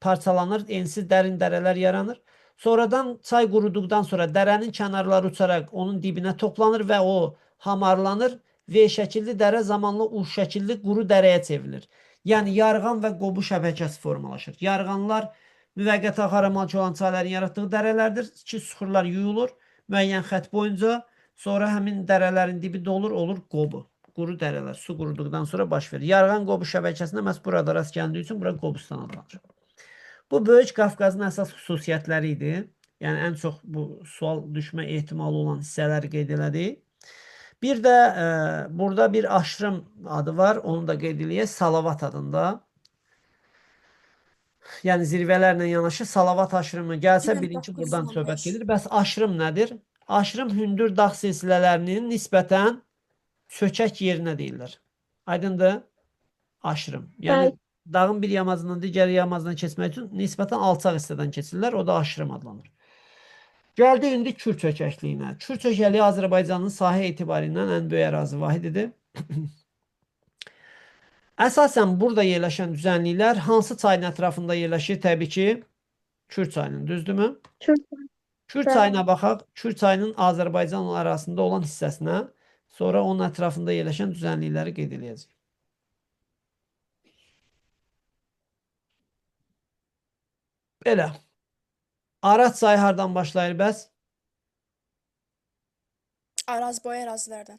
parçalanır, ensiz dərin dərələr yaranır. Sonradan çay quruduqdan sonra dərənin kənarları uçaraq onun dibinə toplanır və o hamarlanır. V şəkilli dərə zamanla U şəkilli quru dərəyə çevrilir. Yəni yarğan və qobu şəbəkəsi formalaşır. Yarğanlar müvəqqəti axara malik olan çayların yaratdığı dərələrdir ki, suxurlar yuyulur müəyyən xətt boyunca. Sonra həmin dərələrin dibi dolur, olur qobu. Quru dərələr su quruduqdan sonra baş verir. Yarğan qobu şəbəkəsində məhz burada rast gəldiyi üçün bura Qobustan adlanır. Bu Böyük Qafqazın əsas xüsusiyyətləri idi. Yəni ən çox bu sual düşmə ehtimalı olan hissələri qeyd elədik. Bir də burada bir aşırım adı var. Onu da qeyd eləyək. Salavat adında. Yəni zirvələrlə yanaşı Salavat aşırımı gəlsə birinci buradan söhbət gedir. Bəs aşırım nədir? Aşırım hündür dağ silsilələrinin nisbətən çökək yerinə deyirlər. Aydındır? Aşırım. Yəni dağın bir yamacından digər yamacından keçmək üçün nisbətən alçaq hissədən keçirlər. O da aşırım adlanır. Gəldi indi Kür çökəkliyinə. Kür çökəkliyi Azərbaycanın sahə etibarindən ən böyük ərazi vahididir. Əsasən burada yerləşən düzənliklər hansı çayın ətrafında yerləşir? Təbii ki, Kür çayının, düzdürmü? Kür çayına baxaq. Kür çayının Azərbaycan arasında olan hissəsinə, sonra onun ətrafında yerləşən düzənlikləri qeyd edəcəyik. Belə. Araz çayı hardan başlayır bəs? Arazboy ərazilərdən.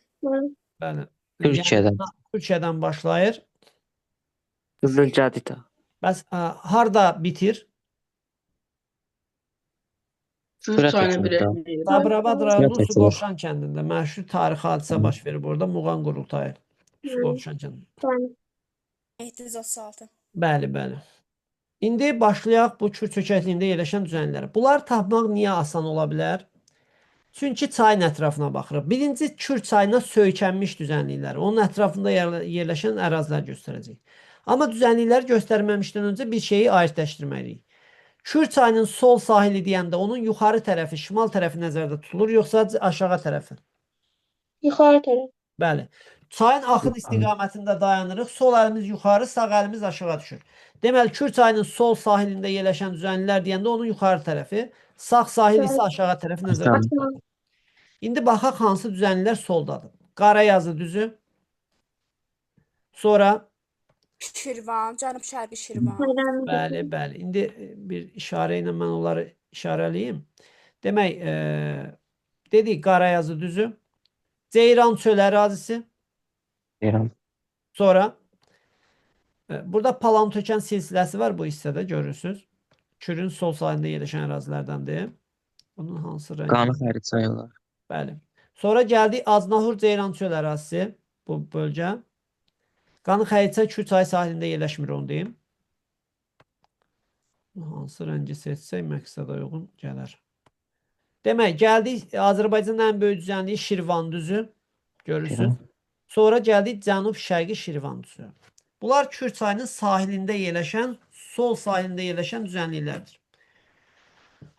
Bəli. Türkiyədən. Türkiyədən başlayır. Qızılcadita. Bəs harda bitir? Kür çayını birləşdirir. Sabirabad rayonunun Suqovuşan kəndində məşhur tarixi hadisə baş verir burada. Muğan qurultayı. Suqovuşan kəndində. 736. Bəli, bəli. İndi başlayaq bu Kür çökəkliyində yerləşən düzənliklərə. Bunları tapmaq niyə asan ola bilər? Çünki çayın ətrafına baxırıq. Birinci Kür çayına söykənmiş düzənliklər. Onun ətrafında yerləşən ərazilər göstərəcək. Amma düzənlikləri göstərməmişdən öncə bir şeyi aidləşdirməliyik. Kür çayının sol sahili deyəndə onun yuxarı tərəfi, şimal tərəfi nəzərdə tutulur, yoxsa aşağı tərəfi? Yuxarı tərəf. Bəli. Çayın axın istiqamətində dayanırıq. Sol əlimiz yuxarı, sağ əlimiz aşağı düşür. Deməli, Kür çayının sol sahilində yerləşən düzənliklər deyəndə onun yuxarı tərəfi, sağ sahil isə aşağı tərəfi nəzərdə tutulur. İndi baxaq hansı düzənliklər soldadır. Qarayazı düzü. Sonra Şirvan, Cənub-Şərqi Şirvan. bəli, bəli. İndi bir işarə ilə mən onları işarələyim. Demək, dedik Qarayazı düzü. Ceyran çöl ərazisi. İran. Sonra Burada Palantökən silsiləsi var bu hissədə görürsünüz. Kürün sol sahilində yerləşən ərazilərdəndir. Bunun hansı rəngi? Qanı xərit sayılır. Bəli. Sonra gəldik Aznahur Ceyrançöl ərazisi. Bu bölgə. Qanı Xəritçay Kür çayı sahilində yerləşmir onu deyim. Hansı rəngi seçsək məqsədə uyğun gələr. Demək, gəldik Azərbaycanın ən böyük düzənliyi Şirvan düzü. Görürsünüz. Sonra gəldik Cənub-Şərqi Şirvan düzü. Bunlar Kür çayının sahilində yerləşən, sol sahilində yerləşən düzənliklərdir.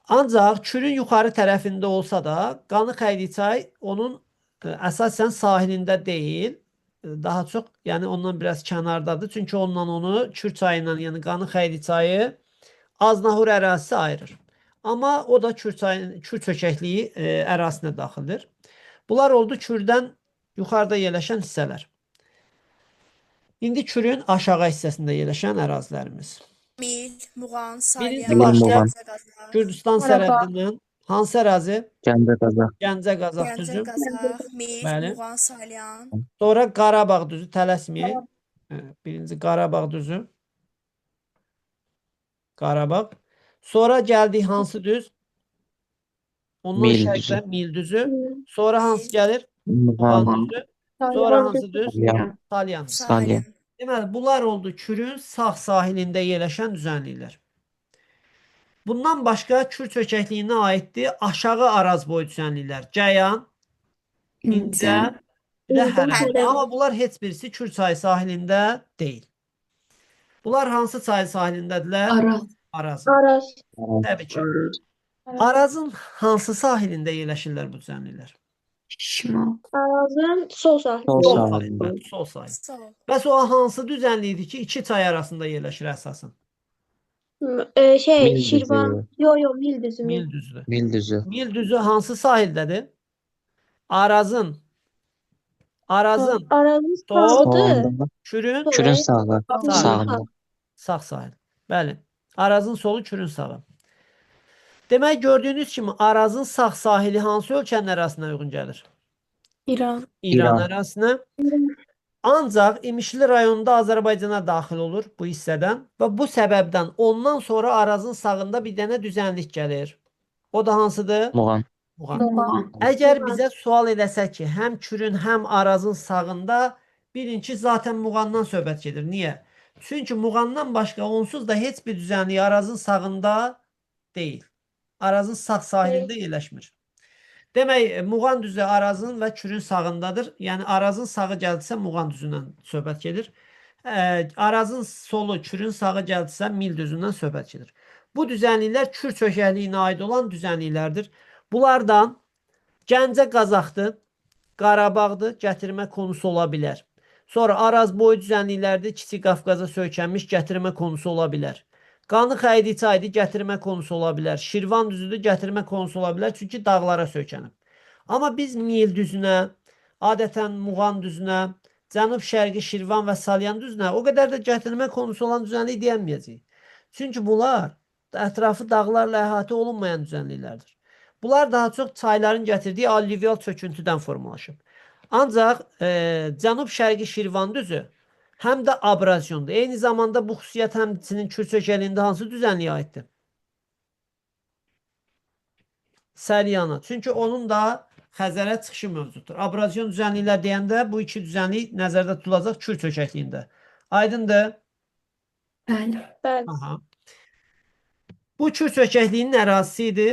Ancaq Kürün yuxarı tərəfində olsa da, Qanı Xəritçay onun əsasən sahilində deyil, daha çox, yəni ondan biraz kənardadır. Çünki ondan onu Kür çayından, yəni Qanı Xəritçayı Aznahur ərazisi ayırır. Amma o da Kür çökəkliyi ərazisinə daxildir. Bunlar oldu Kürdən yuxarıda yerləşən hissələr. İndi Kürün aşağı hissəsində yerləşən ərazilərimiz. Mil, Muğan, Birinci Salyan, başlayaq Gəncə Qazaq, Gürcüstan sərhəddindən hansı ərazi? Gəncə Qazaq. Gəncə Qazaq Gəncə düzü. Qazaq, Mil, Bəli. Muğan, Salyan, Sonra Qarabağ düzü tələsməyək. Birinci Qarabağ düzü. Qarabağ. Sonra gəldik hansı düz? Ondan Mil şərqdə düzü. Mil düzü. Sonra hansı gəlir? Muğan. Muğan düzü. Sonra hansı düz? Salyan. Salyan. Salyan. Deməli, bunlar oldu Kürün sağ sahilində yerləşən düzənliklər. Bundan başqa Kür çökəkliyinə aiddir aşağı Araz boyu düzənliklər. Cəyan, İncə, bir də Hərə. Amma bunlar heç birisi Kür çayı sahilində deyil. Bunlar hansı çayı sahilindədirlər? Araz. Araz. Araz. Təbii ki. Arazın hansı sahilində yerləşirlər bu düzənliklər? Şimal. Arazın sol sahili. Sol Sol sahilində. sahil. Bəli, sol sahil. Sol. Bəs o hansı düzənlikdir ki, iki çay arasında yerləşir əsasən? Mil Şirvan. düzü. Yo, Mil düzü. Mil düzüdür. Mil düzü. Mil düzü hansı sahildədir? Arazın Arazın sol, sağıdır. Solunda. Kürün Kürün sağı. Sağ. Sağında. sağ sahil. Bəli. Arazın solu, Kürün sağı. Demək, gördüyünüz kimi Arazın sağ sahili hansı ölkənin ərazisinə uyğun gəlir? İran. İran İran. ərazisinə. Ancaq İmişli rayonunda Azərbaycana daxil olur bu hissədən və bu səbəbdən ondan sonra Arazın sağında bir dənə düzənlik gəlir. O da hansıdır? Muğan. Muğan. Muğan. Əgər bizə sual eləsə ki, həm Kürün, həm Arazın sağında, bilin ki, zaten Muğandan söhbət gedir. Niyə? Çünki Muğandan başqa onsuz da heç bir düzənlik Arazın sağında deyil. Arazın sağ sahilində yerləşmir. Demək, Muğan düzü Arazın və Kürün sağındadır. Yəni, Arazın sağı gəldisə, Muğan düzündən söhbət gedir. Arazın solu, Kürün sağı gəldisə, Mil düzündən söhbət gedir. Bu düzənliklər Kür çökəkliyinə aid olan düzənliklərdir. Bunlardan Gəncə Qazaxdır, Qarabağdır, gətirmə konusu ola bilər. Sonra Araz boyu düzənliklərdir, Kiçik Qafqaza söykənmiş gətirmə konusu ola bilər. Qanı Xəritçaydır, gətirmə konusu ola bilər. Şirvan düzüdür, gətirmə konusu ola bilər, çünki dağlara söykənib. Amma biz Mil düzünə, adətən Muğan düzünə, Cənub-Şərqi Şirvan və Salyan düzünə o qədər də gətirmə konusu olan düzənlik deyəməyəcəyik. Çünki bunlar ətrafı dağlarla əhatə olunmayan düzənliklərdir. Bunlar daha çox çayların gətirdiyi alluvial çöküntüdən formalaşıb. Ancaq Cənub-Şərqi Şirvan düzü həm də abrazyondur. Eyni zamanda bu xüsusiyyət həmçinin Kür çökəkliyində hansı düzənliyə aiddir? Səryana. Çünki onun da Xəzərə çıxışı mövcuddur. Abrazyon düzənliklər deyəndə bu iki düzənlik nəzərdə tutulacaq Kür çökəkliyində. Aydındır? Bəli. Aha. Bu Kür çökəkliyinin ərazisi idi.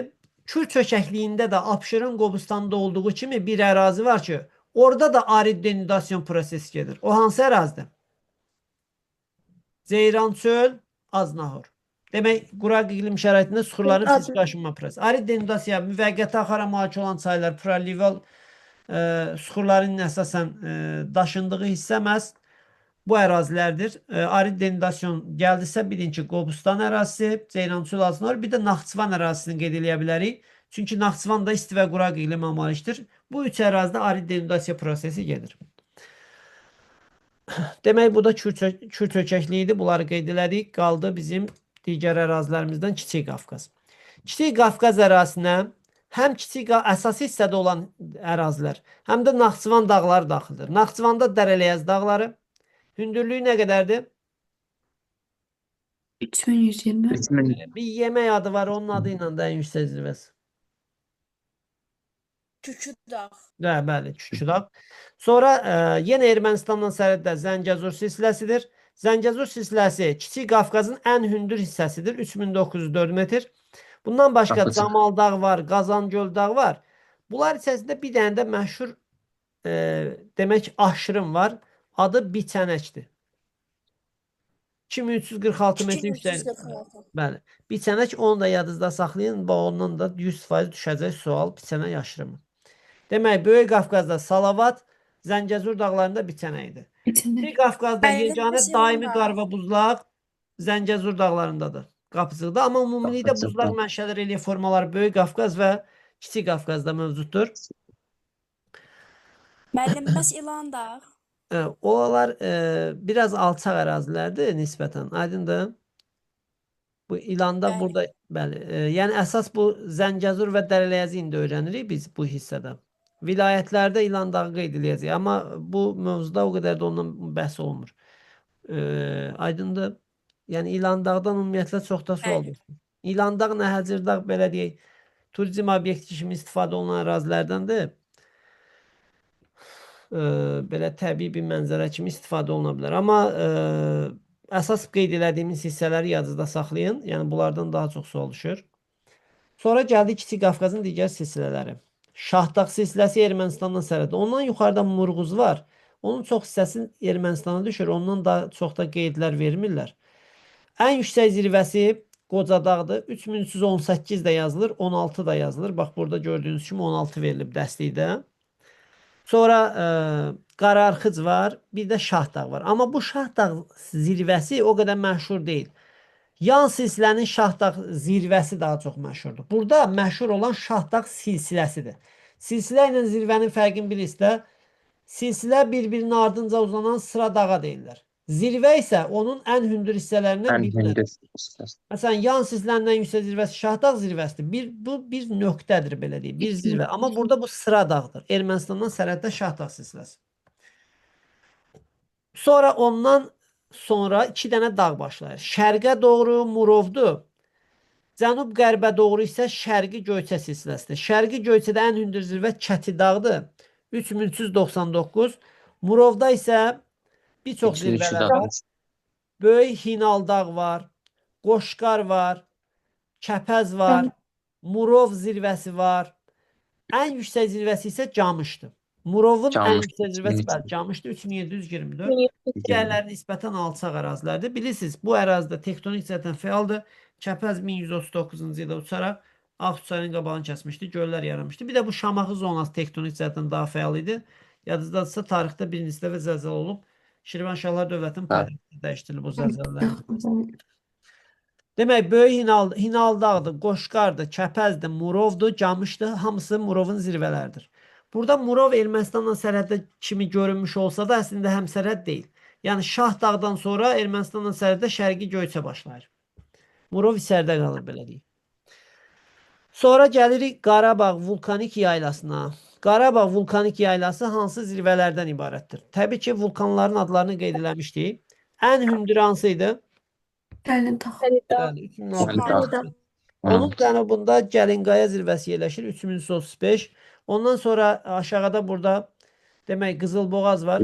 Kür çökəkliyində də Abşeron Qobustanda olduğu kimi bir ərazi var ki, orada da arid denudasyon prosesi gedir. O hansı ərazidir? Ceyrançöl, Aznahur. Demək, quraq iqlim şəraitində suxurların fiziki aşınma prosesi. Arid denudasiya müvəqqəti axara malik olan çaylar, prolival suxurların əsasən daşındığı hissə məhz bu ərazilərdir. Arid denudasyon gəldisə, bilin ki, Qobustan ərazisi, Ceyrançöl, Aznahur, bir də Naxçıvan ərazisini qeyd eləyə bilərik. Çünki Naxçıvan da isti və quraq iqlimə malikdir. Bu üç ərazidə arid denudasiya prosesi gedir. Demək, bu da Kür çökəkliyi idi. Bunları qeyd elədik. Qaldı bizim digər ərazilərimizdən Kiçik Qafqaz. Kiçik Qafqaz ərazisinə həm əsas hissədə olan ərazilər, həm də Naxçıvan dağları daxildir. Naxçıvanda Dərələyəz dağları. Hündürlüyü nə qədərdir? 3120. 3000 Bir yemək adı var, onun adı ilə də ən yüksək zirvəsi. Kükü dağ. Bəli, Küküdağ. Sonra yenə Ermənistanla sərhəddə Zəngəzur silsiləsidir. Zəngəzur silsiləsi Kiçik Qafqazın ən hündür hissəsidir. 3904 metr. Bundan başqa Qapıcıq. Camal dağ var, Qazangöl dağ var. Bunlar içərisində bir dənə də məşhur demək aşırım var. Adı Biçənəkdir. 2346 metr yüksək. 2346. Bəli. Biçənək, onu da yadınızda saxlayın. Ondan da 100% düşəcək sual Biçənək aşırımı. Demək, Böyük Qafqazda Salavat, Zəngəzur dağlarında Biçənəkdir. Kiçik Qafqazda Müəllim, yeganə bəs daimi İranda? qar və buzlaq Zəngəzur dağlarındadır. Qapıcıqda. Amma ümumilikdə Qapıcıqda. buzlaq mənşəli relyef formaları Böyük Qafqaz və Kiçik Qafqazda mövcuddur. Müəllim, bəs İlan dağ? Oralar biraz alçaq ərazilərdir nisbətən. Aydındır? Bu İlanda Bəli. burada bəli. Yəni əsas bu Zəngəzur və Dərələyəzi indi öyrənirik biz bu hissədə. Vilayətlərdə İlan dağı qeyd ediləcək, amma bu mövzuda o qədər də ondan bəhs olunmur. Aydındır? Yəni İlan dağdan ümumiyyətlə çox da sual Bəli. verir. İlan dağ, Nəhəcir dağ belə deyək, turizm obyekti kimi istifadə olunan ərazilərdəndir. Belə təbii bir mənzərə kimi istifadə oluna bilər. Amma əsas qeyd elədiyimiz hissələri yadınızda saxlayın. Yəni bunlardan daha çox sual düşür. Sonra gəldik Kiçik Qafqazın digər silsilələri. Şahdağ silsiləsi Ermənistandan sərhəddə. Ondan yuxarıda Murğuz var. Onun çox hissəsi Ermənistana düşür. Ondan da çox da qeydlər vermirlər. Ən yüksək zirvəsi Qocadağdır. 3318 də yazılır, 16 da yazılır. Bax burada gördüyünüz kimi 16 verilib dəstlikdə. Sonra Qararxıc var, bir də Şahdağ var. Amma bu Şahdağ zirvəsi o qədər məşhur deyil. Yan silsilənin Şahdağ zirvəsi daha çox məşhurdur. Burada məşhur olan Şahdağ silsiləsidir. Silsilə ilə zirvənin fərqini bilirsiniz. Silsilə bir-birinin ardınca uzanan sıra dağa deyirlər. Zirvə isə onun ən hündür hissələrindən ən biridir. hündür hissəsi. Məsələn, yan silsilənin ən yüksək zirvəsi Şahdağ zirvəsidir. Bu bir nöqtədir belə deyək, bir zirvə. Amma burada bu sıra dağdır. Ermənistandan sərhəddə Şahdağ silsiləsi. Sonra ondan sonra iki dənə dağ başlayır. Şərqə doğru Murovdur. Cənub-qərbə doğru isə Şərqi Göyçə silsiləsidir. Şərqi Göyçədə ən hündür zirvə Kəti dağdır. 3399. Murovda isə bir çox 203 zirvələr dağ. var. Böyük Hinal dağ var. Qoşqar var. Kəpəz var. Murov zirvəsi var. Ən yüksək zirvəsi isə Camışdır. Murovun ən Camış, yüksək zirvəsi 3724. Camışdır. 3724. Digərləri nisbətən alçaq ərazilərdir. Bilirsiniz, bu ərazidə tektonik cəhətdən fəaldır. Kəpəz 1139-cu ildə uçaraq Ağsuçayın qabağını kəsmişdi. Göllər yaranmışdı. Bir də bu Şamaxı zonası tektonik cəhətdən daha fəal idi. Yadınızdadırsa tarixdə bir neçə və zəlzələ olub. Şirvanşahlar dövlətinin paytaxtı dəyişdirilib bu zəlzələlər. Demək, Böyük Hinal dağdır, Qoşqardır, Kəpəzdir, Murovdur, Camışdır. Hamısı Murovun zirvələridir. Burada Murov Ermənistanla sərhəddə kimi görünmüş olsa da əslində həmsərhəd deyil. Yəni Şahdağdan sonra Ermənistanla sərhəddə Şərqi Göyçə başlayır. Murov içəridə qalır belə deyək. Sonra gəlirik Qarabağ vulkanik yaylasına. Qarabağ vulkanik yaylası hansı zirvələrdən ibarətdir? Təbii ki, vulkanların adlarını qeyd eləmişdik. Ən hündür hansıydı? Gəlin tax. Bəli, 3600. Onun cənubunda Gəlinqaya zirvəsi yerləşir, 3335. Ondan sonra aşağıda burada demək Qızılboğaz var.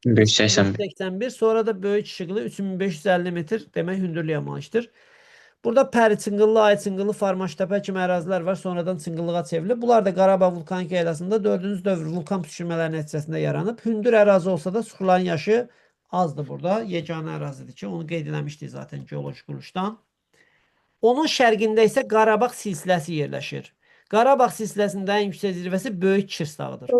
581. Sonra da Böyük İşıqlı 3550 metr demək hündürlüyə malikdir. Burada Pəriçınqıllı, Ayçınqıllı, Farmaştəpə kimi ərazilər var. Sonradan Çınqıllığa çevrilib. Bunlar da Qarabağ vulkanik yaylasında 4-cü dövr vulkan püskürmələri nəticəsində yaranıb. Hündür ərazi olsa da suxuların yaşı azdır burada. Yeganə ərazidir ki, onu qeyd eləmişdik zaten geoloji quruluşdan. Onun şərqində isə Qarabağ silsiləsi yerləşir. Qarabağ silsiləsində ən yüksək zirvəsi Böyük Kirs dağıdır.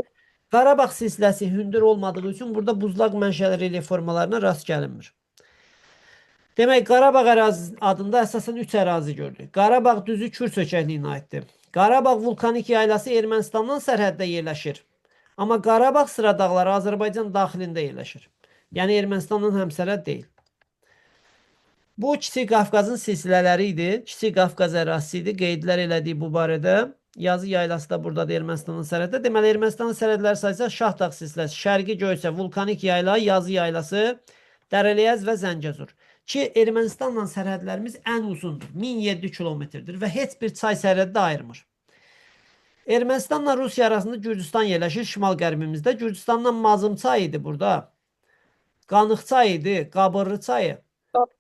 Qarabağ silsiləsi hündür olmadığı üçün burada buzlaq mənşəli relyef formalarına rast gəlinmir. Demək, Qarabağ ərazi adında əsasən 3 ərazi gördük. Qarabağ düzü Kür çökəkliyinə aiddir. Qarabağ vulkanik yaylası Ermənistandan sərhəddə yerləşir. Amma Qarabağ sıra dağları Azərbaycan daxilində yerləşir. Yəni Ermənistandan həmsərhəd deyil. Bu Kiçik Qafqazın silsilələri idi. Kiçik Qafqaz ərazisi idi. Qeydlər elədik bu barədə. Yazı yaylası da buradadır Ermənistanın sərhəddə. Deməli, Ermənistanın sərhədləri sayısı Şahdağ silsiləsi, Şərqi Göyçə, vulkanik yayla, yazı yaylası, Dərəliyəz və Zəngəzur. ki Ermənistanla sərhədlərimiz ən uzundur. 1007 kilometrdir və heç bir çay sərhəddə ayırmır. Ermənistanla Rusiya arasında Gürcüstan yerləşir şimal-qərbimizdə. Gürcüstandan Mazım çayı idi burada. Qanıq çayı idi, Qabırlı çayı.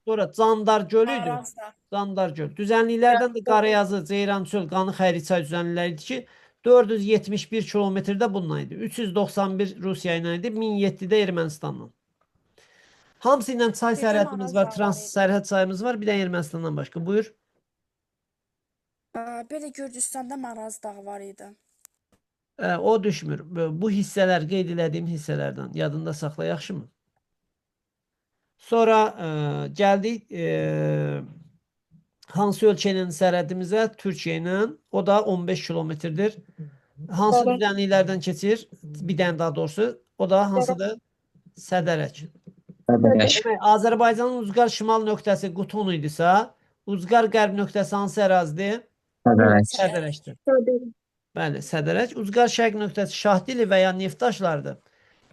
Sonra Candar gölü idi. Araz da. Candar göl. Düzənliklərdən də Qarayazı, Ceyrançöl, Qanıq Həriçay düzənlikləri idi ki, 471 kilometrdə bununla idi. 391 Rusiya ilə idi, 1007-də Ermənistanla. Hamısı ilə çay Bir də sərhədimiz Maraz var, dağı trans var idi. sərhəd çayımız var, bir də Ermənistandan başqa. Buyur. Bir də Gürcüstanda Maraz dağı var idi. O düşmür. Bu hissələr qeyd elədiyim hissələrdən yadında saxla, yaxşımı? Sonra gəldik hansı ölkə ilə sərhədimizə? Türkiyə ilə. O da 15 kilometrdir. Hansı düzənliklərdən keçir? Bir dənə daha doğrusu. O da hansıdır? Sədərək. Sədərək. Demək, Azərbaycanın Uzqar şimal nöqtəsi Qutun idisə, Uzqar qərb nöqtəsi hansı ərazidir? Sədərək. Sədərəkdir. Bəli, Sədərək. Uzqar şərq nöqtəsi Şahdili və ya Neftdaşlardır.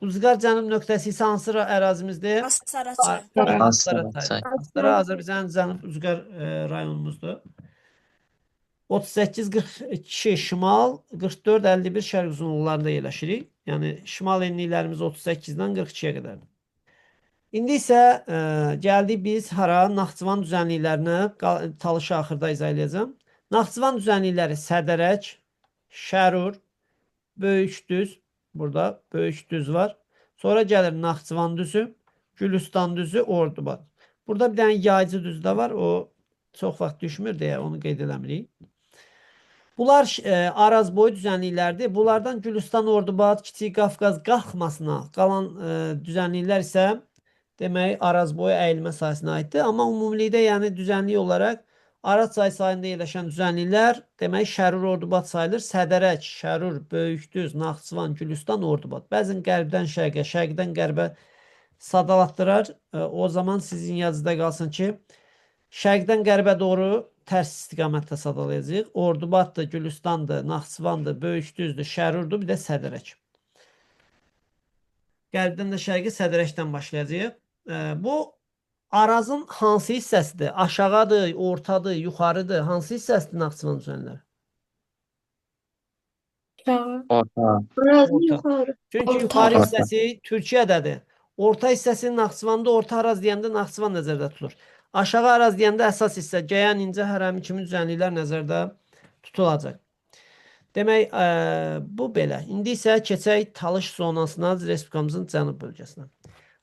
Uzqar cənub nöqtəsi isə hansı ərazimizdir? Astaraçay. Astara Azərbaycanın cənub Uzqar rayonumuzdur. 38-42 şimal, 44-51 şərq uzunluqlarında yerləşirik. Yəni şimal enliklərimiz 38-dən 42-yə qədərdir. İndi isə gəldik biz hara? Naxçıvan düzənliklərinə Talışı axırda izah edəcəm. Naxçıvan düzənlikləri Sədərək, Şərur, Böyükdüz, burada Böyükdüz var. Sonra gəlir Naxçıvan düzü, Gülüstan düzü, Ordubad. Burada bir dənə yaycı düz də var. O çox vaxt düşmür deyə onu qeyd eləmirik. Bunlar Araz boyu düzənliklərdir. Bunlardan Gülüstan, Ordubad, Kiçik Qafqaz qalxmasına qalan düzənliklər isə demək Araz boyu əyilmə sahəsinə aiddir. Amma ümumilikdə yəni düzənlik olaraq Araz çayı sahilində yerləşən düzənliklər demək Şərur, Ordubad sayılır. Sədərək, Şərur, Böyükdüz, Naxçıvan, Gülüstan, Ordubad. Bəzən qərbdən şərqə, şərqdən qərbə sadalatdırar. O zaman sizin yazıda qalsın ki, şərqdən qərbə doğru tərs istiqamətdə sadalayacağıq. Ordubaddır, Gülüstandır, Naxçıvandır, Böyükdüzdür, Şərurdur, bir də Sədərək. Qərbdən də şərqi Sədərəkdən başlayacağıq. Bu Arazın hansı hissəsidir? Aşağıdır, ortadır, yuxarıdır? Hansı hissəsidir Naxçıvan düzənlikləri? Orta. Arazın Orta. yuxarı. Çünki Orta. yuxarı Orta. hissəsi Türkiyədədir. Orta hissəsi Naxçıvanda, Orta Araz deyəndə Naxçıvan nəzərdə tutulur. Aşağı Araz deyəndə əsas hissə Cəyən, İncə, Hərəmi kimi düzənliklər nəzərdə tutulacaq. Demək, bu belə. İndi isə keçək Talış zonasına, Respublikamızın cənub bölgəsinə.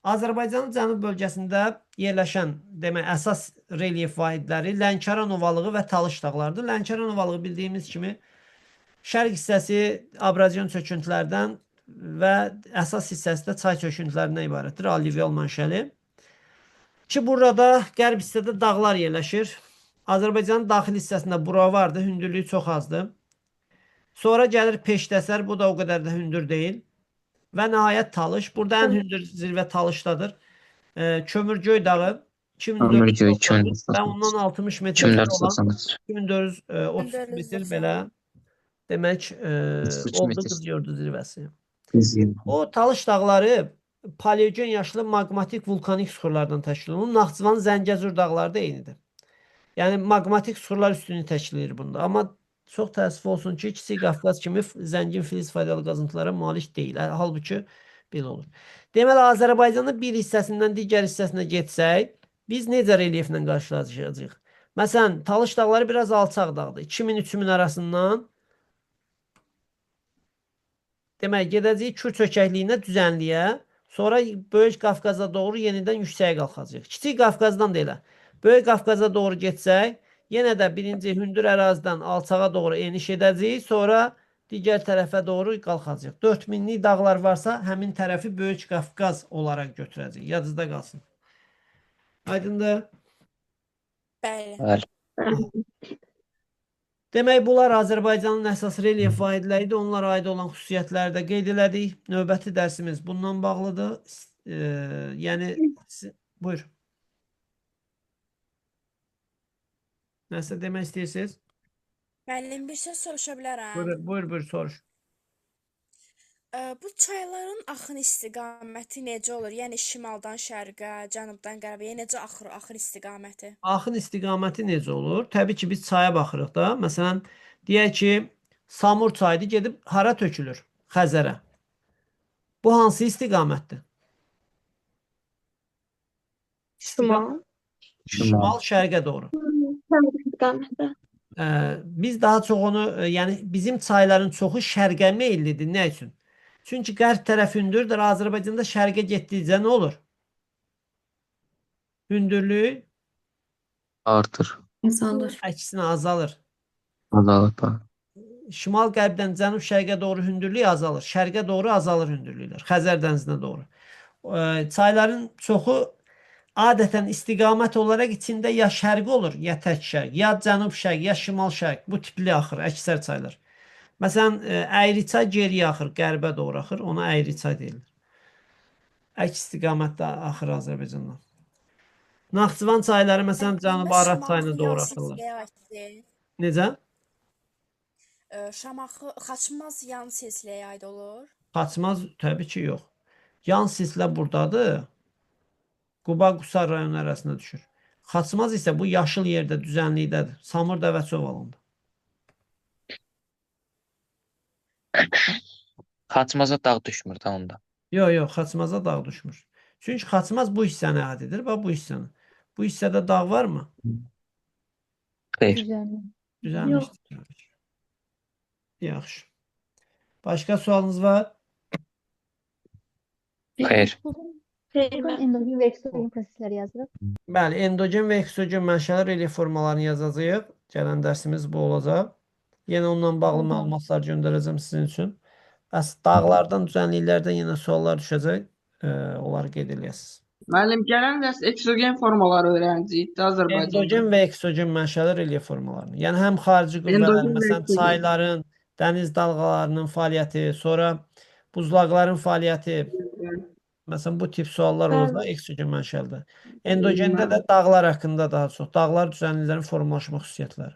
Azərbaycanın cənub bölgəsində yerləşən demək, əsas relyef vahidləri Lənkəran ovalığı və Talış dağlarıdır. Lənkəran ovalığı bildiyimiz kimi şərq hissəsi abrazion çöküntülərdən və əsas hissəsi də çay çöküntülərindən ibarətdir. Alluvial manşəli. Ki burada qərb hissədə dağlar yerləşir. Azərbaycanın daxil hissəsində bura vardır, hündürlüyü çox azdır. Sonra gəlir Peştəsər, bu da o qədər də hündür deyil. Və nəhayət Talış. Burada ən hündür zirvə Talışdadır. Kömürgöy dağı Kömürgöy 2499 və ondan 60 metrdə olan 2493. 2430 metr belə demək oldu Qızyordu zirvəsi. O Talış dağları paleogen yaşlı maqmatik vulkanik suxurlardan təşkil olunur. Naxçıvan, Zəngəzur dağları da eynidir. Yəni maqmatik suxurlar üstünlüyü təşkil edir bunda. Amma çox təəssüf olsun ki, Kiçik Qafqaz kimi zəngin filiz faydalı qazıntılara malik deyil. Halbuki belə olur. Deməli, Azərbaycanın bir hissəsindən digər hissəsinə getsək, biz necə relyeflə qarşılaşacağıq? Məsələn, Talış dağları biraz alçaq dağdır. 2000-3000 arasından demək, gedəcəyik Kür çökəkliyinə, düzənliyə, sonra Böyük Qafqaza doğru yenidən yüksəyə qalxacaq. Kiçik Qafqazdan da elə. Böyük Qafqaza doğru getsək, yenə də birinci hündür ərazidən alçağa doğru eniş edəcəyik, sonra digər tərəfə doğru qalxacaq. 4000-lik dağlar varsa, həmin tərəfi Böyük Qafqaz olaraq götürəcək. Yadınızda qalsın. Aydındır? Bəli. Demək, bunlar Azərbaycanın əsas relyef vahidləridir. Onlara aid olan xüsusiyyətləri də qeyd elədik. Növbəti dərsimiz bundan bağlıdır. Yəni, buyur. Nəsə demək istəyirsiniz? Müəllim, bir şey soruşa bilərəm? Buyur, soruş. Bu çayların axın istiqaməti necə olur? Yəni şimaldan şərqə, cənubdan qərbə, yəni necə axın istiqaməti? Axın istiqaməti necə olur? Təbii ki, biz çaya baxırıq da. Məsələn, deyək ki, Samur çayı gedib hara tökülür? Xəzərə. Bu hansı istiqamətdir? Şimal. Şimal şərqə doğru. Şərq istiqamətdə. Biz daha çox onu, yəni bizim çayların çoxu şərqə meyllidir. Nə üçün? Çünki qərb tərəf hündürdür. Azərbaycanda şərqə getdikcə nə olur? Hündürlük Artır. Azalır. əksinə azalır. Azalır. Şimal qərbdən cənub şərqə doğru hündürlük azalır. Şərqə doğru azalır hündürlüklər. Xəzər dənizinə doğru. Çayların çoxu adətən istiqamət olaraq içində ya şərqi olur, ya tək şərq, ya cənub şərq, ya şimal şərq. Bu tipli axır əksər çaylar. Məsələn, Əyriçay geriyə axır, qərbə doğru axır. Ona Əyriçay deyilir. Əks istiqamətdə axır Azərbaycandan. Naxçıvan çayları məsələn Cənubi Araz çayına doğru axırlar. Necə? Şamaxı, Xaçmaz yan silsiləyə aid olur. Xaçmaz təbii ki, yox. Yan silsilə burdadır. Quba Qusar rayonu arasında düşür. Xaçmaz isə bu yaşıl yerdə, düzənlikdədir. Samur Dəvəçovalında. Xaçmaza dağ düşmür da onda. Yox, Xaçmaza dağ düşmür. Çünki Xaçmaz bu hissəni əhatə edir və bu hissəni. Bu hissədə dağ varmı? Xeyr. Düzenli. Düzənlikdir. Yaxşı. Başqa sualınız var? Xeyr. Buradan endogen və eksogen prosesləri yazırıq. Bəli, endogen və eksogen mənşəli relyef formalarını yazacağıq. Gələn dərsimiz bu olacaq. Yenə onunla bağlı məlumatlar göndərəcəm sizin üçün. Bəs dağlardan, düzənliklərdən yenə suallar düşəcək. Onları qeyd eləyəsiniz. Müəllim, gələn dərs eksogen formaları öyrənəcəyik də Azərbaycanda. Endogen və eksogen mənşəli relyef formalarını. Yəni həm xarici qüvvələrin, Endogen və məsələn, eksogen. çayların, dəniz dalğalarının fəaliyyəti, sonra buzlaqların fəaliyyəti, məsələn, bu tip suallar olursa eksogen mənşəlidir. Endogendə də dağlar haqqında daha çox. Dağlar düzənliklərin formalaşma xüsusiyyətləri.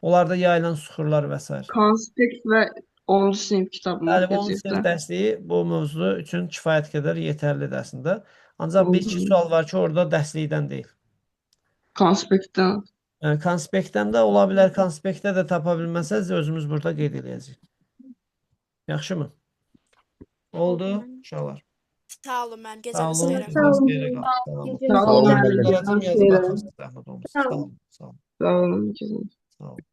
Onlarda yayılan süxurlar və s. Konspekt və 10-cu sinif kitabına Bəli, 10 sinif keçəcəklər. dərsliyi bu mövzu üçün kifayət qədər yetərlidir əslində. Ancaq bir-iki sual var ki, orada dərslikdən deyil. Konspektdən. Konspektdən də ola bilər, konspektdə də tapa bilməsəz özümüz burada qeyd eləyəcəyik. Yaxşımı? Oldu uşaqlar. Sağ olun, mən Sağ gecəniz olun. xeyrə. Gecəniz xeyrə qalsın. Sağ olun, müəllim. Yazım yazıb baxırsınız. Zəhmət olmasın. Sağ olun. Sağ olun. Sağ olun. Sağ olun.